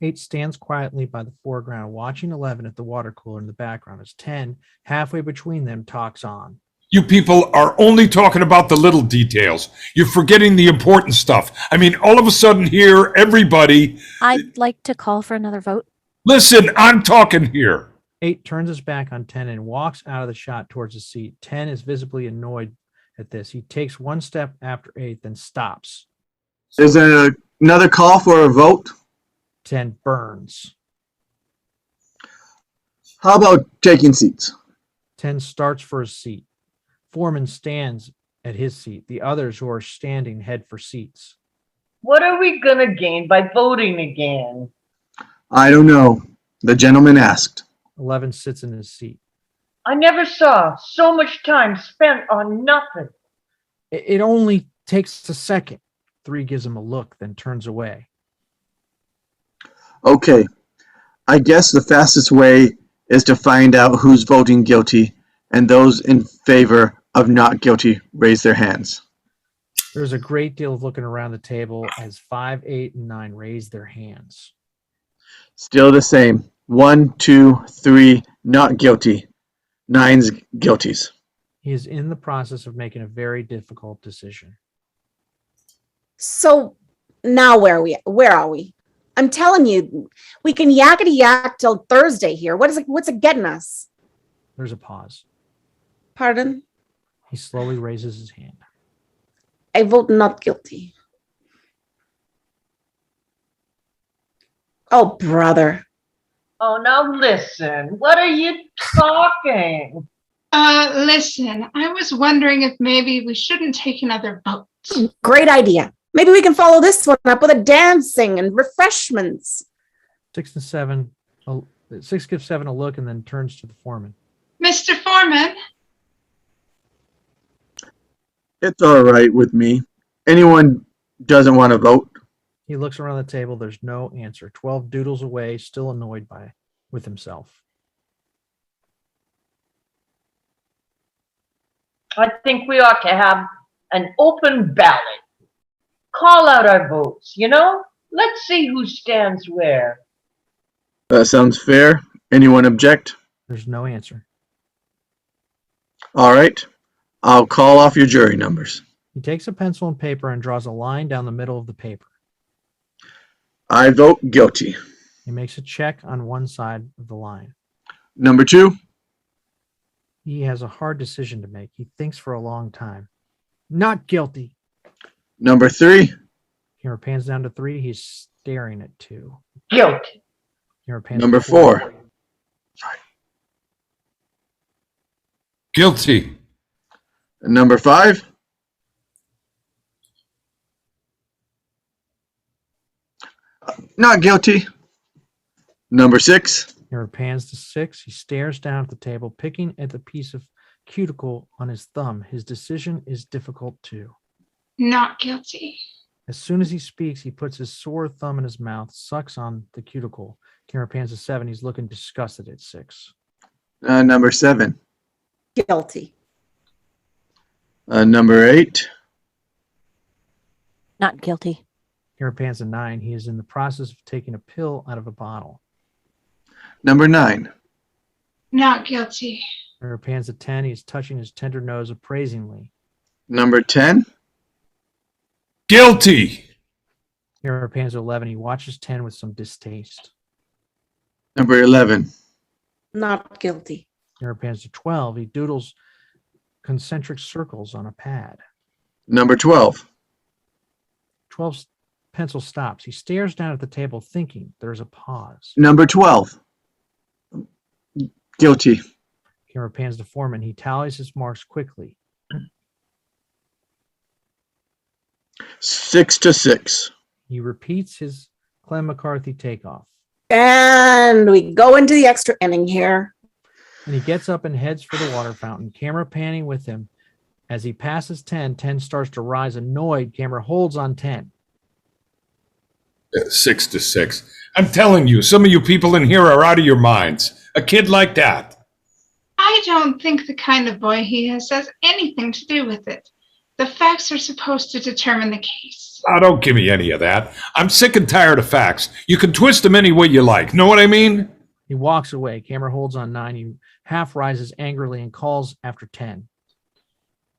8 stands quietly by the foreground, watching 11 at the water cooler in the background as 10, halfway between them, talks on. You people are only talking about the little details. You're forgetting the important stuff. I mean, all of a sudden here, everybody... I'd like to call for another vote. Listen, I'm talking here. 8 turns his back on 10 and walks out of the shot towards his seat. 10 is visibly annoyed at this. He takes one step after 8, then stops. Is there another call for a vote? 10 burns. How about taking seats? 10 starts for his seat. Foreman stands at his seat. The others who are standing head for seats. What are we going to gain by voting again? I don't know. The gentleman asked. 11 sits in his seat. I never saw so much time spent on nothing. It only takes a second. 3 gives him a look, then turns away. Okay, I guess the fastest way is to find out who's voting guilty, and those in favor of not guilty raise their hands. There's a great deal of looking around the table as 5, 8, and 9 raise their hands. Still the same. 1, 2, 3, not guilty. 9's guilties. He is in the process of making a very difficult decision. So now where are we? Where are we? I'm telling you, we can yakety yak till Thursday here. What's it getting us? There's a pause. Pardon? He slowly raises his hand. I vote not guilty. Oh, brother. Oh, now listen. What are you talking? Listen, I was wondering if maybe we shouldn't take another vote. Great idea. Maybe we can follow this one up with a dancing and refreshments. 6 and 7. 6 gives 7 a look and then turns to the foreman. Mr. Foreman, It's all right with me. Anyone doesn't want to vote? He looks around the table. There's no answer. 12 doodles away, still annoyed with himself. I think we ought to have an open ballot. Call out our votes, you know? Let's see who stands where. That sounds fair. Anyone object? There's no answer. All right. I'll call off your jury numbers. He takes a pencil and paper and draws a line down the middle of the paper. I vote guilty. He makes a check on one side of the line. Number 2, He has a hard decision to make. He thinks for a long time. Not guilty. number 3, Camera pans down to 3. He's staring at 2. Guilty. Camera pans number to 4. 4, Guilty. number 5, not guilty. Number 6, Camera pans to 6. He stares down at the table, picking at the piece of cuticle on his thumb. His decision is difficult too. not guilty. As soon as he speaks, he puts his sore thumb in his mouth, sucks on the cuticle. Camera pans to 7. He's looking disgusted at 6. number 7, Guilty. number 8, Not guilty. Camera pans to 9. He is in the process of taking a pill out of a bottle. number 9, Not guilty. Camera pans to 10. He's touching his tender nose appraisingly. number 10, Guilty. Camera pans to 11. He watches 10 with some distaste. number 11, Not guilty. Camera pans to 12. He doodles concentric circles on a pad. number 12, 12's pencil stops. He stares down at the table, thinking. There's a pause. number 12, guilty. Camera pans to Foreman. He tallies his marks quickly. 6 to 6. He repeats his Clem McCarthy takeoff. And we go into the extra inning here. And he gets up and heads for the water fountain, camera panning with him. As he passes 10, 10 starts to rise. Annoyed, camera holds on 10. 6 to 6. I'm telling you, some of you people in here are out of your minds. A kid like that. I don't think the kind of boy he is has anything to do with it. The facts are supposed to determine the case. Oh, don't give me any of that. I'm sick and tired of facts. You can twist them any way you like. Know what I mean? He walks away. Camera holds on 9. He half rises angrily and calls after 10.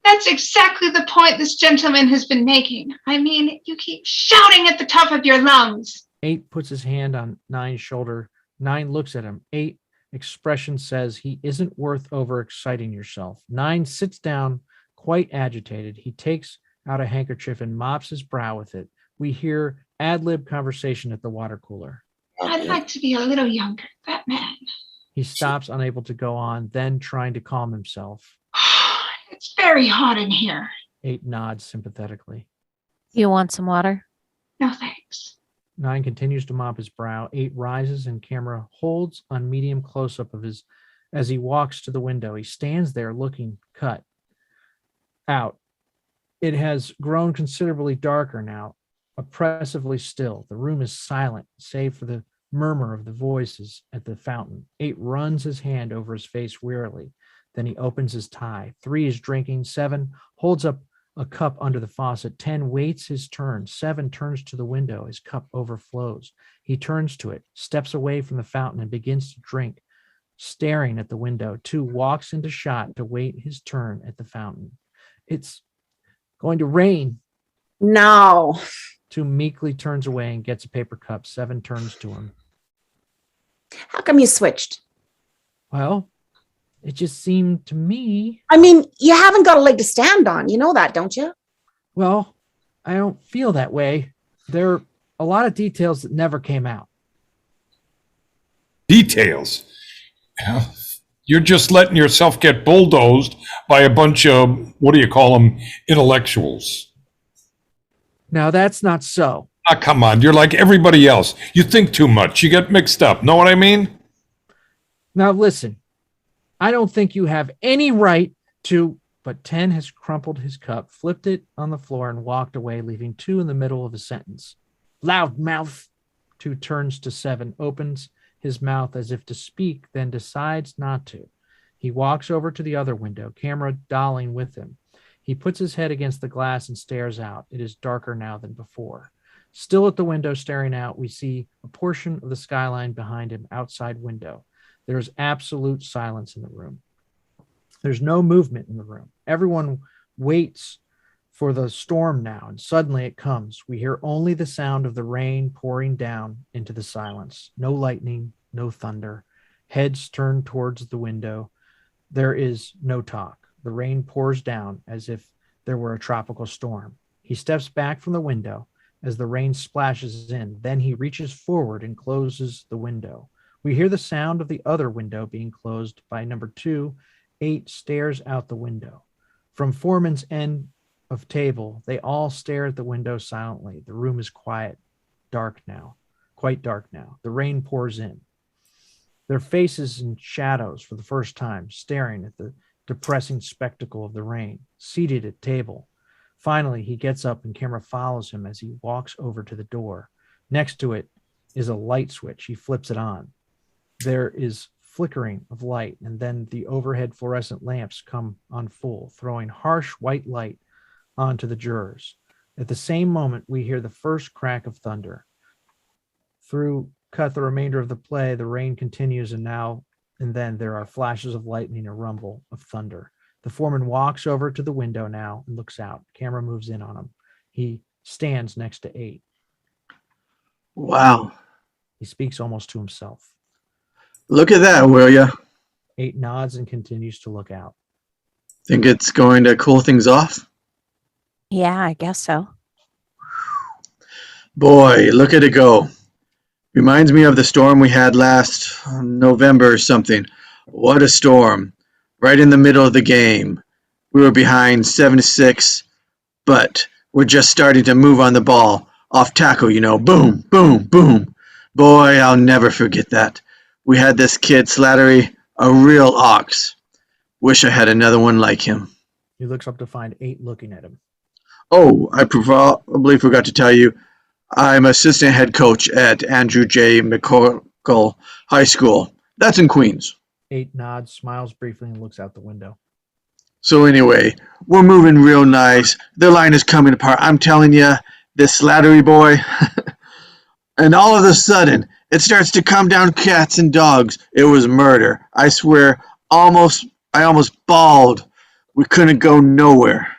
That's exactly the point this gentleman has been making. I mean, you keep shouting at the top of your lungs. 8 puts his hand on 9's shoulder. 9 looks at him. 8 expression says he isn't worth overexciting yourself. 9 sits down, quite agitated. He takes out a handkerchief and mops his brow with it. We hear ad-lib conversation at the water cooler. I'd like to be a little younger, that man. He stops, unable to go on, then trying to calm himself. It's very hot in here. 8 nods sympathetically. You want some water? No thanks. 9 continues to mop his brow. 8 rises and camera holds on medium close-up of his as he walks to the window. He stands there looking cut out. It has grown considerably darker now, oppressively still. The room is silent, save for the murmur of the voices at the fountain. 8 runs his hand over his face wearily. Then he opens his tie. 3 is drinking. 7 holds up a cup under the faucet. 10 waits his turn. 7 turns to the window. His cup overflows. He turns to it, steps away from the fountain, and begins to drink, staring at the window. 2 walks into shot to wait his turn at the fountain. It's going to rain. No. 2 meekly turns away and gets a paper cup. 7 turns to him. How come you switched? Well, it just seemed to me. I mean, you haven't got a leg to stand on. You know that, don't you? Well, I don't feel that way. There are a lot of details that never came out. Details? You're just letting yourself get bulldozed by a bunch of, what do you call them, intellectuals. Now, that's not so. Ah, come on. You're like everybody else. You think too much. You get mixed up. Know what I mean? Now, listen, I don't think you have any right to. But 10 has crumpled his cup, flipped it on the floor, and walked away, leaving 2 in the middle of a sentence. Loud mouth. 2 turns to 7, opens his mouth as if to speak, then decides not to. He walks over to the other window, camera dolling with him. He puts his head against the glass and stares out. It is darker now than before. Still at the window staring out, we see a portion of the skyline behind him, outside window. There is absolute silence in the room. There's no movement in the room. Everyone waits for the storm now, and suddenly it comes. We hear only the sound of the rain pouring down into the silence. No lightning, no thunder. Heads turned towards the window. There is no talk. The rain pours down as if there were a tropical storm. He steps back from the window as the rain splashes in. Then he reaches forward and closes the window. We hear the sound of the other window being closed by number 2. 8 stares out the window. From Foreman's end of table, they all stare at the window silently. The room is quiet, dark now, quite dark now. The rain pours in. Their faces in shadows for the first time, staring at the depressing spectacle of the rain, seated at table. Finally, he gets up and camera follows him as he walks over to the door. Next to it is a light switch. He flips it on. There is flickering of light, and then the overhead fluorescent lamps come on full, throwing harsh white light onto the jurors. At the same moment, we hear the first crack of thunder. Through cut the remainder of the play, the rain continues, and now and then there are flashes of lightning, a rumble of thunder. The foreman walks over to the window now and looks out. Camera moves in on him. He stands next to 8. Wow. He speaks almost to himself. Look at that, will ya? 8 nods and continues to look out. Think it's going to cool things off? Yeah, I guess so. Boy, look at it go. Reminds me of the storm we had last November or something. What a storm. Right in the middle of the game. We were behind 7-6, but we're just starting to move on the ball. Off tackle, you know. Boom, boom, boom. Boy, I'll never forget that. We had this kid, Slattery, a real ox. Wish I had another one like him. He looks up to find 8 looking at him. Oh, I probably forgot to tell you, I'm assistant head coach at Andrew J. McCorkle High School. That's in Queens. 8 nods, smiles briefly, and looks out the window. So anyway, we're moving real nice. The line is coming apart. I'm telling you, this Slattery boy. And all of a sudden, it starts to come down cats and dogs. It was murder. I swear, I almost bawled. We couldn't go nowhere.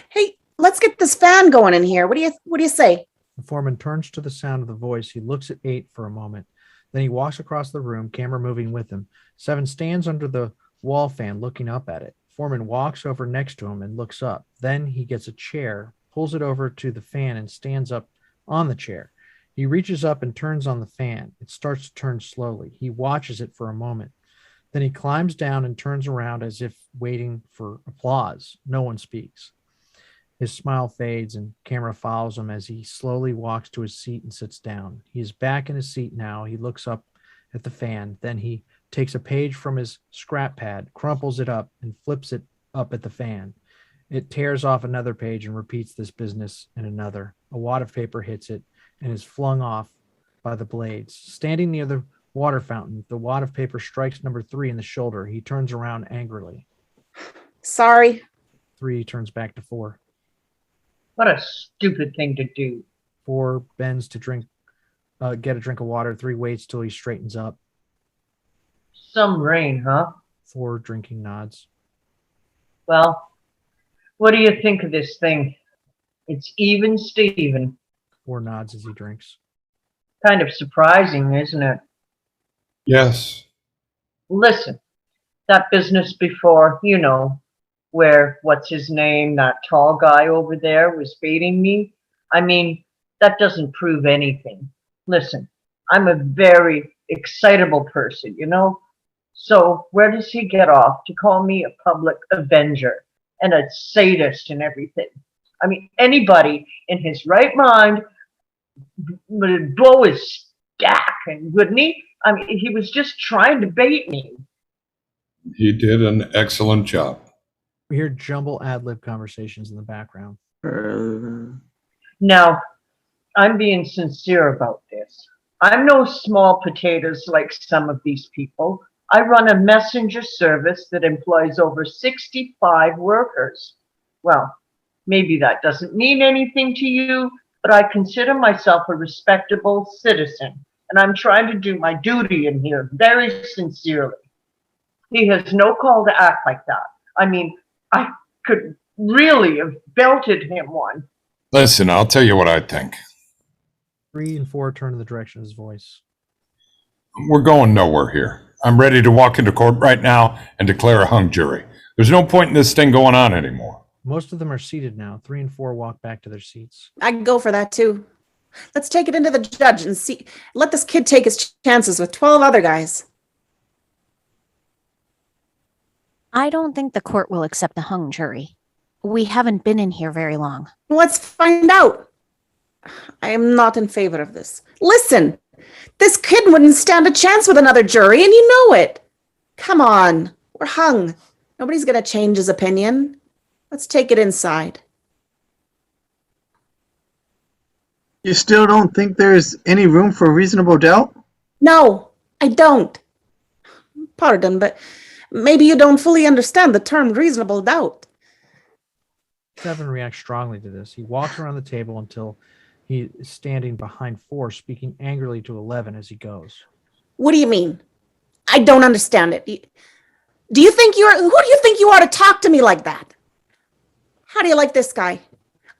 Hey, let's get this fan going in here. What do you say? The foreman turns to the sound of the voice. He looks at 8 for a moment. Then he walks across the room, camera moving with him. 7 stands under the wall fan, looking up at it. Foreman walks over next to him and looks up. Then he gets a chair, pulls it over to the fan, and stands up on the chair. He reaches up and turns on the fan. It starts to turn slowly. He watches it for a moment. Then he climbs down and turns around as if waiting for applause. No one speaks. His smile fades and camera follows him as he slowly walks to his seat and sits down. He is back in his seat now. He looks up at the fan. Then he takes a page from his scrap pad, crumples it up, and flips it up at the fan. It tears off another page and repeats this business in another. A wad of paper hits it and is flung off by the blades. Standing near the Water fountain. The wad of paper strikes number 3 in the shoulder. He turns around angrily. Sorry. 3 turns back to 4. What a stupid thing to do. 4 bends to get a drink of water. 3 waits till he straightens up. Some rain, huh? 4 drinking nods. Well, what do you think of this thing? It's even Steven. 4 nods as he drinks. Kind of surprising, isn't it? Yes. Listen, that business before, where, what's his name, that tall guy over there was baiting me. I mean, that doesn't prove anything. Listen, I'm a very excitable person, So where does he get off to call me a public avenger and a sadist and everything? I mean, anybody in his right mind would blow his stack, and wouldn't he? I mean, he was just trying to bait me. He did an excellent job. We hear jumble ad-lib conversations in the background. Now, I'm being sincere about this. I'm no small potatoes like some of these people. I run a messenger service that employs over 65 workers. Well, maybe that doesn't mean anything to you, but I consider myself a respectable citizen, and I'm trying to do my duty in here very sincerely. He has no call to act like that. I mean, I could really have belted him one. Listen, I'll tell you what I think. 3 and 4 turn in the direction of his voice. We're going nowhere here. I'm ready to walk into court right now and declare a hung jury. There's no point in this thing going on anymore. Most of them are seated now. 3 and 4 walk back to their seats. I can go for that too. Let's take it into the judge and see. Let this kid take his chances with 12 other guys. I don't think the court will accept the hung jury. We haven't been in here very long. Let's find out. I am not in favor of this. Listen, this kid wouldn't stand a chance with another jury, and you know it. Come on, we're hung. Nobody's going to change his opinion. Let's take it inside. You still don't think there's any room for reasonable doubt? No, I don't. Pardon, but maybe you don't fully understand the term reasonable doubt. 7 reacts strongly to this. He walks around the table until he is standing behind 4, speaking angrily to 11 as he goes. What do you mean? I don't understand it. Who do you think you are to talk to me like that? How do you like this guy?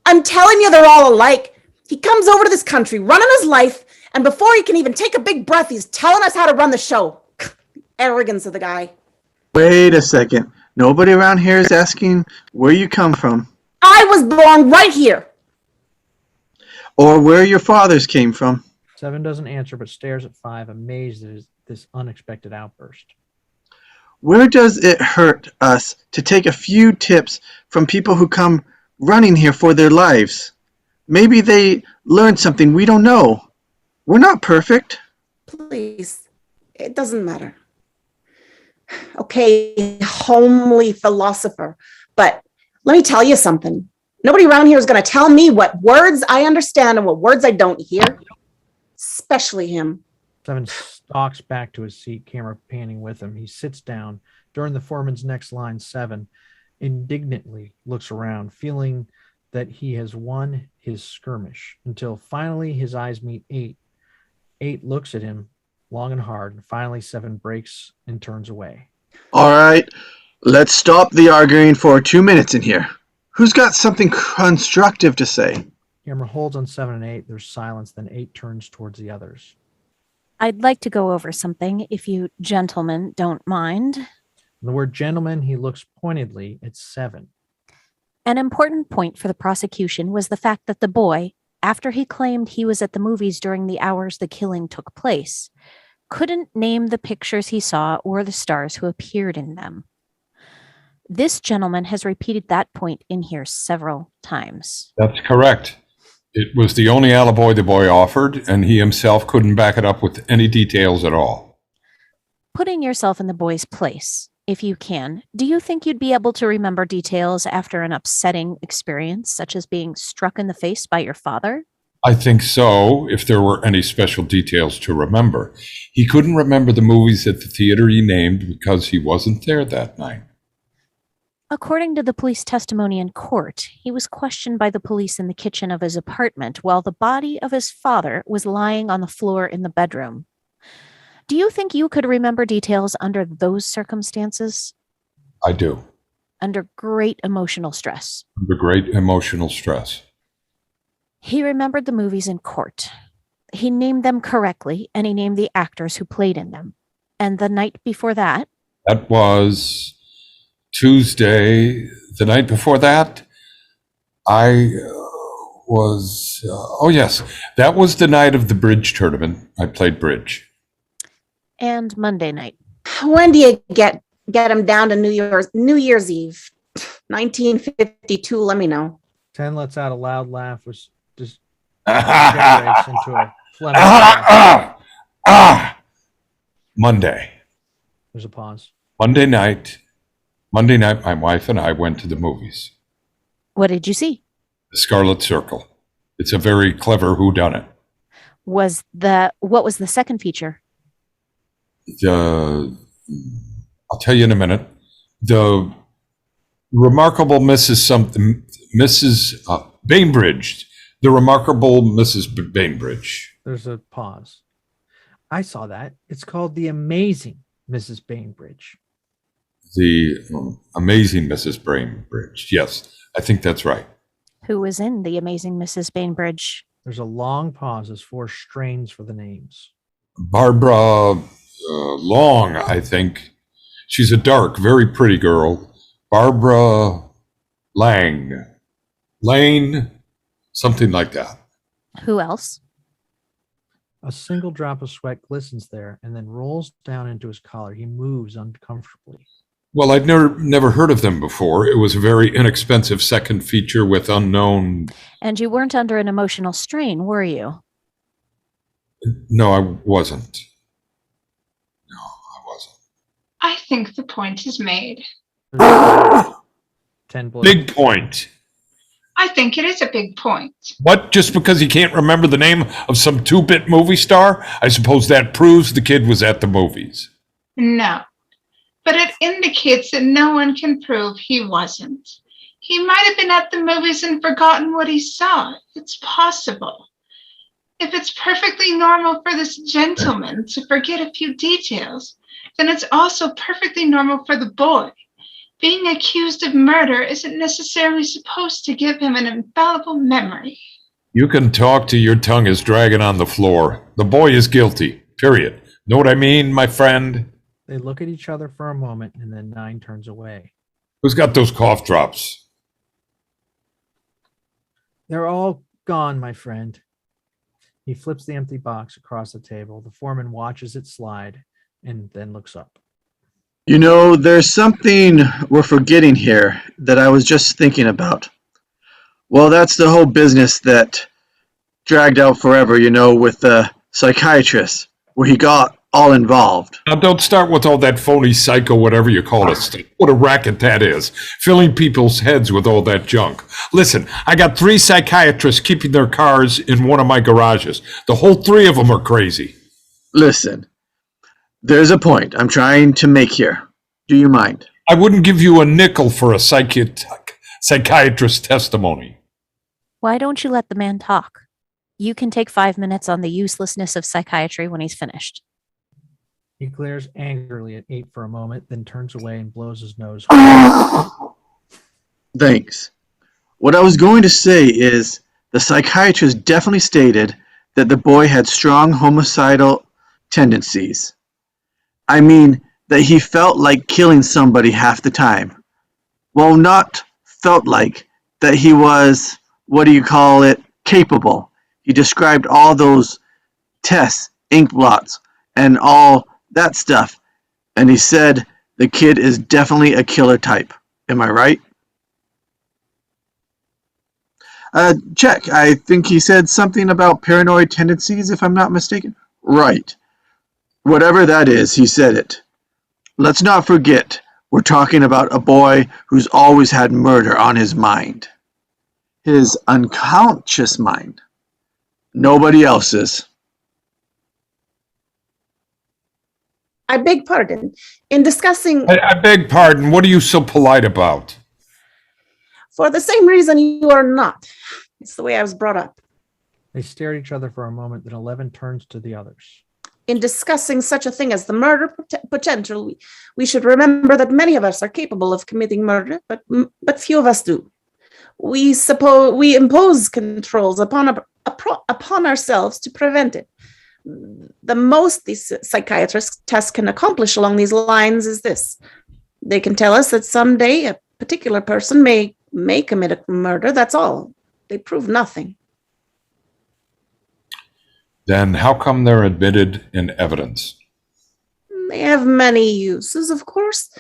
I'm telling you, they're all alike. He comes over to this country, running his life, and before he can even take a big breath, he's telling us how to run the show. Arrogance of the guy. Wait a second. Nobody around here is asking where you come from. I was born right here. Or where your fathers came from. 7 doesn't answer but stares at 5, amazed at this unexpected outburst. Where does it hurt us to take a few tips from people who come running here for their lives? Maybe they learned something we don't know. We're not perfect. Please, it doesn't matter. Okay, homely philosopher, but let me tell you something. Nobody around here is going to tell me what words I understand and what words I don't hear, especially him. 7 stalks back to his seat, camera panning with him. He sits down. During the foreman's next line, 7 indignantly looks around, feeling that he has won his skirmish, until finally his eyes meet 8. 8 looks at him long and hard, and finally 7 breaks and turns away. All right, let's stop the arguing for 2 minutes in here. Who's got something constructive to say? Camera holds on 7 and 8. There's silence, then 8 turns towards the others. I'd like to go over something, if you gentlemen don't mind. The word gentleman, he looks pointedly at 7. An important point for the prosecution was the fact that the boy, after he claimed he was at the movies during the hours the killing took place, couldn't name the pictures he saw or the stars who appeared in them. This gentleman has repeated that point in here several times. That's correct. It was the only alibi the boy offered, and he himself couldn't back it up with any details at all. Putting yourself in the boy's place, if you can, do you think you'd be able to remember details after an upsetting experience, such as being struck in the face by your father? I think so, if there were any special details to remember. He couldn't remember the movies at the theater he named because he wasn't there that night. According to the police testimony in court, he was questioned by the police in the kitchen of his apartment while the body of his father was lying on the floor in the bedroom. Do you think you could remember details under those circumstances? I do. Under great emotional stress. Under great emotional stress. He remembered the movies in court. He named them correctly, and he named the actors who played in them. And the night before that? That was Tuesday. The night before that, I was, oh yes, that was the night of the bridge tournament. I played bridge. And Monday night. When do you get him down to New Year's Eve? 1952, let me know. 10 lets out a loud laugh, which just generates into a Fleming laugh. Monday. There's a pause. Monday night, my wife and I went to the movies. What did you see? The Scarlet Circle. It's a very clever whodunit. What was the second feature? I'll tell you in a minute. The Remarkable Mrs. Bainbridge. The Remarkable Mrs. Bainbridge. There's a pause. I saw that. It's called The Amazing Mrs. Bainbridge. The Amazing Mrs. Bainbridge. Yes, I think that's right. Who was in The Amazing Mrs. Bainbridge? There's a long pause as 4 strains for the names. Barbara Long, I think. She's a dark, very pretty girl. Barbara Lane, something like that. Who else? A single drop of sweat glistens there and then rolls down into his collar. He moves uncomfortably. Well, I'd never heard of them before. It was a very inexpensive second feature with unknown. And you weren't under an emotional strain, were you? No, I wasn't. I think the point is made. 10 blows. Big point. I think it is a big point. What? Just because he can't remember the name of some 2-bit movie star? I suppose that proves the kid was at the movies. No. But it indicates that no one can prove he wasn't. He might have been at the movies and forgotten what he saw. It's possible. If it's perfectly normal for this gentleman to forget a few details, then it's also perfectly normal for the boy. Being accused of murder isn't necessarily supposed to give him an infallible memory. You can talk till your tongue is dragging on the floor. The boy is guilty, period. Know what I mean, my friend? They look at each other for a moment and then 9 turns away. Who's got those cough drops? They're all gone, my friend. He flips the empty box across the table. The foreman watches it slide and then looks up. You know, there's something we're forgetting here that I was just thinking about. Well, that's the whole business that dragged out forever, you know, with the psychiatrist, where he got all involved. Now, don't start with all that phony psycho, whatever you call it. What a racket that is, filling people's heads with all that junk. Listen, I got 3 psychiatrists keeping their cars in one of my garages. The whole 3 of them are crazy. Listen, there's a point I'm trying to make here. Do you mind? I wouldn't give you a nickel for a psychiatrist's testimony. Why don't you let the man talk? You can take 5 minutes on the uselessness of psychiatry when he's finished. He glares angrily at 8 for a moment, then turns away and blows his nose. Thanks. What I was going to say is the psychiatrist definitely stated that the boy had strong homicidal tendencies. I mean, that he felt like killing somebody half the time. Well, not felt like, that he was, capable. He described all those tests, ink blots, and all that stuff. And he said the kid is definitely a killer type. Am I right? Check. I think he said something about paranoid tendencies, if I'm not mistaken. Right. Whatever that is, he said it. Let's not forget, we're talking about a boy who's always had murder on his mind. His unconscious mind. Nobody else's. I beg pardon. In discussing, I beg pardon. What are you so polite about? for the same reason you are not. It's the way I was brought up. They stare at each other for a moment, then 11 turns to the others. In discussing such a thing as the murder potential, we should remember that many of us are capable of committing murder, but few of us do. We impose controls upon ourselves to prevent it. The most these psychiatrist tests can accomplish along these lines is this: they can tell us that someday a particular person may commit a murder. That's all. They prove nothing. Then how come they're admitted in evidence? They have many uses, of course.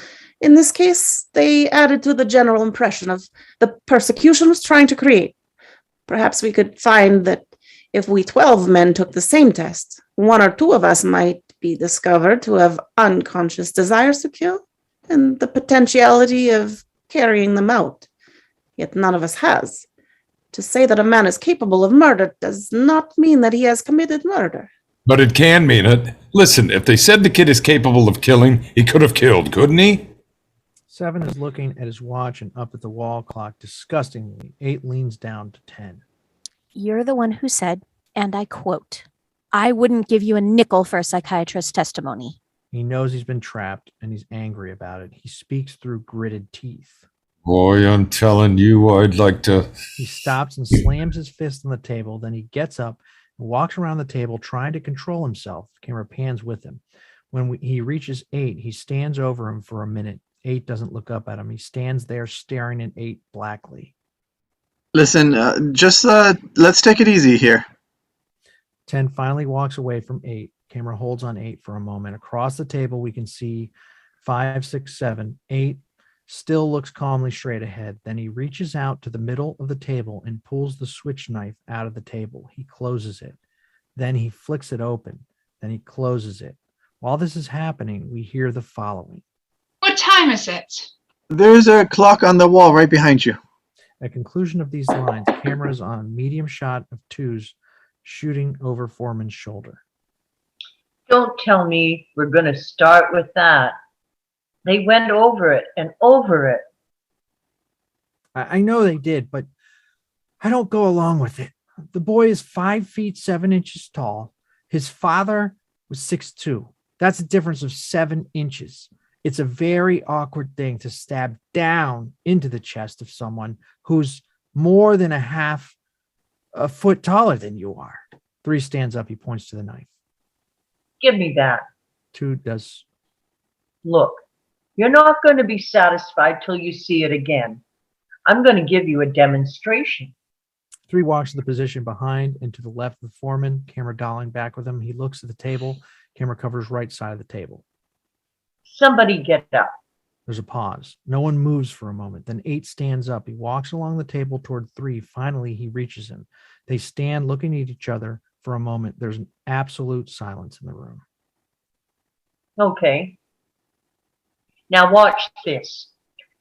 In this case, they added to the general impression of the persecution was trying to create. Perhaps we could find that if we 12 men took the same test, one or two of us might be discovered to have unconscious desires to kill and the potentiality of carrying them out. Yet none of us has. To say that a man is capable of murder does not mean that he has committed murder. But it can mean it. Listen, if they said the kid is capable of killing, he could have killed, couldn't he? 7 is looking at his watch and up at the wall clock disgustingly. 8 leans down to 10. You're the one who said, and I quote, "I wouldn't give you a nickel for a psychiatrist's testimony." He knows he's been trapped and he's angry about it. He speaks through gritted teeth. Boy, I'm telling you, I'd like to... He stops and slams his fist on the table. Then he gets up and walks around the table trying to control himself. Camera pans with him. When he reaches 8, he stands over him for a minute. 8 doesn't look up at him. He stands there staring at 8 blackly. Listen, let's take it easy here. 10 finally walks away from 8. Camera holds on 8 for a moment. Across the table, we can see 5, 6, 7. 8 still looks calmly straight ahead. Then he reaches out to the middle of the table and pulls the switch knife out of the table. He closes it. Then he flicks it open. Then he closes it. While this is happening, we hear the following. What time is it? There's a clock on the wall right behind you. At conclusion of these lines, cameras on medium shot of 2s shooting over Foreman's shoulder. Don't tell me we're going to start with that. They went over it and over it. I know they did, but I don't go along with it. The boy is 5 feet 7 inches tall. His father was 6'2". That's a difference of 7 inches. It's a very awkward thing to stab down into the chest of someone who's more than a foot taller than you are. 3 stands up. He points to the knife. Give me that. 2 does. Look, you're not going to be satisfied till you see it again. I'm going to give you a demonstration. 3 walks to the position behind and to the left of the foreman, camera dolling back with him. He looks at the table. Camera covers right side of the table. Somebody get up. There's a pause. No one moves for a moment. Then 8 stands up. He walks along the table toward 3. Finally, he reaches him. They stand looking at each other for a moment. There's an absolute silence in the room. Okay. Now watch this.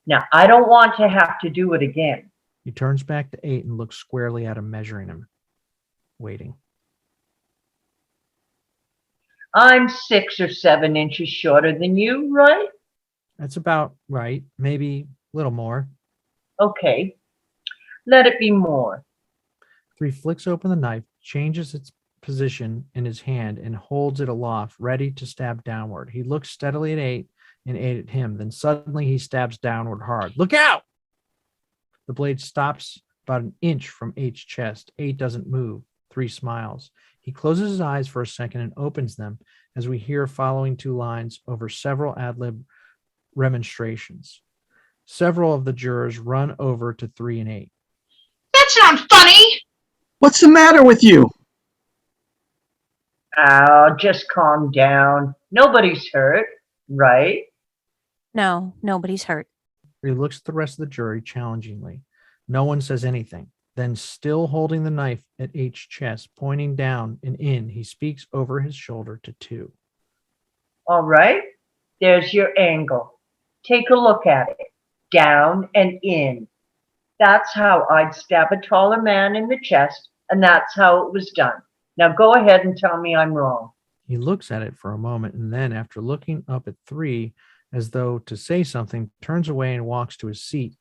Now, I don't want to have to do it again. He turns back to 8 and looks squarely at him, measuring him. Waiting. I'm 6 or 7 inches shorter than you, right? That's about right. Maybe a little more. Okay. Let it be more. 3 flicks open the knife, changes its position in his hand, and holds it aloft, ready to stab downward. He looks steadily at 8 and 8 at him. Then suddenly he stabs downward hard. Look out! The blade stops about an inch from 8's chest. 8 doesn't move. 3 smiles. He closes his eyes for a second and opens them as we hear following 2 lines over several ad-lib remonstrations. Several of the jurors run over to 3 and 8. That's not funny. What's the matter with you? Oh, just calm down. Nobody's hurt, right? No, nobody's hurt. He looks at the rest of the jury challengingly. No one says anything. Then, still holding the knife at 8's chest, pointing down and in, he speaks over his shoulder to 2. All right. There's your angle. Take a look at it. Down and in. That's how I'd stab a taller man in the chest and that's how it was done. Now go ahead and tell me I'm wrong. He looks at it for a moment and then, after looking up at 3 as though to say something, turns away and walks to his seat.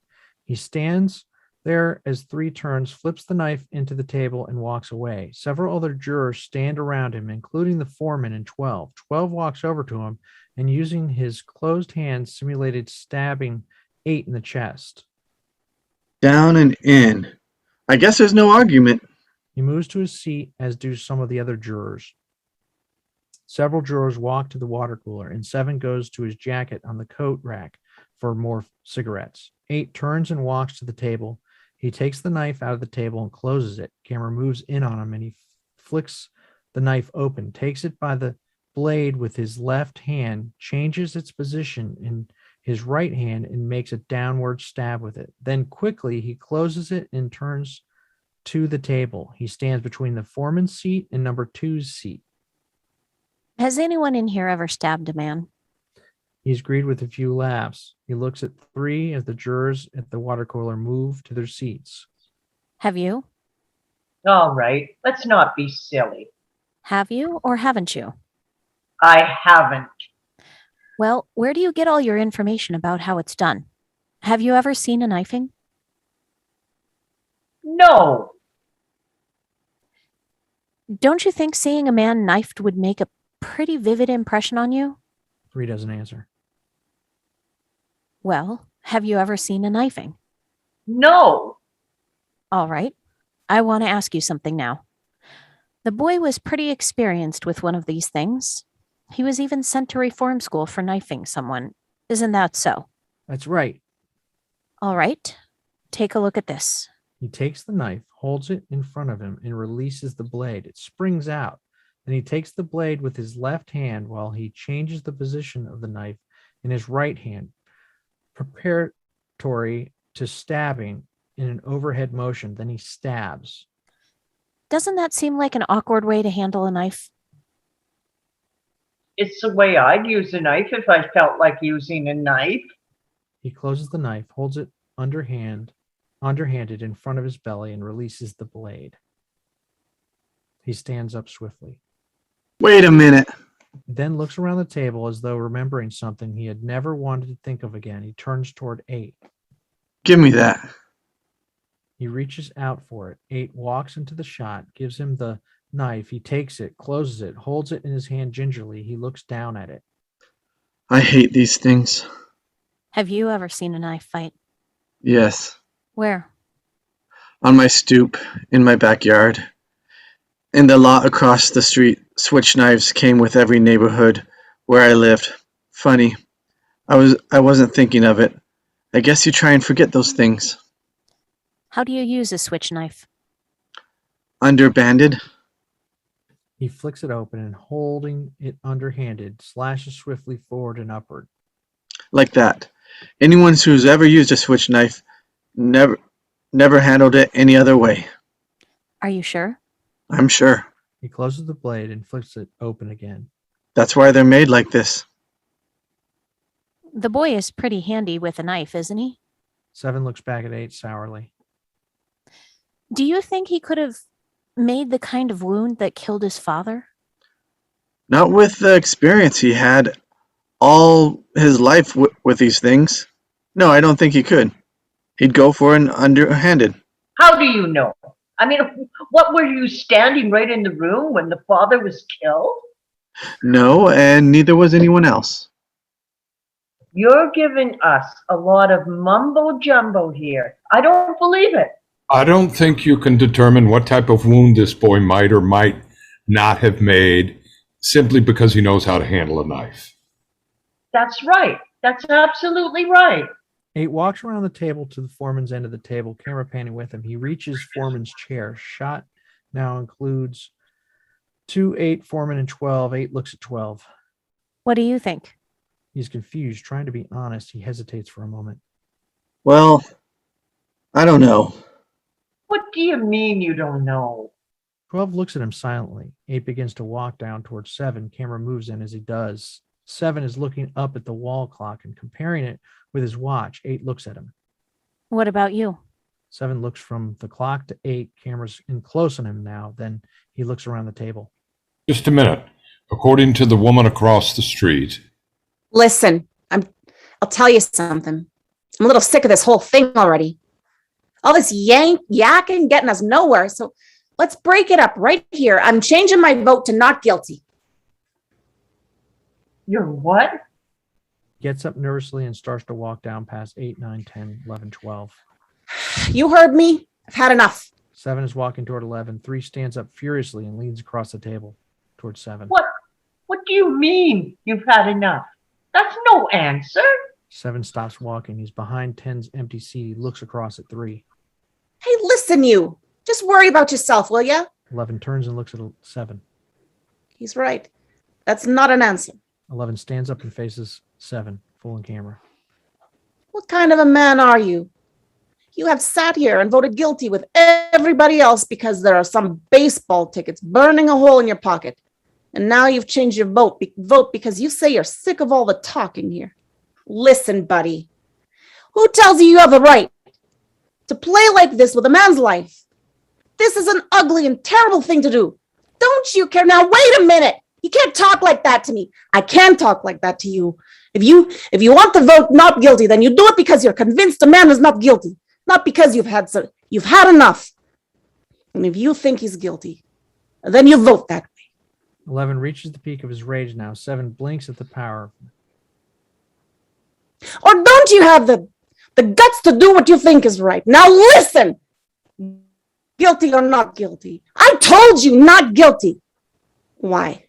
He stands there as 3 turns, flips the knife into the table, and walks away. Several other jurors stand around him, including the foreman and 12. 12 walks over to him and, using his closed hands, simulated stabbing 8 in the chest. Down and in. I guess there's no argument. He moves to his seat, as do some of the other jurors. Several jurors walk to the water cooler, and 7 goes to his jacket on the coat rack for more cigarettes. 8 turns and walks to the table. He takes the knife out of the table and closes it. Camera moves in on him, and he flicks the knife open, takes it by the blade with his left hand, changes its position in his right hand, and makes a downward stab with it. Then quickly he closes it and turns to the table. He stands between the foreman's seat and number 2's seat. Has anyone in here ever stabbed a man? He's greeted with a few laughs. He looks at 3 as the jurors at the water cooler move to their seats. Have you? All right, let's not be silly. Have you or haven't you? I haven't. Well, where do you get all your information about how it's done? Have you ever seen a knifing? No. Don't you think seeing a man knifed would make a pretty vivid impression on you? 3 doesn't answer. Well, have you ever seen a knifing? No. All right. I want to ask you something now. The boy was pretty experienced with one of these things. He was even sent to reform school for knifing someone. Isn't that so? That's right. All right. Take a look at this. He takes the knife, holds it in front of him, and releases the blade. It springs out. Then he takes the blade with his left hand while he changes the position of the knife in his right hand, preparatory to stabbing in an overhead motion. Then he stabs. Doesn't that seem like an awkward way to handle a knife? It's the way I'd use a knife if I felt like using a knife. He closes the knife, holds it underhanded in front of his belly, and releases the blade. He stands up swiftly. Wait a minute. He then looks around the table as though remembering something he had never wanted to think of again. He turns toward 8. Give me that. He reaches out for it. 8 walks into the shot, gives him the knife. He takes it, closes it, holds it in his hand gingerly. He looks down at it. I hate these things. Have you ever seen a knife fight? Yes. Where? On my stoop, in my backyard. In the lot across the street, switch knives came with every neighborhood where I lived. Funny. I wasn't thinking of it. I guess you try and forget those things. How do you use a switch knife? Underbanded? He flicks it open and, holding it underhanded, slashes swiftly forward and upward. Like that. Anyone who's ever used a switch knife never handled it any other way. Are you sure? I'm sure. He closes the blade and flips it open again. That's why they're made like this. The boy is pretty handy with a knife, isn't he? 7 looks back at 8 sourly. Do you think he could have made the kind of wound that killed his father? Not with the experience he had all his life with these things. No, I don't think he could. He'd go for an underhanded. How do you know? I mean, what, were you standing right in the room when the father was killed? No, and neither was anyone else. You're giving us a lot of mumbo jumbo here. I don't believe it. I don't think you can determine what type of wound this boy might or might not have made simply because he knows how to handle a knife. That's right. That's absolutely right. 8 walks around the table to the foreman's end of the table, camera panning with him. He reaches foreman's chair. Shot now includes 2, 8, Foreman, and 12. 8 looks at 12. What do you think? He's confused, trying to be honest. He hesitates for a moment. Well, I don't know. What do you mean you don't know? 12 looks at him silently. 8 begins to walk down towards 7. Camera moves in as he does. 7 is looking up at the wall clock and comparing it with his watch. 8 looks at him. What about you? 7 looks from the clock to 8. Camera's in close on him now. Then he looks around the table. Just a minute. According to the woman across the street. Listen, I'll tell you something. I'm a little sick of this whole thing already. All this yakking getting us nowhere. So let's break it up right here. I'm changing my vote to not guilty. You're what? Gets up nervously and starts to walk down past 8, 9, 10, 11, 12. You heard me. I've had enough. 7 is walking toward 11. 3 stands up furiously and leans across the table towards 7. What do you mean you've had enough? That's no answer. 7 stops walking. He's behind 10's empty seat. He looks across at 3. Hey, listen, you. Just worry about yourself, will ya? 11 turns and looks at 7. He's right. That's not an answer. 11 stands up and faces 7, full in camera. What kind of a man are you? You have sat here and voted guilty with everybody else because there are some baseball tickets burning a hole in your pocket. And now you've changed your vote because you say you're sick of all the talking here. Listen, buddy. Who tells you have the right to play like this with a man's life? This is an ugly and terrible thing to do. Don't you care? Now, wait a minute. You can't talk like that to me. I can talk like that to you. If you want to vote not guilty, then you do it because you're convinced a man is not guilty, not because you've had enough. And if you think he's guilty, then you vote that way. 11 reaches the peak of his rage now. 7 blinks at the power. Or don't you have the guts to do what you think is right? Now listen, guilty or not guilty. I told you not guilty. Why?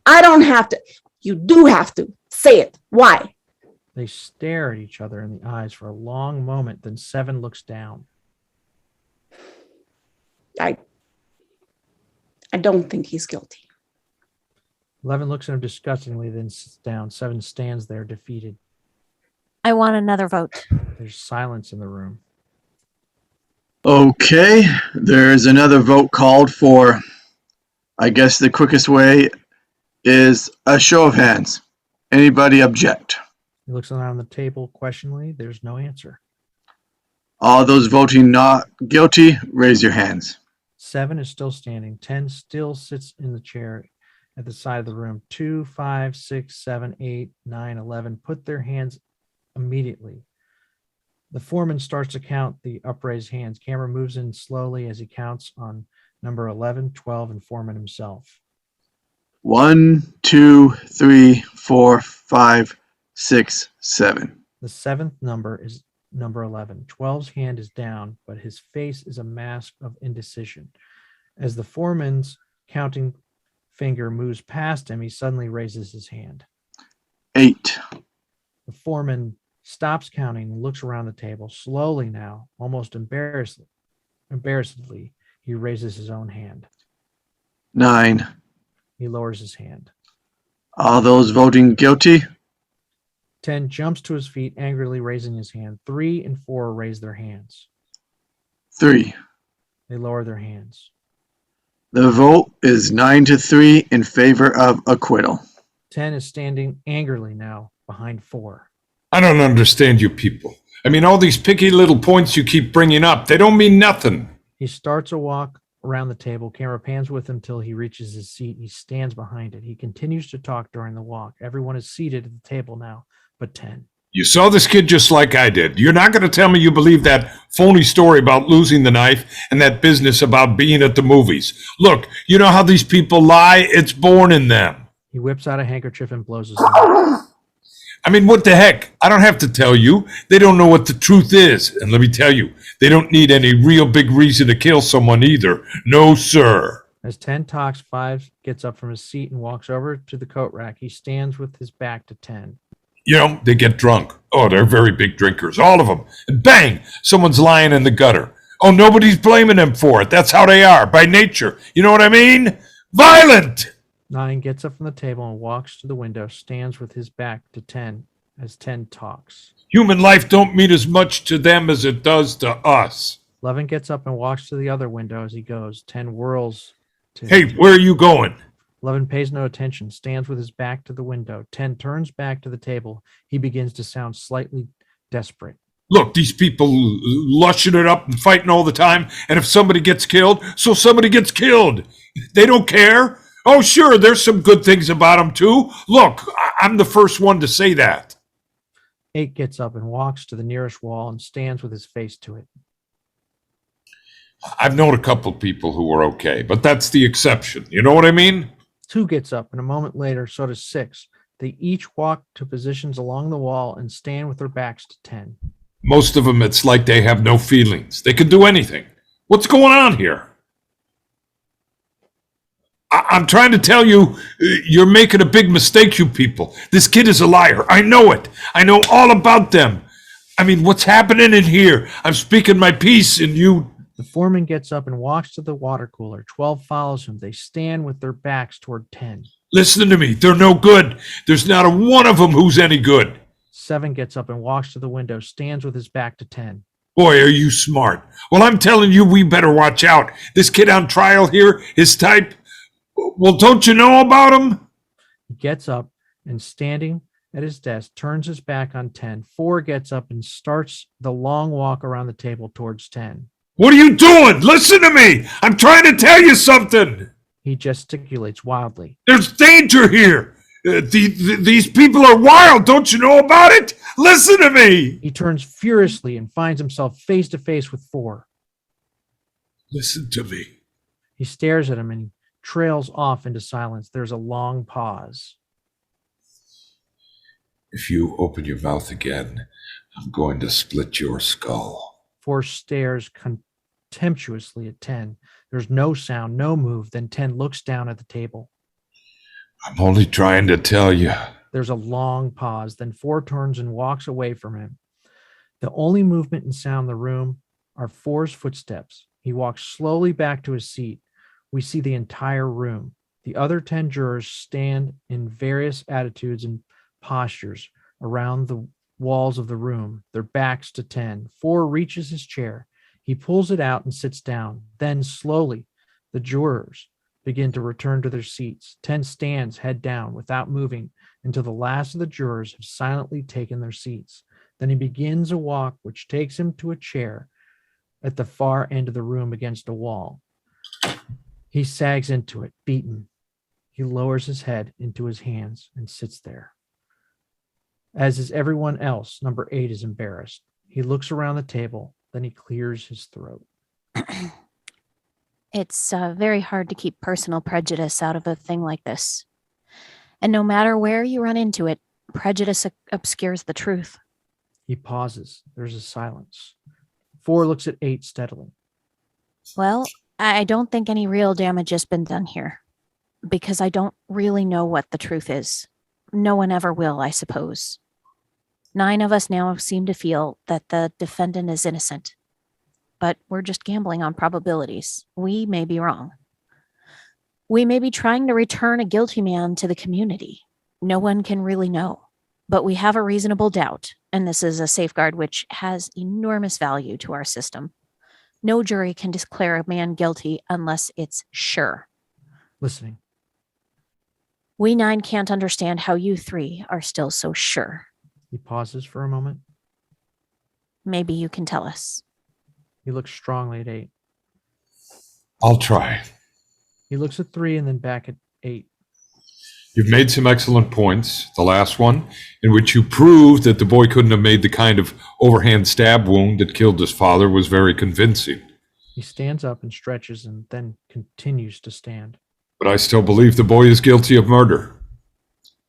I don't have to. You do have to. Say it. Why? They stare at each other in the eyes for a long moment. Then 7 looks down. I don't think he's guilty. 11 looks at him disgustingly, then sits down. 7 stands there defeated. I want another vote. There's silence in the room. Okay, there's another vote called for. I guess the quickest way is a show of hands. Anybody object? He looks around the table questioningly. There's no answer. All those voting not guilty, raise your hands. 7 is still standing. 10 still sits in the chair at the side of the room. 2, 5, 6, 7, 8, 9, 11 put their hands immediately. The foreman starts to count the upraised hands. Camera moves in slowly as he counts on number 11, 12, and Foreman himself. 1, 2, 3, 4, 5, 6, 7. The 7th number is number 11. 12's hand is down, but his face is a mask of indecision. As the foreman's counting finger moves past him, he suddenly raises his hand. 8. The foreman stops counting and looks around the table. Slowly now, almost embarrassedly, he raises his own hand. 9. He lowers his hand. All those voting guilty, 10 jumps to his feet, angrily raising his hand. 3 and 4 raise their hands. 3. They lower their hands. The vote is 9-3 in favor of acquittal. 10 is standing angrily now behind 4. I don't understand you people. I mean, all these picky little points you keep bringing up, they don't mean nothing. He starts a walk around the table. Camera pans with him till he reaches his seat. He stands behind it. He continues to talk during the walk. Everyone is seated at the table now, but 10. You saw this kid just like I did. You're not going to tell me you believe that phony story about losing the knife and that business about being at the movies. Look, you know how these people lie? It's born in them. He whips out a handkerchief and blows his nose. I mean, what the heck? I don't have to tell you. They don't know what the truth is. And let me tell you, they don't need any real big reason to kill someone either. No, sir. As 10 talks, 5 gets up from his seat and walks over to the coat rack. He stands with his back to 10. You know, they get drunk. Oh, they're very big drinkers, all of them. And bang, someone's lying in the gutter. Oh, nobody's blaming them for it. That's how they are, by nature. You know what I mean? Violent! 9 gets up from the table and walks to the window, stands with his back to 10 as 10 talks. Human life don't mean as much to them as it does to us. 11 gets up and walks to the other window as he goes. 10 whirls to Hey, where are you going? 11 pays no attention, stands with his back to the window. 10 turns back to the table. He begins to sound slightly desperate. Look, these people lushing it up and fighting all the time, and if somebody gets killed, so somebody gets killed. They don't care. Oh, sure, there's some good things about them, too. Look, I'm the first one to say that. 8 gets up and walks to the nearest wall and stands with his face to it. I've known a couple people who were okay, but that's the exception. You know what I mean? 2 gets up, and a moment later, so does 6. They each walk to positions along the wall and stand with their backs to 10. Most of them, it's like they have no feelings. They could do anything. What's going on here? I'm trying to tell you, you're making a big mistake, you people. This kid is a liar. I know it. I know all about them. I mean, what's happening in here? I'm speaking my piece, and you... The foreman gets up and walks to the water cooler. 12 follows him. They stand with their backs toward 10. Listen to me. They're no good. There's not a one of them who's any good. 7 gets up and walks to the window, stands with his back to 10. Boy, are you smart. Well, I'm telling you, we better watch out. This kid on trial here, his type... Well, don't you know about him? He gets up and, standing at his desk, turns his back on 10. 4 gets up and starts the long walk around the table towards 10. What are you doing? Listen to me. I'm trying to tell you something. He gesticulates wildly. There's danger here. These people are wild. Don't you know about it? Listen to me. He turns furiously and finds himself face to face with 4. Listen to me. He stares at him and trails off into silence. There's a long pause. If you open your mouth again, I'm going to split your skull. 4 stares contemptuously at 10. There's no sound, no move. Then 10 looks down at the table. I'm only trying to tell you. There's a long pause. Then 4 turns and walks away from him. The only movement and sound in the room are 4's footsteps. He walks slowly back to his seat. We see the entire room. The other 10 jurors stand in various attitudes and postures around the walls of the room, their backs to 10. 4 reaches his chair. He pulls it out and sits down. Then slowly, the jurors begin to return to their seats. 10 stands head down without moving until the last of the jurors have silently taken their seats. Then he begins a walk which takes him to a chair at the far end of the room against a wall. He sags into it, beaten. He lowers his head into his hands and sits there. As is everyone else, number 8 is embarrassed. He looks around the table, then he clears his throat. It's very hard to keep personal prejudice out of a thing like this. And no matter where you run into it, prejudice obscures the truth. He pauses. There's a silence. 4 looks at 8 steadily. Well, I don't think any real damage has been done here, because I don't really know what the truth is. No one ever will, I suppose. 9 of us now seem to feel that the defendant is innocent, but we're just gambling on probabilities. We may be wrong. We may be trying to return a guilty man to the community. No one can really know, but we have a reasonable doubt, and this is a safeguard which has enormous value to our system. No jury can declare a man guilty unless it's sure. Listening. We 9 can't understand how you 3 are still so sure. He pauses for a moment. Maybe you can tell us. He looks strongly at 8. I'll try. He looks at 3 and then back at 8. You've made some excellent points. The last one, in which you proved that the boy couldn't have made the kind of overhand stab wound that killed his father, was very convincing. He stands up and stretches and then continues to stand. But I still believe the boy is guilty of murder.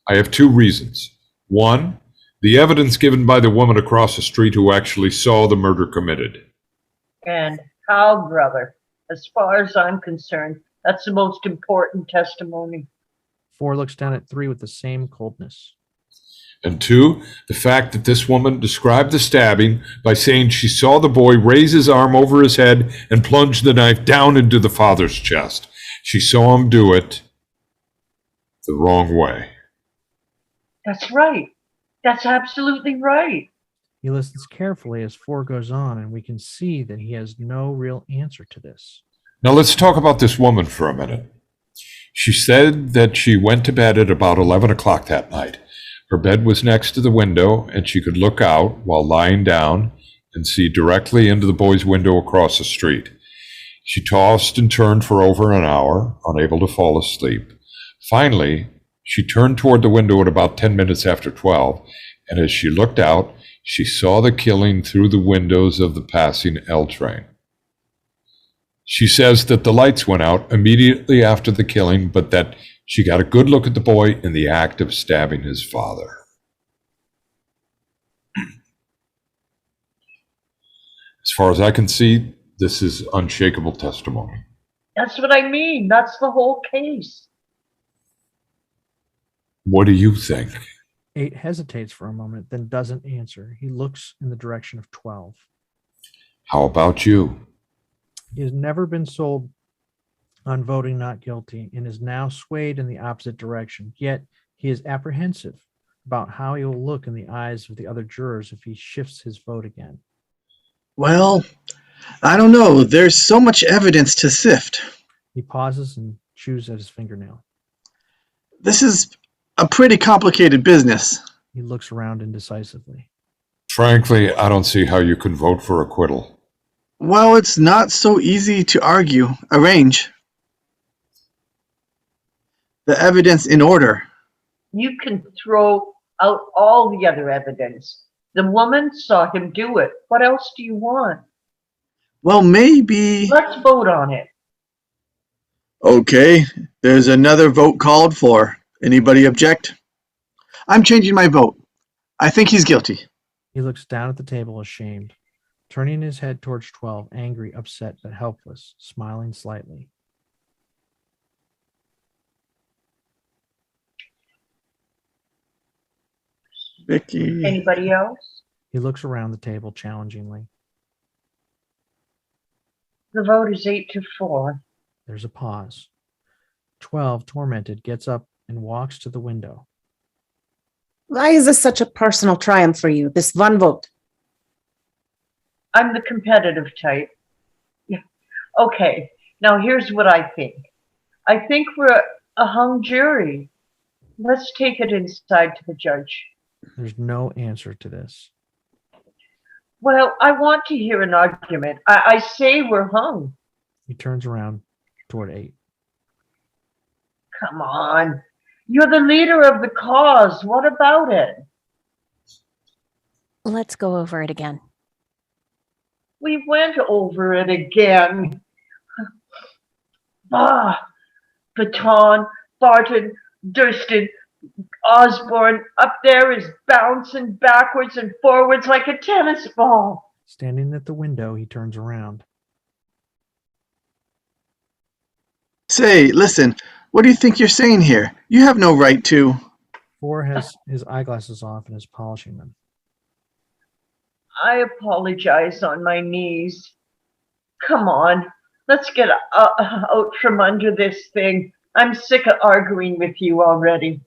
I have 2 reasons. 1, the evidence given by the woman across the street who actually saw the murder committed. And how, brother? As far as I'm concerned, that's the most important testimony. 4 looks down at 3 with the same coldness. And 2, the fact that this woman described the stabbing by saying she saw the boy raise his arm over his head and plunge the knife down into the father's chest. She saw him do it the wrong way. That's right. That's absolutely right. He listens carefully as 4 goes on, and we can see that he has no real answer to this. Now let's talk about this woman for a minute. She said that she went to bed at about 11 o'clock that night. Her bed was next to the window, and she could look out while lying down and see directly into the boy's window across the street. She tossed and turned for over an hour, unable to fall asleep. Finally, she turned toward the window at about 10 minutes after 12, and as she looked out, she saw the killing through the windows of the passing L train. She says that the lights went out immediately after the killing, but that she got a good look at the boy in the act of stabbing his father. As far as I can see, this is unshakable testimony. That's what I mean. That's the whole case. What do you think? 8 hesitates for a moment, then doesn't answer. He looks in the direction of 12. How about you? He has never been sold on voting not guilty and is now swayed in the opposite direction. Yet he is apprehensive about how he will look in the eyes of the other jurors if he shifts his vote again. Well, I don't know. There's so much evidence to sift. He pauses and chews at his fingernail. This is a pretty complicated business. He looks around indecisively. Frankly, I don't see how you can vote for acquittal. Well, it's not so easy to arrange the evidence in order. You can throw out all the other evidence. The woman saw him do it. What else do you want? Well, maybe... Let's vote on it. Okay, there's another vote called for. Anybody object? I'm changing my vote. I think he's guilty. He looks down at the table, ashamed, turning his head towards 12, angry, upset, but helpless, smiling slightly. Vicki. Anybody else? He looks around the table challengingly. The vote is 8-4. There's a pause. 12, tormented, gets up and walks to the window. Why is this such a personal triumph for you, this one vote? I'm the competitive type. Yeah. Okay, now here's what I think. I think we're a hung jury. Let's take it inside to the judge. There's no answer to this. Well, I want to hear an argument. I say we're hung. He turns around toward 8. Come on. You're the leader of the cause. What about it? Let's go over it again. We went over it again. Baton, Barton, Durston, Osborne, up there is bouncing backwards and forwards like a tennis ball. Standing at the window, he turns around. Say, listen, what do you think you're saying here? You have no right to... 4 has his eyeglasses off and is polishing them. I apologize on my knees. Come on, let's get out from under this thing. I'm sick of arguing with you already.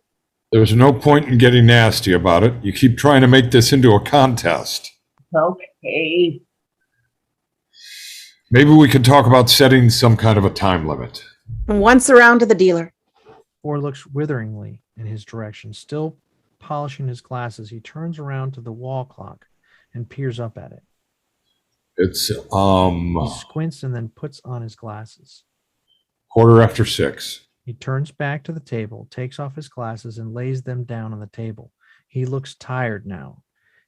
There's no point in getting nasty about it. You keep trying to make this into a contest. Okay. Maybe we could talk about setting some kind of a time limit. Once around to the dealer. 4 looks witheringly in his direction, still polishing his glasses. He turns around to the wall clock and peers up at it. It's He squints and then puts on his glasses. 6:15. He turns back to the table, takes off his glasses, and lays them down on the table. He looks tired now.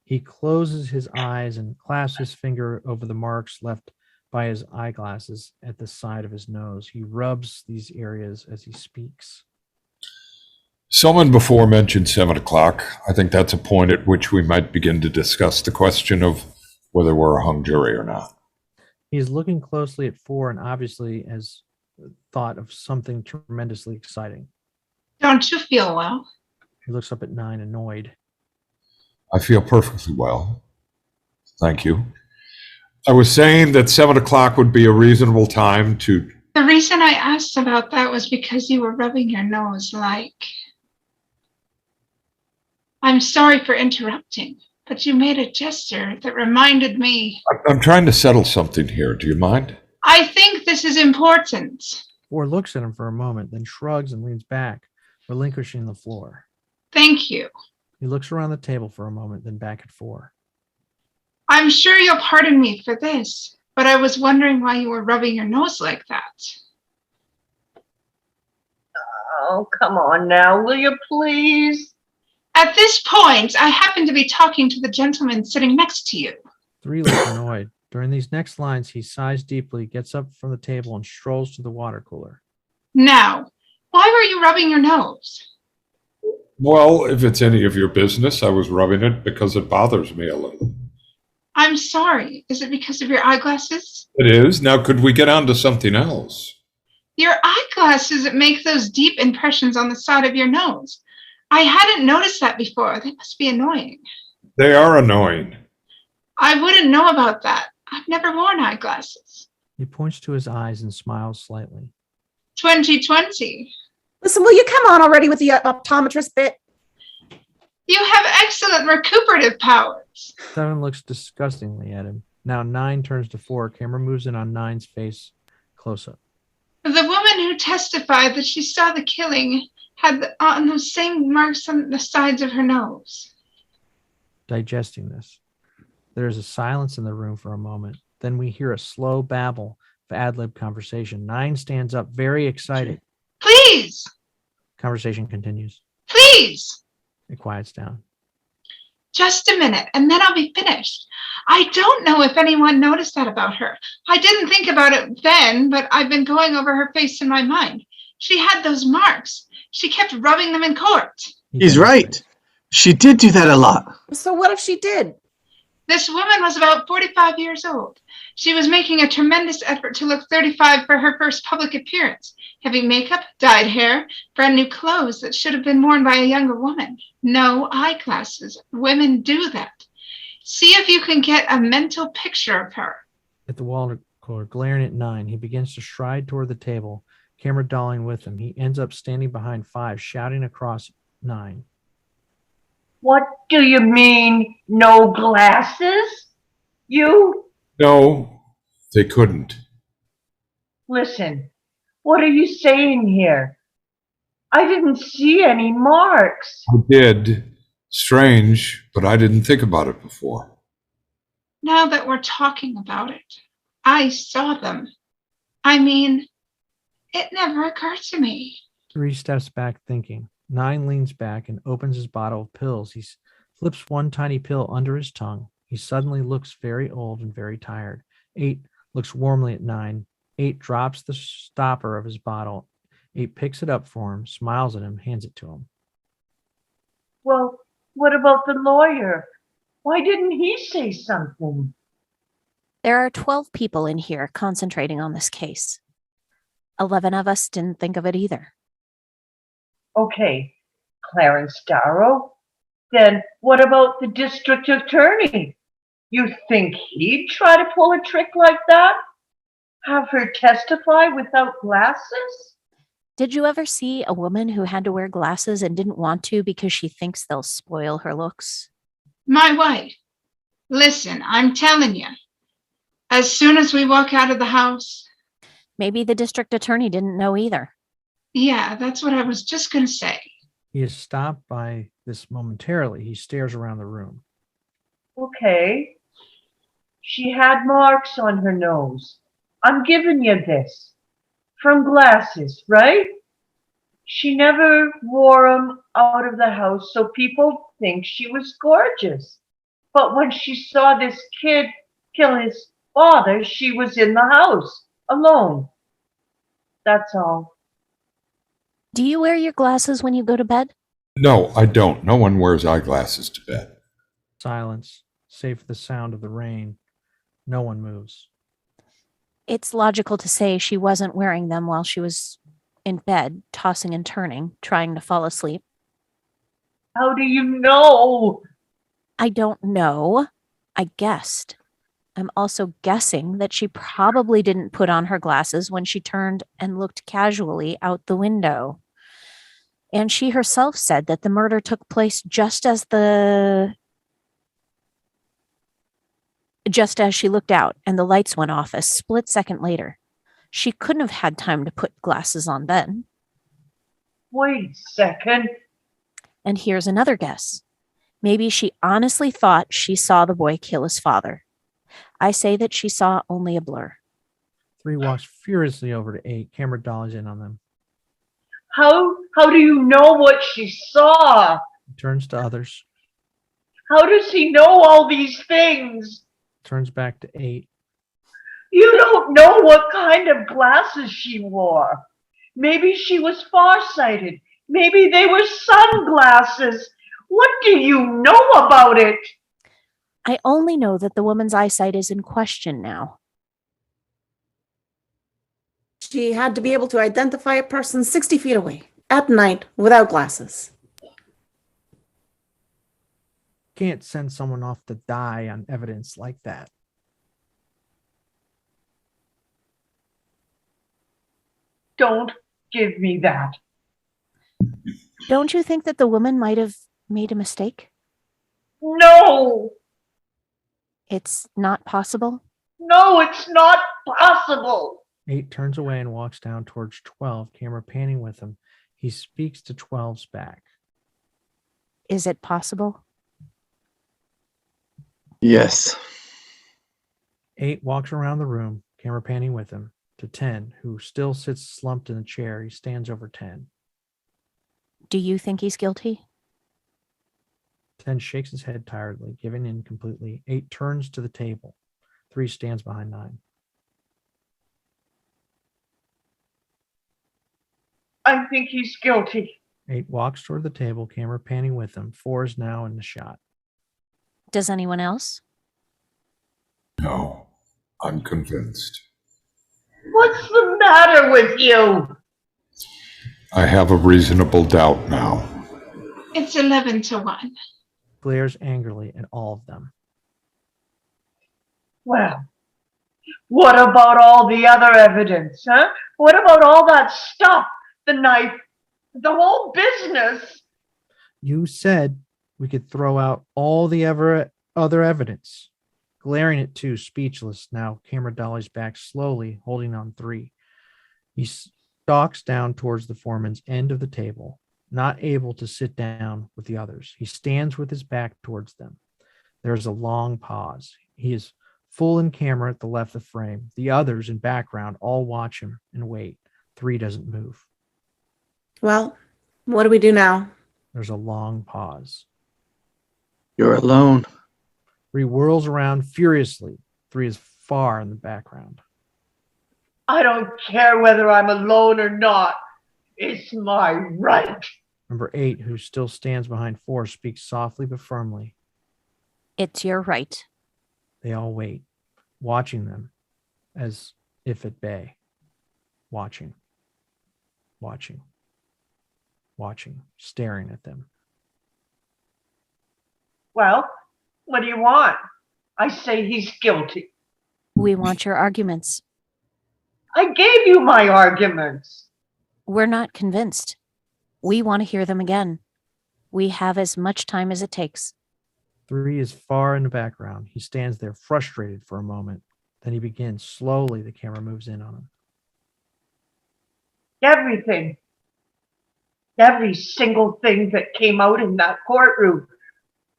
He closes his eyes and clasps his finger over the marks left by his eyeglasses at the side of his nose. He rubs these areas as he speaks. Someone before mentioned 7 o'clock. I think that's a point at which we might begin to discuss the question of whether we're a hung jury or not. He is looking closely at 4 and obviously has thought of something tremendously exciting. Don't you feel well? He looks up at 9, annoyed. I feel perfectly well. Thank you. I was saying that 7 o'clock would be a reasonable time to... The reason I asked about that was because you were rubbing your nose like... I'm sorry for interrupting, but you made a gesture that reminded me... I'm trying to settle something here. Do you mind? I think this is important. 4 looks at him for a moment, then shrugs and leans back, relinquishing the floor. Thank you. He looks around the table for a moment, then back at 4. I'm sure you'll pardon me for this, but I was wondering why you were rubbing your nose like that. Oh, come on now, will you please? At this point, I happen to be talking to the gentleman sitting next to you. 3 look annoyed. During these next lines, he sighs deeply, gets up from the table, and strolls to the water cooler. Now, why were you rubbing your nose? Well, if it's any of your business, I was rubbing it because it bothers me a little. I'm sorry. Is it because of your eyeglasses? It is. Now, could we get on to something else? Your eyeglasses make those deep impressions on the side of your nose. I hadn't noticed that before. They must be annoying. They are annoying. I wouldn't know about that. I've never worn eyeglasses. He points to his eyes and smiles slightly. 2020. Listen, will you come on already with the optometrist bit? You have excellent recuperative powers. 7 looks disgustingly at him. Now 9 turns to 4. Camera moves in on 9's face. Close up. The woman who testified that she saw the killing had those same marks on the sides of her nose. Digesting this. There is a silence in the room for a moment. Then we hear a slow babble of ad-lib conversation. 9 stands up, very excited. Please! Conversation continues. Please! It quiets down. Just a minute, and then I'll be finished. I don't know if anyone noticed that about her. I didn't think about it then, but I've been going over her face in my mind. She had those marks. She kept rubbing them in court. He's right. She did do that a lot. So what if she did? This woman was about 45 years old. She was making a tremendous effort to look 35 for her first public appearance. Heavy makeup, dyed hair, brand new clothes that should have been worn by a younger woman. No eyeglasses. Women do that. See if you can get a mental picture of her. At the wall cooler, glaring at 9, he begins to stride toward the table, camera dolling with him. He ends up standing behind 5, shouting across 9. What do you mean, no glasses? You? No, they couldn't. Listen, what are you saying here? I didn't see any marks. I did. Strange, but I didn't think about it before. Now that we're talking about it, I saw them. I mean, it never occurred to me. 3 steps back, thinking. 9 leans back and opens his bottle of pills. He flips one tiny pill under his tongue. He suddenly looks very old and very tired. 8 looks warmly at 9. 8 drops the stopper of his bottle. 8 picks it up for him, smiles at him, hands it to him. Well, what about the lawyer? Why didn't he say something? There are 12 people in here concentrating on this case. 11 of us didn't think of it either. Okay, Clarence Darrow. Then what about the district attorney? You think he'd try to pull a trick like that? Have her testify without glasses? Did you ever see a woman who had to wear glasses and didn't want to because she thinks they'll spoil her looks? My wife. Listen, I'm telling you. As soon as we walk out of the house. Maybe the district attorney didn't know either. Yeah, that's what I was just going to say. He is stopped by this momentarily. He stares around the room. Okay. She had marks on her nose. I'm giving you this. From glasses, right? She never wore them out of the house, so people think she was gorgeous. But when she saw this kid kill his father, she was in the house, alone. That's all. Do you wear your glasses when you go to bed? No, I don't. No one wears eyeglasses to bed. Silence, save for the sound of the rain. No one moves. It's logical to say she wasn't wearing them while she was in bed, tossing and turning, trying to fall asleep. How do you know? I don't know. I guessed. I'm also guessing that she probably didn't put on her glasses when she turned and looked casually out the window. And she herself said that the murder took place just as she looked out and the lights went off a split second later. She couldn't have had time to put glasses on then. Wait a second. And here's another guess. Maybe she honestly thought she saw the boy kill his father. I say that she saw only a blur. 3 walks furiously over to 8. Camera dollies in on them. How do you know what she saw? He turns to others. How does he know all these things? Turns back to 8. You don't know what kind of glasses she wore. Maybe she was farsighted. Maybe they were sunglasses. What do you know about it? I only know that the woman's eyesight is in question now. She had to be able to identify a person 60 feet away at night without glasses. Can't send someone off to die on evidence like that. Don't give me that. Don't you think that the woman might have made a mistake? No, It's not possible? no, it's not possible. 8 turns away and walks down towards 12, camera panning with him. He speaks to 12's back. Is it possible? Yes. 8 walks around the room, camera panning with him, to 10, who still sits slumped in the chair. He stands over 10. Do you think he's guilty? 10 shakes his head tiredly, giving in completely. 8 turns to the table. 3 stands behind 9. I think he's guilty. 8 walks toward the table, camera panning with him. 4 is now in the shot. Does anyone else? No, I'm convinced. What's the matter with you? I have a reasonable doubt now. It's 11-1. Glares angrily at all of them. Well, what about all the other evidence, huh? What about all that stuff? The knife, the whole business. You said we could throw out all the other evidence. Glaring at 2, speechless. Now camera dollies back slowly, holding on 3. He stalks down towards the foreman's end of the table, not able to sit down with the others. He stands with his back towards them. There's a long pause. He is full in camera at the left of the frame. The others in background all watch him and wait. 3 doesn't move. Well, what do we do now? There's a long pause. You're alone. 3 whirls around furiously. 3 is far in the background. I don't care whether I'm alone or not. It's my right. Number 8, who still stands behind 4, speaks softly but firmly. It's your right. They all wait, watching them as if at bay. Watching, staring at them. Well, what do you want? I say he's guilty. We want your arguments. I gave you my arguments. We're not convinced. We want to hear them again. We have as much time as it takes. 3 is far in the background. He stands there frustrated for a moment. Then he begins. Slowly, the camera moves in on him. Everything. Every single thing that came out in that courtroom.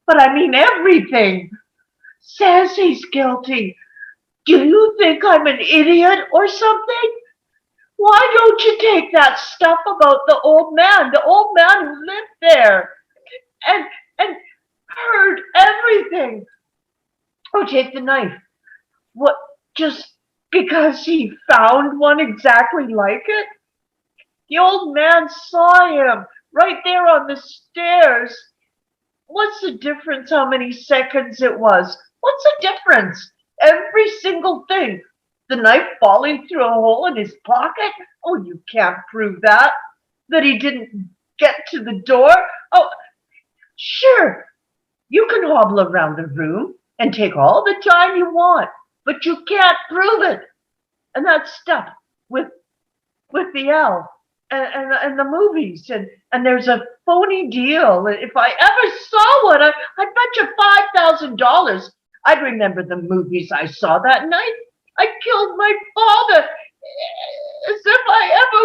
But I mean everything. Says he's guilty. Do you think I'm an idiot or something? Why don't you take that stuff about the old man who lived there, and heard everything? Or take the knife. What, just because he found one exactly like it? The old man saw him right there on the stairs. What's the difference how many seconds it was? What's the difference? Every single thing. The knife falling through a hole in his pocket? Oh, you can't prove that. That he didn't get to the door? Oh, sure. You can hobble around the room and take all the time you want, but you can't prove it. And that stuff with the elf and the movies, and there's a phony deal. If I ever saw one, I'd bet you $5,000 I'd remember the movies I saw that night. I killed my father, as if I ever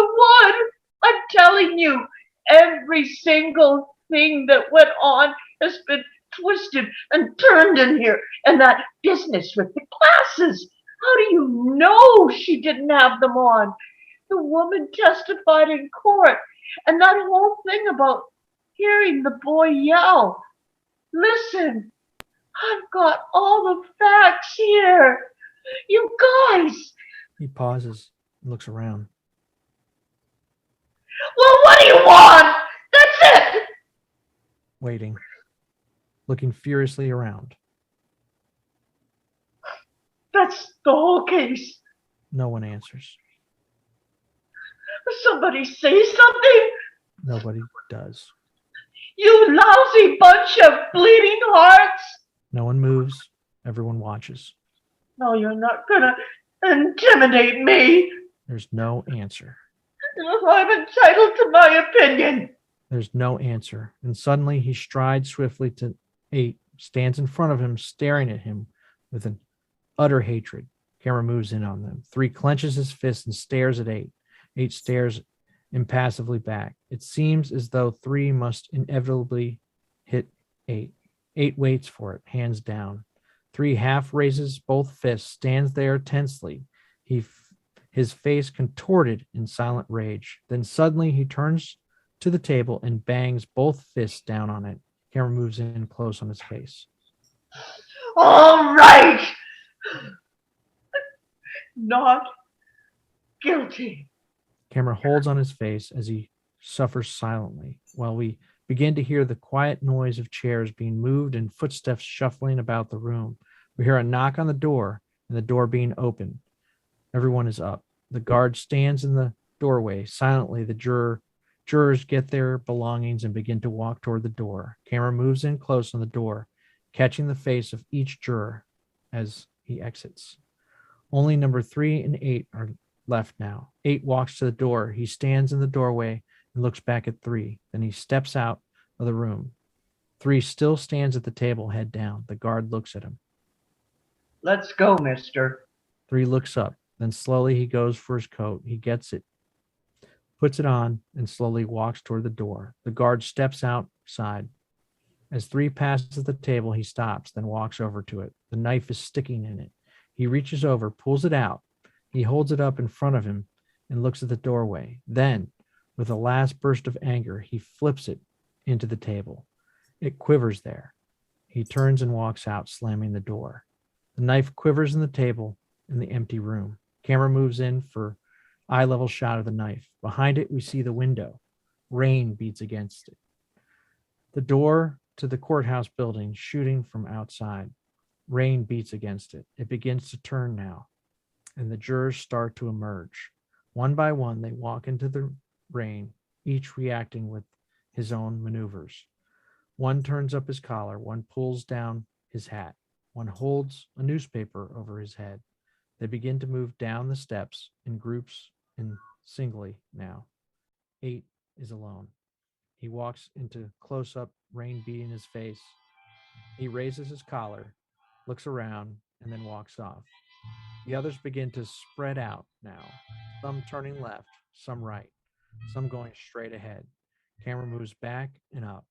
would. I'm telling you, every single thing that went on has been twisted and turned in here. And that business with the glasses. How do you know she didn't have them on? The woman testified in court. And that whole thing about hearing the boy yell. Listen, I've got all the facts here. You guys. He pauses and looks around. Well, what do you want? That's it. Waiting, looking furiously around. That's the whole case. No one answers. Somebody say something. Nobody does. You lousy bunch of bleeding hearts. No one moves. Everyone watches. No, you're not gonna intimidate me. There's no answer. I'm entitled to my opinion. There's no answer. And suddenly he strides swiftly to 8, stands in front of him, staring at him with an utter hatred. Camera moves in on them. 3 clenches his fist and stares at 8. 8 stares impassively back. It seems as though 3 must inevitably hit 8. 8 waits for it, hands down. 3 half raises both fists, stands there tensely. His face contorted in silent rage. Then suddenly he turns to the table and bangs both fists down on it. Camera moves in close on his face. All right. Not guilty. Camera holds on his face as he suffers silently, while we begin to hear the quiet noise of chairs being moved and footsteps shuffling about the room. We hear a knock on the door and the door being opened. Everyone is up. The guard stands in the doorway. Silently, the jurors get their belongings and begin to walk toward the door. Camera moves in close on the door, catching the face of each juror as he exits. Only number 3 and 8 are left now. 8 walks to the door. He stands in the doorway and looks back at 3. Then he steps out of the room. 3 still stands at the table, head down. The guard looks at him. Let's go, mister. 3 looks up. Then slowly he goes for his coat. He gets it, puts it on, and slowly walks toward the door. The guard steps outside. As 3 passes the table, he stops, then walks over to it. The knife is sticking in it. He reaches over, pulls it out. He holds it up in front of him and looks at the doorway. Then, with a last burst of anger, he flips it into the table. It quivers there. He turns and walks out, slamming the door. The knife quivers in the table in the empty room. Camera moves in for eye-level shot of the knife. Behind it, we see the window. Rain beats against it. The door to the courthouse building shooting from outside. Rain beats against it. It begins to turn now, and the jurors start to emerge. One by one, they walk into the rain, each reacting with his own maneuvers. One turns up his collar, one pulls down his hat, one holds a newspaper over his head. They begin to move down the steps in groups and singly now. 8 is alone. He walks into close-up, rain beating his face. He raises his collar, looks around, and then walks off. The others begin to spread out now, some turning left, some right, some going straight ahead. Camera moves back and up,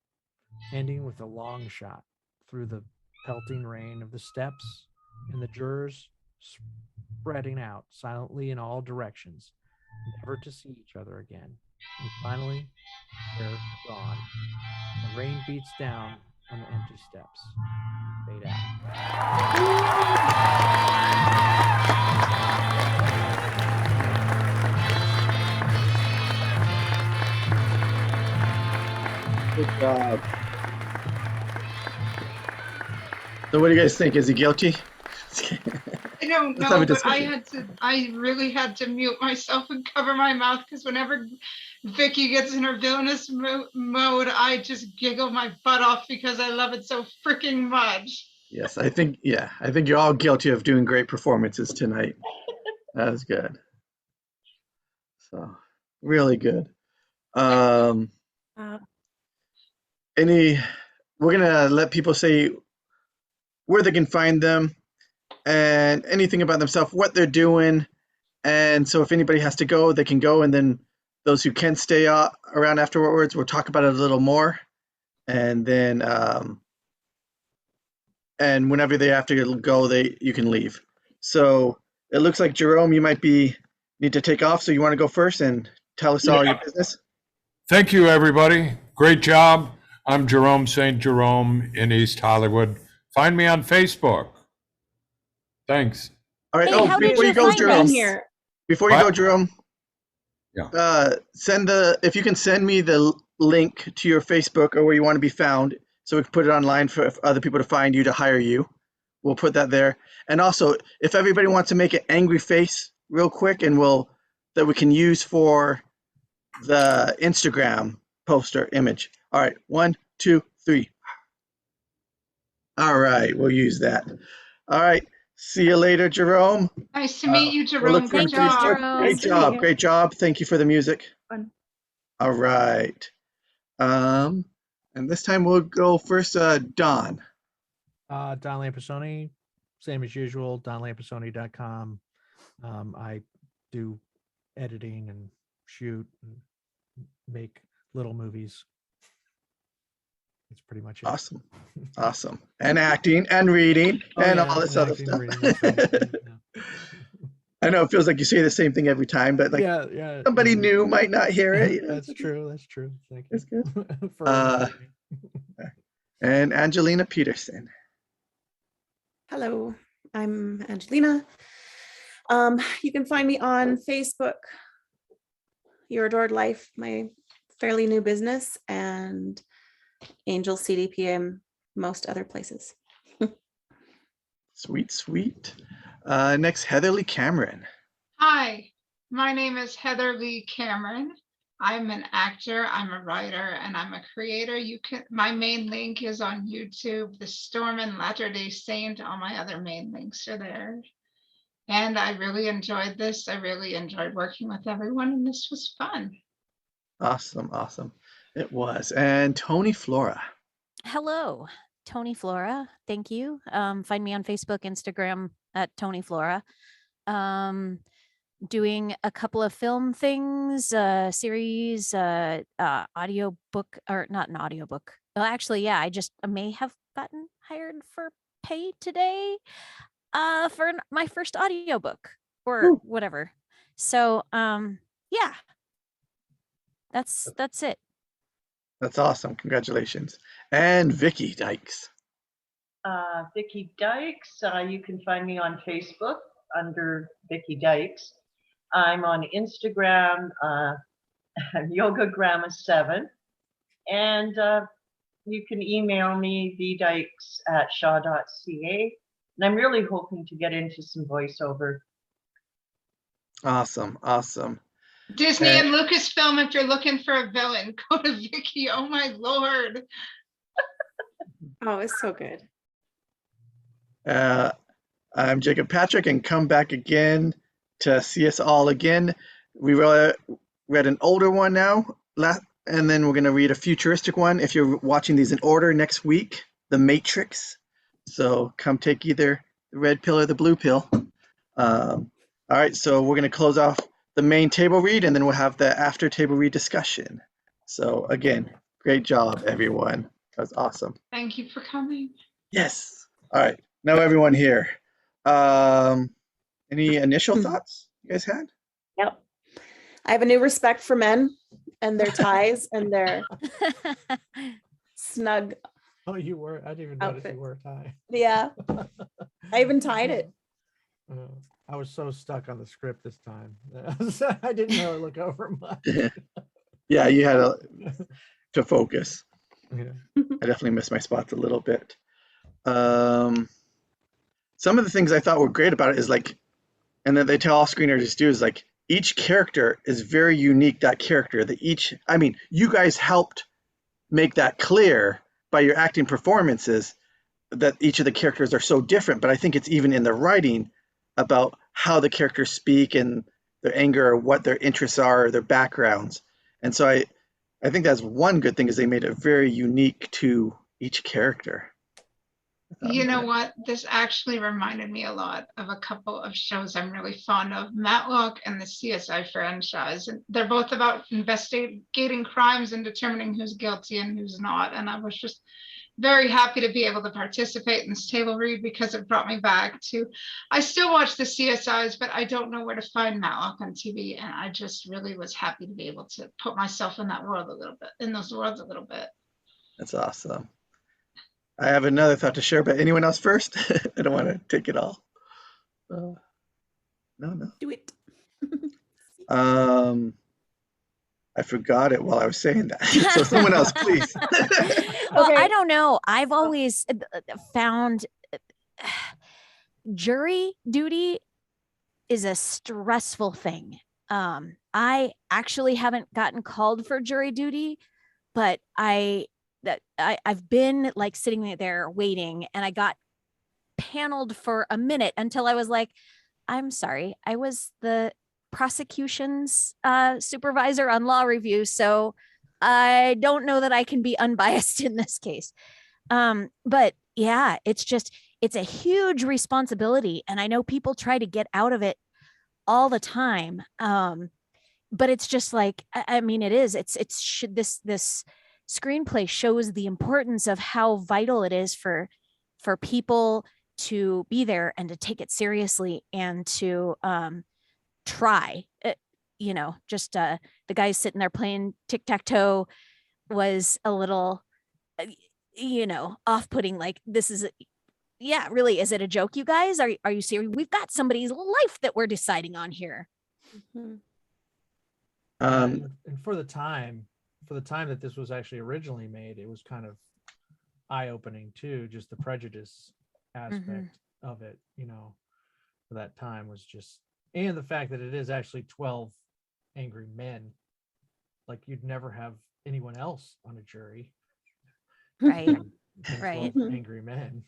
ending with a long shot through the pelting rain of the steps and the jurors spreading out silently in all directions, never to see each other again. And finally, they're gone. The rain beats down on the empty steps. Fade out. Good job. So what do you guys think? Is he guilty? I don't Let's have a know, but discussion. I really had to mute myself and cover my mouth because whenever Vicki gets in her villainous mode, I just giggle my butt off because I love it so freaking much. Yes, I think you're all guilty of doing great performances tonight. That was good. So, really good. We're gonna let people say where they can find them and anything about themselves, what they're doing. And so if anybody has to go, they can go. And then those who can stay around afterwards, we'll talk about it a little more. And then and whenever they have to go, you can leave. So it looks like Jerome, you might need to take off. So you want to go first and tell us all your business? Thank you, everybody. Great job. I'm Jerome St. Jerome in East Hollywood. Find me on Facebook. Thanks. All right. Hey, how did before you you go, find Jerome. us? Here. Before you What? go, Jerome. Yeah. If you can send me the link to your Facebook or where you want to be found, so we can put it online for other people to find you to hire you. We'll put that there. And also, if everybody wants to make an angry face real quick, and that we can use for the Instagram poster image. All right, 1, 2, 3. All right, we'll use that. All right, see you later, Jerome. Nice to meet you, We'll Jerome. look Good Thank you, job. Jerome. Great job, great job. Thank you for the music. Fun. All right. And this time we'll go first, Don. Don Lampisoni, same as usual, donlampisoni.com. I do editing and shoot and make little movies. That's pretty much it. Awesome. And acting and reading and all this other acting, stuff. reading, that's right. Yeah. I know it feels like you say the same thing every time, but like yeah. somebody new might not hear it. You know, That's true. That's true. Thank you. That's good. For reminding me. And Angelina Peterson. Hello, I'm Angelina. You can find me on Facebook, Your Adored Life, my fairly new business, and Angel CDPM, most other places. Sweet. Next, Heather Lee Cameron. Hi, my name is Heather Lee Cameron. I'm an actor, I'm a writer, and I'm a creator. My main link is on YouTube, The Storm and Latter-day Saint. All my other main links are there. And I really enjoyed this. I really enjoyed working with everyone, and this was fun. Awesome. It was. And Toni Flora. Hello, Toni Flora. Thank you. Find me on Facebook, Instagram at Toni Flora. Doing a couple of film things, series, audio book, or not an audio book. Well, actually, yeah, I may have gotten hired for pay today for my first audiobook or whatever. So, yeah, that's it. That's awesome. Congratulations. And Vicki Dykes. Vicki Dykes. You can find me on Facebook under Vicki Dykes. I'm on Instagram, YogaGramma7, and you can email me vdykes@shaw.ca. And I'm really hoping to get into some voiceover. Awesome. Disney and Lucasfilm, if you're looking for a villain, go to Vicki. Oh my Lord. Oh, it's so good. I'm Jacob Patrick, and come back again to see us all again. We read an older one now, and then we're going to read a futuristic one. If you're watching these in order next week, The Matrix. So come take either the red pill or the blue pill. All right, so we're going to close off the main table read, and then we'll have the after table read discussion. So again, great job, everyone. That was awesome. Thank you for coming. Yes. All right. Now everyone here. Any initial thoughts you guys had? Yep. I have a new respect for men and their ties and their snug. Oh, you were? I didn't even notice you wore a tie. Yeah. I even tied it. I was so stuck on the script this time. I didn't really look over much. Yeah, you had to focus. Yeah. I definitely missed my spots a little bit. Some of the things I thought were great about it is like, and that they tell all screenwriters to do is like, each character is very unique, that character. You guys helped make that clear by your acting performances that each of the characters are so different, but I think it's even in the writing about how the characters speak and their anger or what their interests are, or their backgrounds. And so I think that's one good thing is they made it very unique to each character. You know what? This actually reminded me a lot of a couple of shows I'm really fond of, Matlock and the CSI franchise. And they're both about investigating crimes and determining who's guilty and who's not. And very happy to be able to participate in this table read because it brought me back to, I still watch the CSIs, but I don't know where to find Matlock on TV. And I just really was happy to be able to put myself in that world a little bit, in those worlds a little bit. That's awesome. I have another thought to share, but anyone else first? I don't want to take it all. No. Do it. I forgot it while I was saying that. So someone else, please. Well, Okay. I don't know. I've always found jury duty is a stressful thing. I actually haven't gotten called for jury duty, but I've been like sitting there waiting, and I got paneled for a minute until I was like, I'm sorry, I was the prosecution's supervisor on law review, so I don't know that I can be unbiased in this case. But yeah, it's a huge responsibility, and I know people try to get out of it all the time. But it's just like, I mean, this screenplay shows the importance of how vital it is for people to be there and to take it seriously and to try. Just the guy sitting there playing tic-tac-toe was a little off-putting. Like, this is really, is it a joke, you guys? Are you serious? We've got somebody's life that we're deciding on here. Mhm. And for the time that this was actually originally made, it was kind of eye-opening too. Just the prejudice aspect of it, for that time was just, and the fact that it is actually 12 angry men. Like, you'd never have anyone else on a jury. Right. than Right. 12 angry men.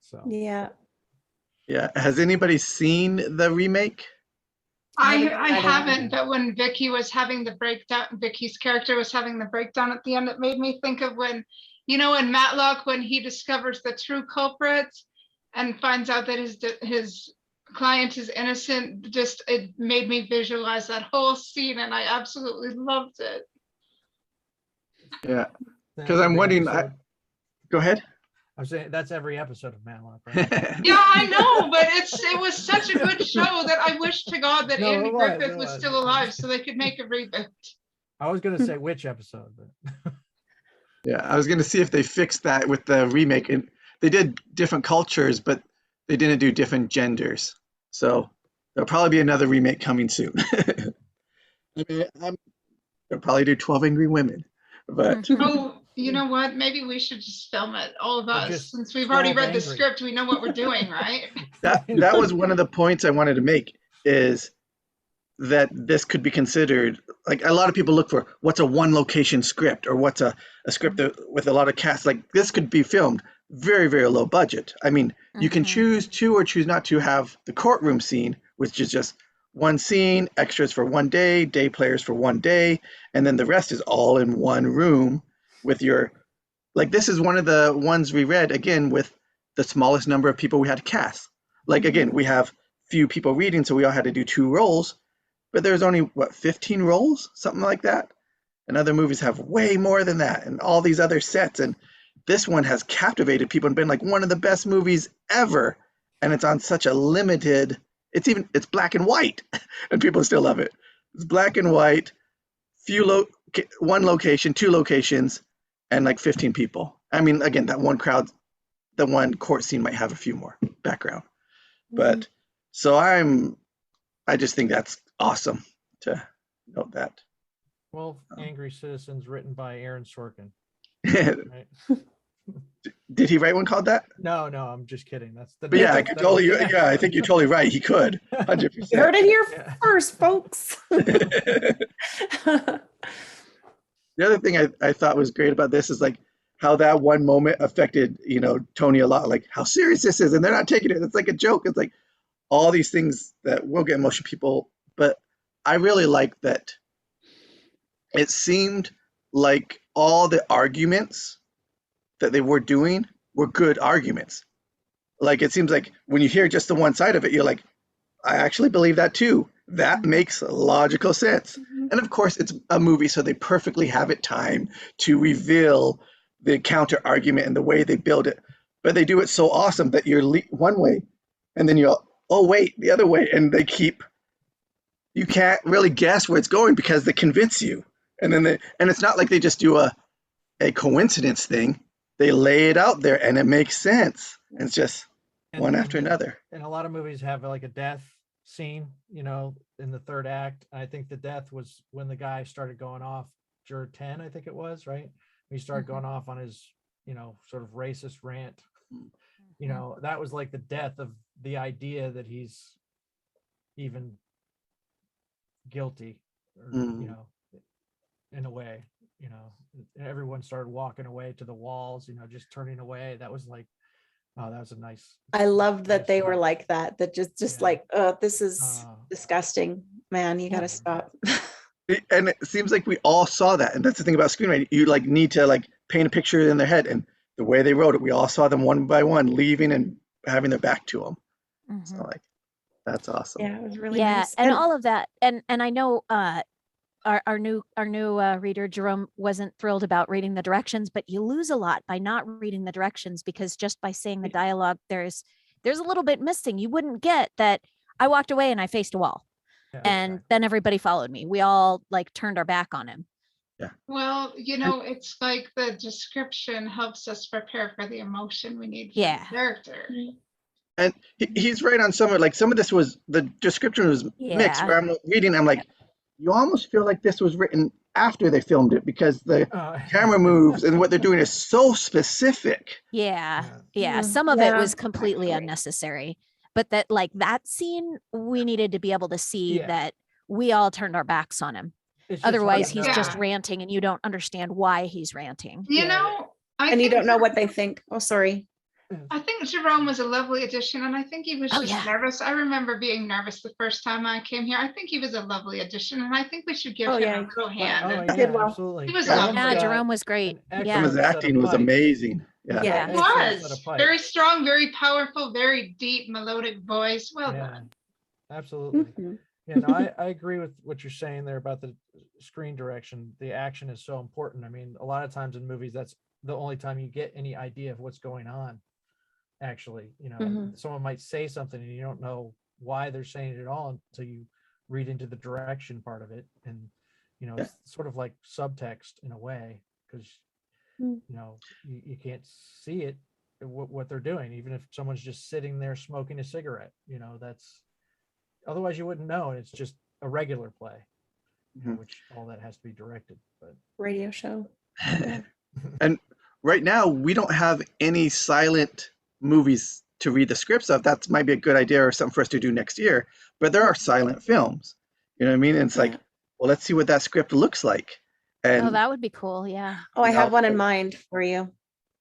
So Yeah. Yeah. Has anybody seen the remake? I I don't haven't, but when Vicki was having the breakdown, Vicki's character was having the breakdown at the end, it made me think of when Matlock, when he discovers the true culprit and finds out that his client is innocent, just it made me visualize that whole scene, and I absolutely loved it. Yeah. that's 'Cause I'm every wondering- episode. Go ahead. I'm saying that's every episode of Matlock, right? Yeah, I know, but it was such a good show that I wish to God that No, Andy it was, Griffith it was was. still alive so they could make a reboot. I was gonna say which episode, but Yeah, I was gonna see if they fixed that with the remake, and they did different cultures, but they didn't do different genders. So there'll probably be another remake coming soon. I mean, they'll probably do 12 Angry Women, but Oh, you know what? Maybe we should just film it, all of Or us, just since we've already 12 read the angry. script. We know what we're doing, right? that was one of the points I wanted to make, is that this could be considered, like, a lot of people look for what's a one location script, or what's a script with a lot of cast. Like, this could be filmed very, very low budget. I mean, you can choose to or choose not to have the courtroom scene, which is just one scene, extras for one day players for one day, and then the rest is all in one room with your, like, this is one of the ones we read, again, with the smallest number of people we had to cast. Like, again, we have few people reading, so we all had to do 2 roles, but there's only, 15 roles, something like that. And other movies have way more than that, and all these other sets. And this one has captivated people and been like one of the best movies ever. And it's on such a limited, it's black and white, and people still love it. It's black and white, one location, 2 locations, and like 15 people. I mean, again, that one court scene might have a few more background. But so I just think that's awesome to note that. 12 Angry Citizens, written by Aaron Sorkin. Right? Did he write one called that? No, I'm just kidding. That's the. But yeah, I that could was- totally. Yeah, I think you're totally right. He could, 100%. You heard it here Yeah. first, folks. The other thing I thought was great about this is like how that one moment affected, Toni a lot, like how serious this is, and they're not taking it. It's like a joke. It's like all these things that will get emotional people. But I really like that it seemed like all the arguments that they were doing were good arguments. Like, it seems like when you hear just the one side of it, you're like, I actually believe that too. That makes logical sense. And of course, it's a movie, so they perfectly have it timed to reveal the counter argument and the way they build it, but they do it so awesome that you're one way, and then you're, oh wait, the other way, and you can't really guess where it's going because they convince you, and then and it's not like they just do a coincidence thing. They lay it out there, and it makes sense. And it's just one after another. And a lot of movies have like a death scene, in the third act. I think the death was when the guy started going off, Juror 10, I think it was, right? He started going off on his, sort of racist rant. That was like the death of the idea that he's even guilty, or, in a way, everyone started walking away to the walls, just turning away. That was like, oh, that was a nice. I loved that they were scene. like that just like, this is disgusting, man, you gotta stop. And it seems like we all saw that, and that's the thing about screenwriting. You like need to like paint a picture in their head, and the way they wrote it, we all saw them one by one leaving and having their back to them. So like, that's awesome. Yeah, it was really Yeah, nice. and all of that, and I know our new reader Jerome wasn't thrilled about reading the directions, but you lose a lot by not reading the directions, because just by saying the dialogue, there's a little bit missing. You wouldn't get that. I walked away and I faced a wall, and then everybody followed me. We all like turned our back on him. Yeah. Well, it's like the description helps us prepare for the emotion we need for the character. And he's right on some of this was, the description was mixed, where I'm reading, I'm like, you almost feel like this was written after they filmed it, because the camera moves and what they're doing is so specific. Some of it was completely unnecessary, but that scene, we needed to be able to see that we all turned our backs on him. Otherwise he's just ranting, and you don't understand why he's ranting. And you don't know what they think. Oh, sorry. I think Jerome was a lovely addition, and I think he was just nervous. I remember being nervous the first time I came here. I think he was a lovely addition, and I think we should give him a little hand. Absolutely. He was lovely. Yeah, Jerome was great. His acting was amazing. It was very strong, very powerful, very deep, melodic voice. Well done. Absolutely. Yeah, no, I agree with what you're saying there about the screen direction. The action is so important. I mean, a lot of times in movies, that's the only time you get any idea of what's going on. Actually, someone might say something and you don't know why they're saying it at all until you read into the direction part of it. And, it's sort of like subtext in a way, because, you can't see it, what they're doing, even if someone's just sitting there smoking a cigarette, that's, otherwise you wouldn't know. And it's just a regular play, which all that has to be directed, but radio show. And right now we don't have any silent movies to read the scripts of. That might be a good idea or something for us to do next year, but there are silent films, you know what I mean? And it's like, well, let's see what that script looks like. And that would be cool. Yeah. I have one in mind for you.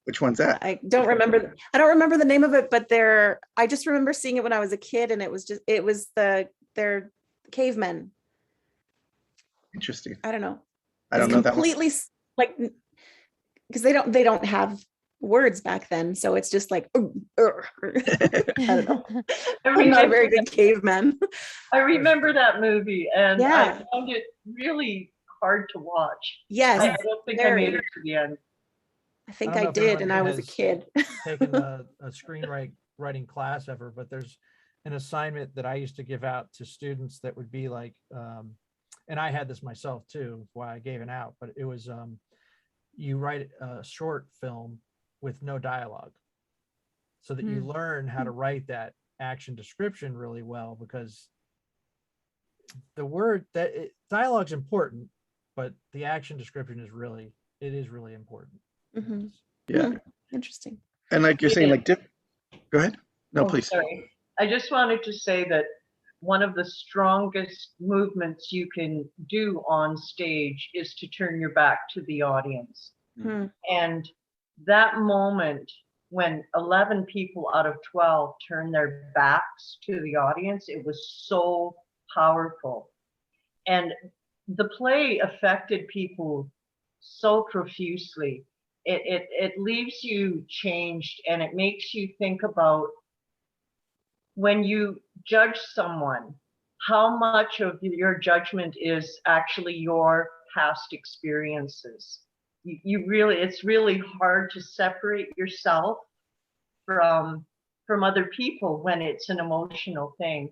Which one's that? I don't remember the name of it, but I just remember seeing it when I was a kid, and it was they're cavemen. Interesting. I don't know. I don't know that one. Completely like, because they don't have words back then, so it's just like, I don't know. I'm not a very good caveman. I remember that movie, and I found it really hard to watch. Yes, I don't think I made it to the end. I think I did, and I was a kid. Taken a screenwriting class ever, but there's an assignment that I used to give out to students that would be like, and I had this myself too, why I gave it out, but it was, you write a short film with no dialogue, so that you learn how to write that action description really well, because the word dialogue's important, but the action description is really important. Interesting. And like you're saying, like, go ahead. No, please. Sorry. I just wanted to say that one of the strongest movements you can do on stage is to turn your back to the audience. And that moment when 11 people out of 12 turn their backs to the audience, it was so powerful. And the play affected people so profusely. It leaves you changed, and it makes you think about, when you judge someone, how much of your judgment is actually your past experiences. you really, it's really hard to separate yourself from other people when it's an emotional thing.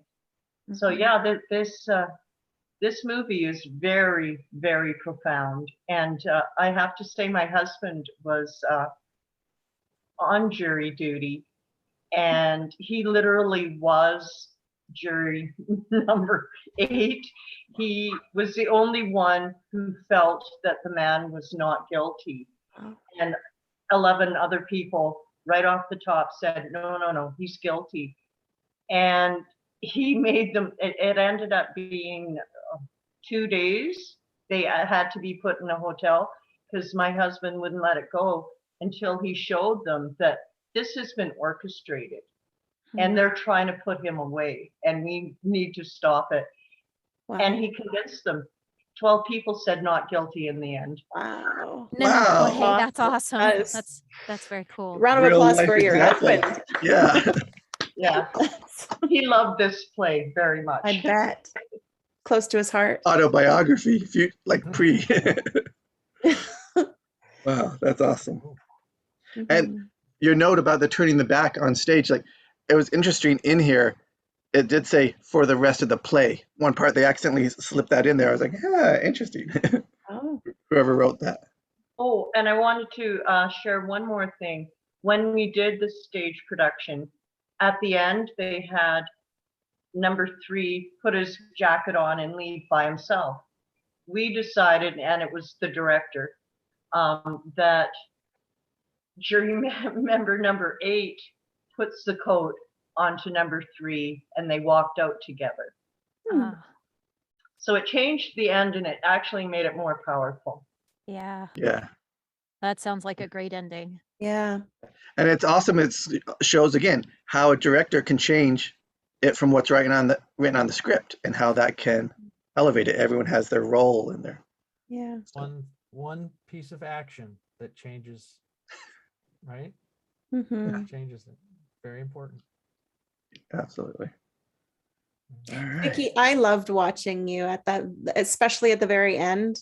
So yeah, this movie is very, very profound. And I have to say, my husband was on jury duty, and he literally was jury number 8. He was the only one who felt that the man was not guilty. And 11 other people right off the top said, no, he's guilty. And he made them, it ended up being 2 days. They had to be put in a hotel because my husband wouldn't let it go until he showed them that this has been orchestrated and they're trying to put him away and we need to stop it. Wow. And he convinced them. 12 people said not guilty in the end. Wow. No, Wow. hey, that's awesome. That is- That's very cool. Round of Real applause life for your example. husband. Yeah. Yeah, he loved this play very much. I bet. Close to his heart. Autobiography, if you like pre. Wow, that's awesome. And your note about the turning the back on stage, like it was interesting in here. It did say for the rest of the play. One part they accidentally slipped that in there. I was like, interesting. Oh. Whoever wrote that. Oh, and I wanted to share one more thing. When we did the stage production, at the end, they had number 3 put his jacket on and leave by himself. We decided, and it was the director, that jury member number 8 puts the coat onto number 3 and they walked out together. So it changed the end and it actually made it more powerful. Yeah, Yeah. that sounds like a great ending. Yeah. And it's awesome. It shows again how a director can change it from what's written on the script and how that can elevate it. Everyone has their role in there. Yeah. One piece of action that changes, right? Mm-hmm. Changes it. Very important. Absolutely. All right. Vicki, I loved watching you at that, especially at the very end.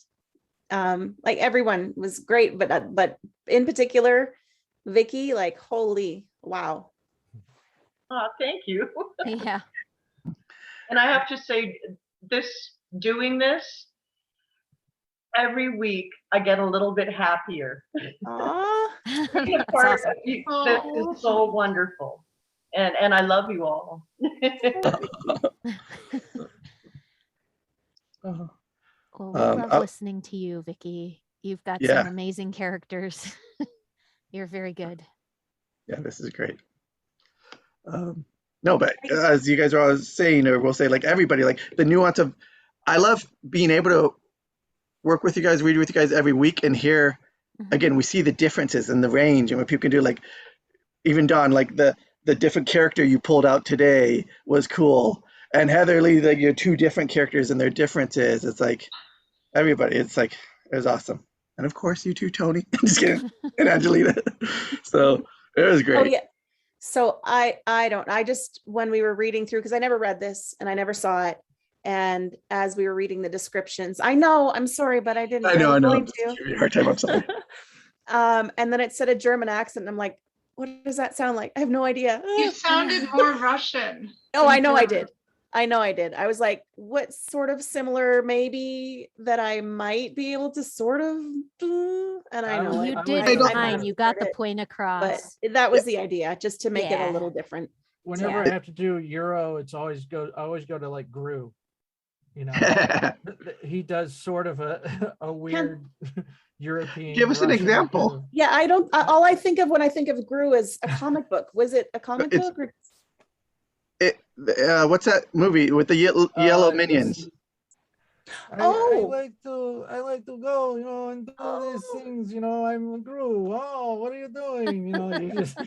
Like everyone was great, but in particular, Vicki, like holy wow. Oh, thank you. Yeah. And I have to say, doing this every week, I get a little bit happier. Aw. Being a That's part awesome. of this is so wonderful, and I love you all. Oh, Well, we love I'll- listening to you, Vicki. You've got Yeah. some amazing characters. You're very good. yeah, this is great. No, but as you guys are always saying, or we'll say, like everybody, like the nuance of, I love being able to work with you guys, read with you guys every week, and hear again. We see the differences in the range, and what people can do. Like even Don, like the different character you pulled out today was cool, and Heatherly, like your 2 different characters and their differences. It's like everybody. It's like it was awesome, and of course you too, Toni. Just kidding, and Angelina. So it was great. Oh yeah. So I just, when we were reading through, because I never read this and I never saw it. And as we were reading the descriptions, I'm sorry, but I didn't. I know. going Give me a hard time. I'm sorry. And then it said a German accent. And I'm like, what does that sound like? I have no idea. You sounded more Russian. Oh, I know I German. did. I was like, what sort of similar maybe that I might be able to sort of do? And I know You I did would- fine. You got the it, point but across. that was the idea, just to make it Yeah. a little different. Whenever Yeah. I have to do Euro, I always go to like Gru. You know, he does sort of a weird European. Give us an Russian example. kind of- Yeah, I don't. All I think of when I think of Gru is a comic book. Was it a comic It's- book? Or, What's that movie with the yellow it's- minions? Oh. I like to go, and do these things, I'm a Gru. Oh, what are you doing? You just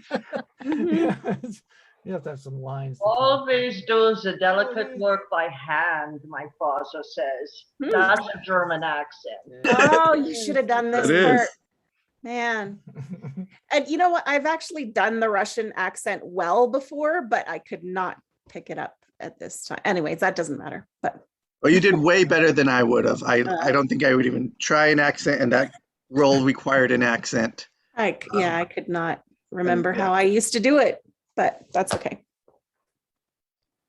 you have to have some lines. to tell. Always does the delicate work by hand, my father says. That's a German accent. oh, you should have done this It is. part, man. And you know what? I've actually done the Russian accent well before, but I could not pick it up at this time. Anyways, that doesn't matter. But Well, you did way better than I would have. I don't think I would even try an accent, and that role required an accent. I could not remember and, yeah. how I used to do it, but that's okay.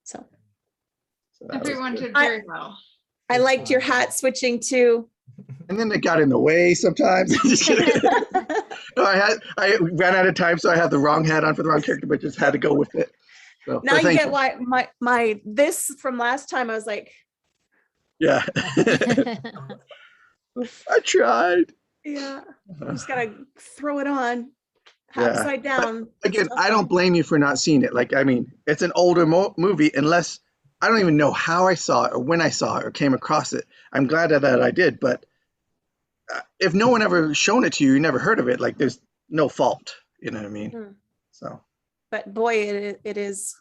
So So that was Everyone good. did very well. I liked your hat switching too. And then it got in the way sometimes. No, I ran out of time, so I had the wrong hat on for the wrong character, but just had to go with it. So, Now but you thank get why my this from last time, I was like, Yeah. I tried. yeah, you just gotta throw it on Yeah. upside down. Again, Stuff I don't on. blame you for not seeing it. Like, I mean, it's an older movie, unless I don't even know how I saw it or when I saw it or came across it. I'm glad that I did, but if no one ever shown it to you, you never heard of it, like there's no fault. You know what I mean? Hmm. So But boy, it is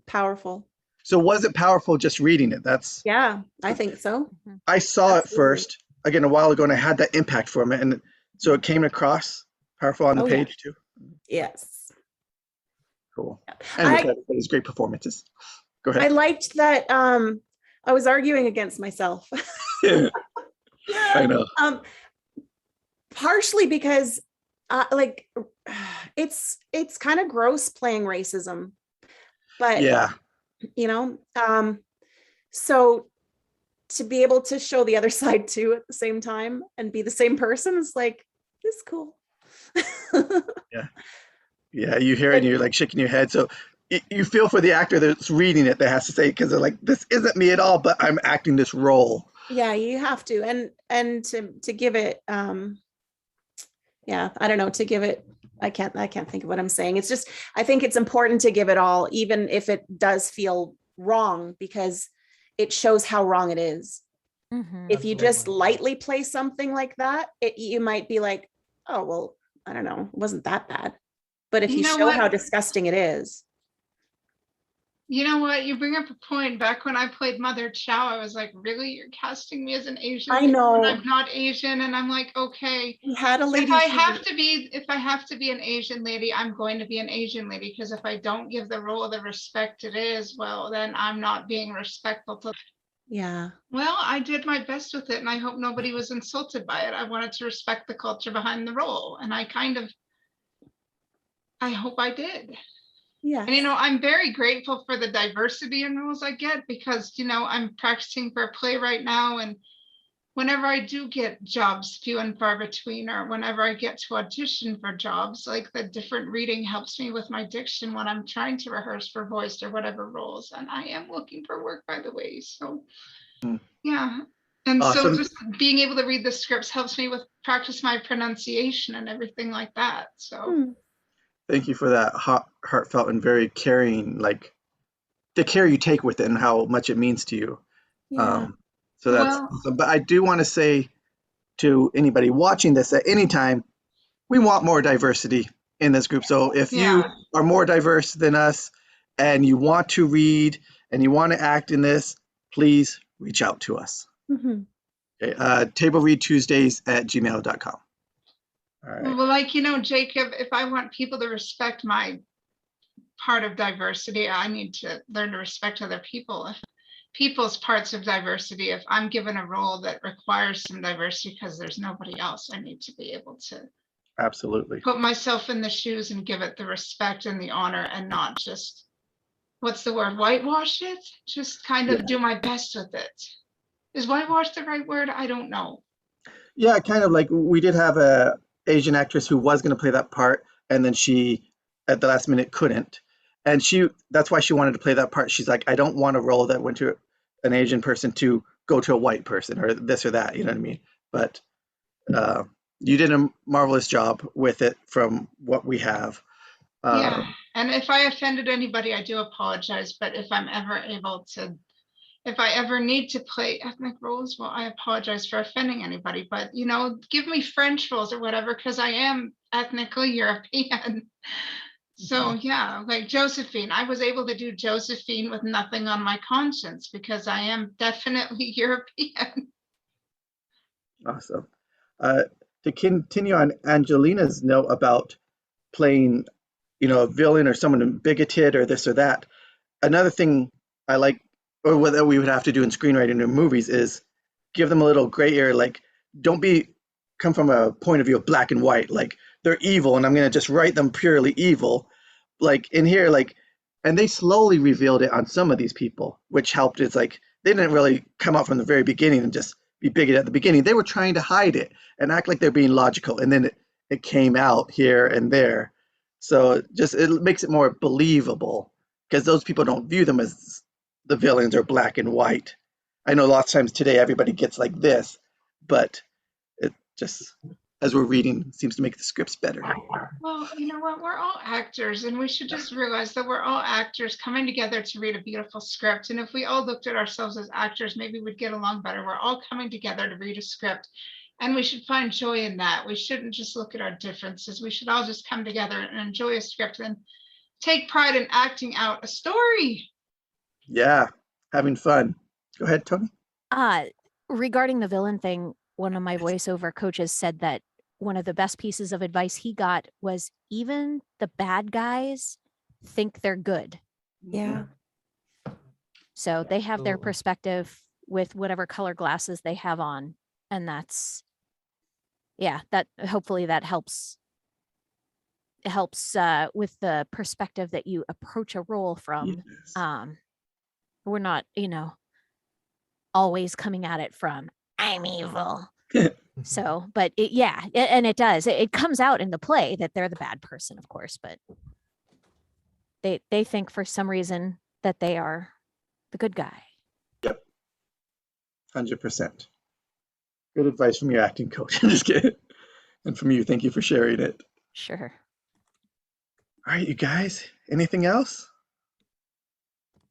powerful. So was it powerful just reading it? Yeah, I think so. I saw it Absolutely. first, again, a while ago, and I had that impact from it. And so it came across powerful on the Oh, yeah. page too. Yes. Cool. And I- with these great performances. Go I ahead. liked that I was arguing against myself. I know. Partially because like it's kind of gross playing racism. But Yeah. you know, so to be able to show the other side too at the same time and be the same person is like, this is cool. Yeah. You hear it and you're like shaking your head. So you feel for the actor that's reading it that has to say, because they're like, this isn't me at all, but I'm acting this role. Yeah, you have to. And to give it yeah, I don't know, to give it, I can't think of what I'm saying. It's just, I think it's important to give it all, even if it does feel wrong, because it shows how wrong it is. If you just lightly play something like that, you might be like, oh, well, I don't know, it wasn't that bad. But if You you know show what? how disgusting it is. You know what? You bring up a point. Back when I played Mother Chow, I was like, really? You're casting me as an Asian? I lady know. when I'm not Asian. And I'm like, okay. We had a lady. If I have to be an Asian lady, I'm going to be an Asian lady. Because if I don't give the role the respect it is, well, then I'm not being respectful to. Yeah. Well, I did my best with it, and I hope nobody was insulted by it. I wanted to respect the culture behind the role, and I hope I did. Yeah. And, I'm very grateful for the diversity in roles I get, because, I'm practicing for a play right now. And whenever I do get jobs, few and far between, or whenever I get to audition for jobs, like the different reading helps me with my diction when I'm trying to rehearse for voice or whatever roles. And I am looking for work, by the way. So, yeah. And Awesome. so just being able to read the scripts helps me with practice my pronunciation and everything like that. So. Thank you for that heartfelt and very caring, like the care you take with it and how much it means to you. Yeah. So that's awesome. But I do want to say to anybody watching this at any time, we want more diversity in this group. So if you are more diverse than us and you want to read and you want to act in this, please reach out to us. Okay, tablereadtuesdays@gmail.com. All right. Well, like, Jacob, if I want people to respect my part of diversity, I need to learn to respect other people. If people's parts of diversity, if I'm given a role that requires some diversity because there's nobody else, I need to be able to Absolutely put myself in the shoes and give it the respect and the honor, and not just, what's the word, whitewash it? Just kind of do my best with it. Is whitewash the right word? I don't know. Yeah, kind of like we did have a Asian actress who was going to play that part, and then she, at the last minute, couldn't. And that's why she wanted to play that part. She's like, I don't want a role that went to an Asian person to go to a white person or this or that. You know what I mean? But you did a marvelous job with it from what we have. Yeah. And if I offended anybody, I do apologize. But if I ever need to play ethnic roles, well, I apologize for offending anybody. But, give me French roles or whatever, because I am ethnically European. So, yeah, like Josephine, I was able to do Josephine with nothing on my conscience because I am definitely European. Awesome. To continue on Angelina's note about playing, a villain or someone bigoted or this or that, another thing I like, or what we would have to do in screenwriting or movies, is give them a little gray area, like don't be come from a point of view of black and white, like they're evil and I'm going to just write them purely evil. Like in here, like, and they slowly revealed it on some of these people, which helped. It's like they didn't really come out from the very beginning and just be bigoted at the beginning. They were trying to hide it and act like they're being logical, and then it came out here and there. So it makes it more believable because those people don't view them as the villains are black and white. I know lots of times today everybody gets like this, but it just, as we're reading, seems to make the scripts better. Well, you know what? We're all actors, and we should just realize that we're all actors coming together to read a beautiful script. And if we all looked at ourselves as actors, maybe we'd get along better. We're all coming together to read a script, and we should find joy in that. We shouldn't just look at our differences. We should all just come together and enjoy a script and take pride in acting out a story. Yeah, having fun. Go ahead, Toni. Regarding the villain thing, one of my voiceover coaches said that one of the best pieces of advice he got was even the bad guys think they're good. Yeah. So they have their perspective with whatever color glasses they have on. And that hopefully that helps with the perspective that you approach a role from. Yes. We're not, always coming at it from, I'm evil. So, but it does. It comes out in the play that they're the bad person, of course, but they think for some reason that they are the good guy. Yep. 100%. Good advice from your acting coach. I'm just kidding. And from you, thank you for sharing it. Sure. All right, you guys. Anything else?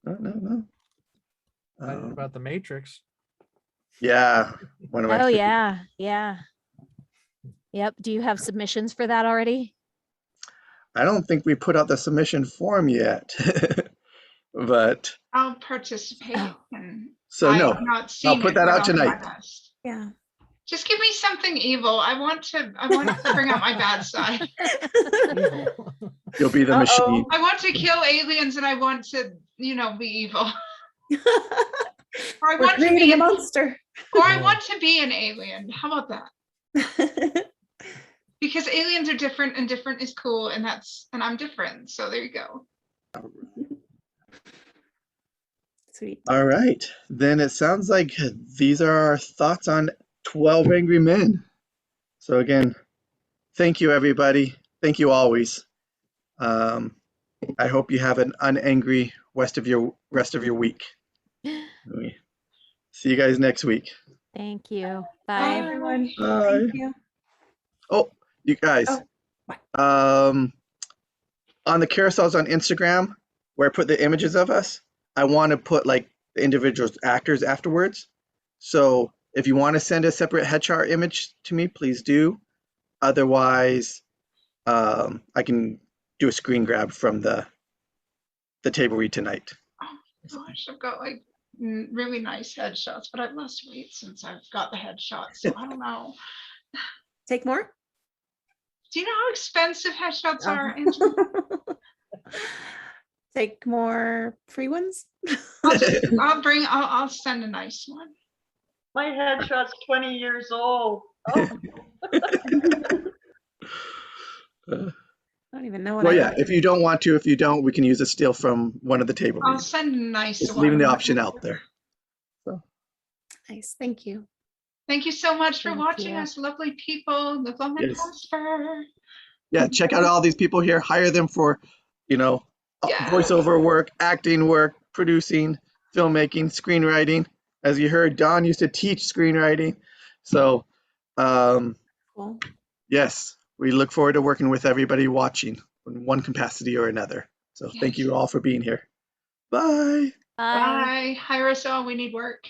No. About the Matrix. Yeah. One of my favorite. Yeah. Yep. Do you have submissions for that already? I don't think we put out the submission form yet. But I'll participate. And so no, I'll put that out tonight. Yeah. Just give me something evil. I want to bring out my bad side. You'll be the machine. I want to kill aliens and I want to, be evil. Or I want to be a monster. Or I want to be an alien. How about that? Because aliens are different and different is cool, and I'm different. So there you go. Sweet. All right. Then it sounds like these are our thoughts on 12 Angry Men. So again, thank you, everybody. Thank you always. I hope you have an unangry rest of your week. See you guys next week. Thank you. Bye, Bye. everyone. Bye. Thank you. Oh, you guys. On the carousels on Instagram, where I put the images of us, I want to put like the individual actors afterwards. So if you want to send a separate headshot image to me, please do. Otherwise, I can do a screen grab from the table read tonight. Oh gosh, I've got like really nice headshots, but I've lost weight since I've got the headshots, so I don't know. Take more? Do you know how expensive headshots are, Angela? Take more free ones? I'll send a nice one. My headshot's 20 years old. Oh. I don't even know what Well, yeah, if you don't, we can use a steal from one of the table I'll reads. send a nice Just one. leaving the option out there. Nice. Thank you. Thank you so much for Thank watching you. us, lovely people. Live long and Yes. prosper. Yeah, check out all these people here. Hire them for, voiceover work, acting work, producing, filmmaking, screenwriting. As you heard, Don used to teach screenwriting. So, Cool. yes, we look forward to working with everybody watching in one capacity or another. So thank you all for being here. Bye. Bye. Bye. Hire us all. We need work.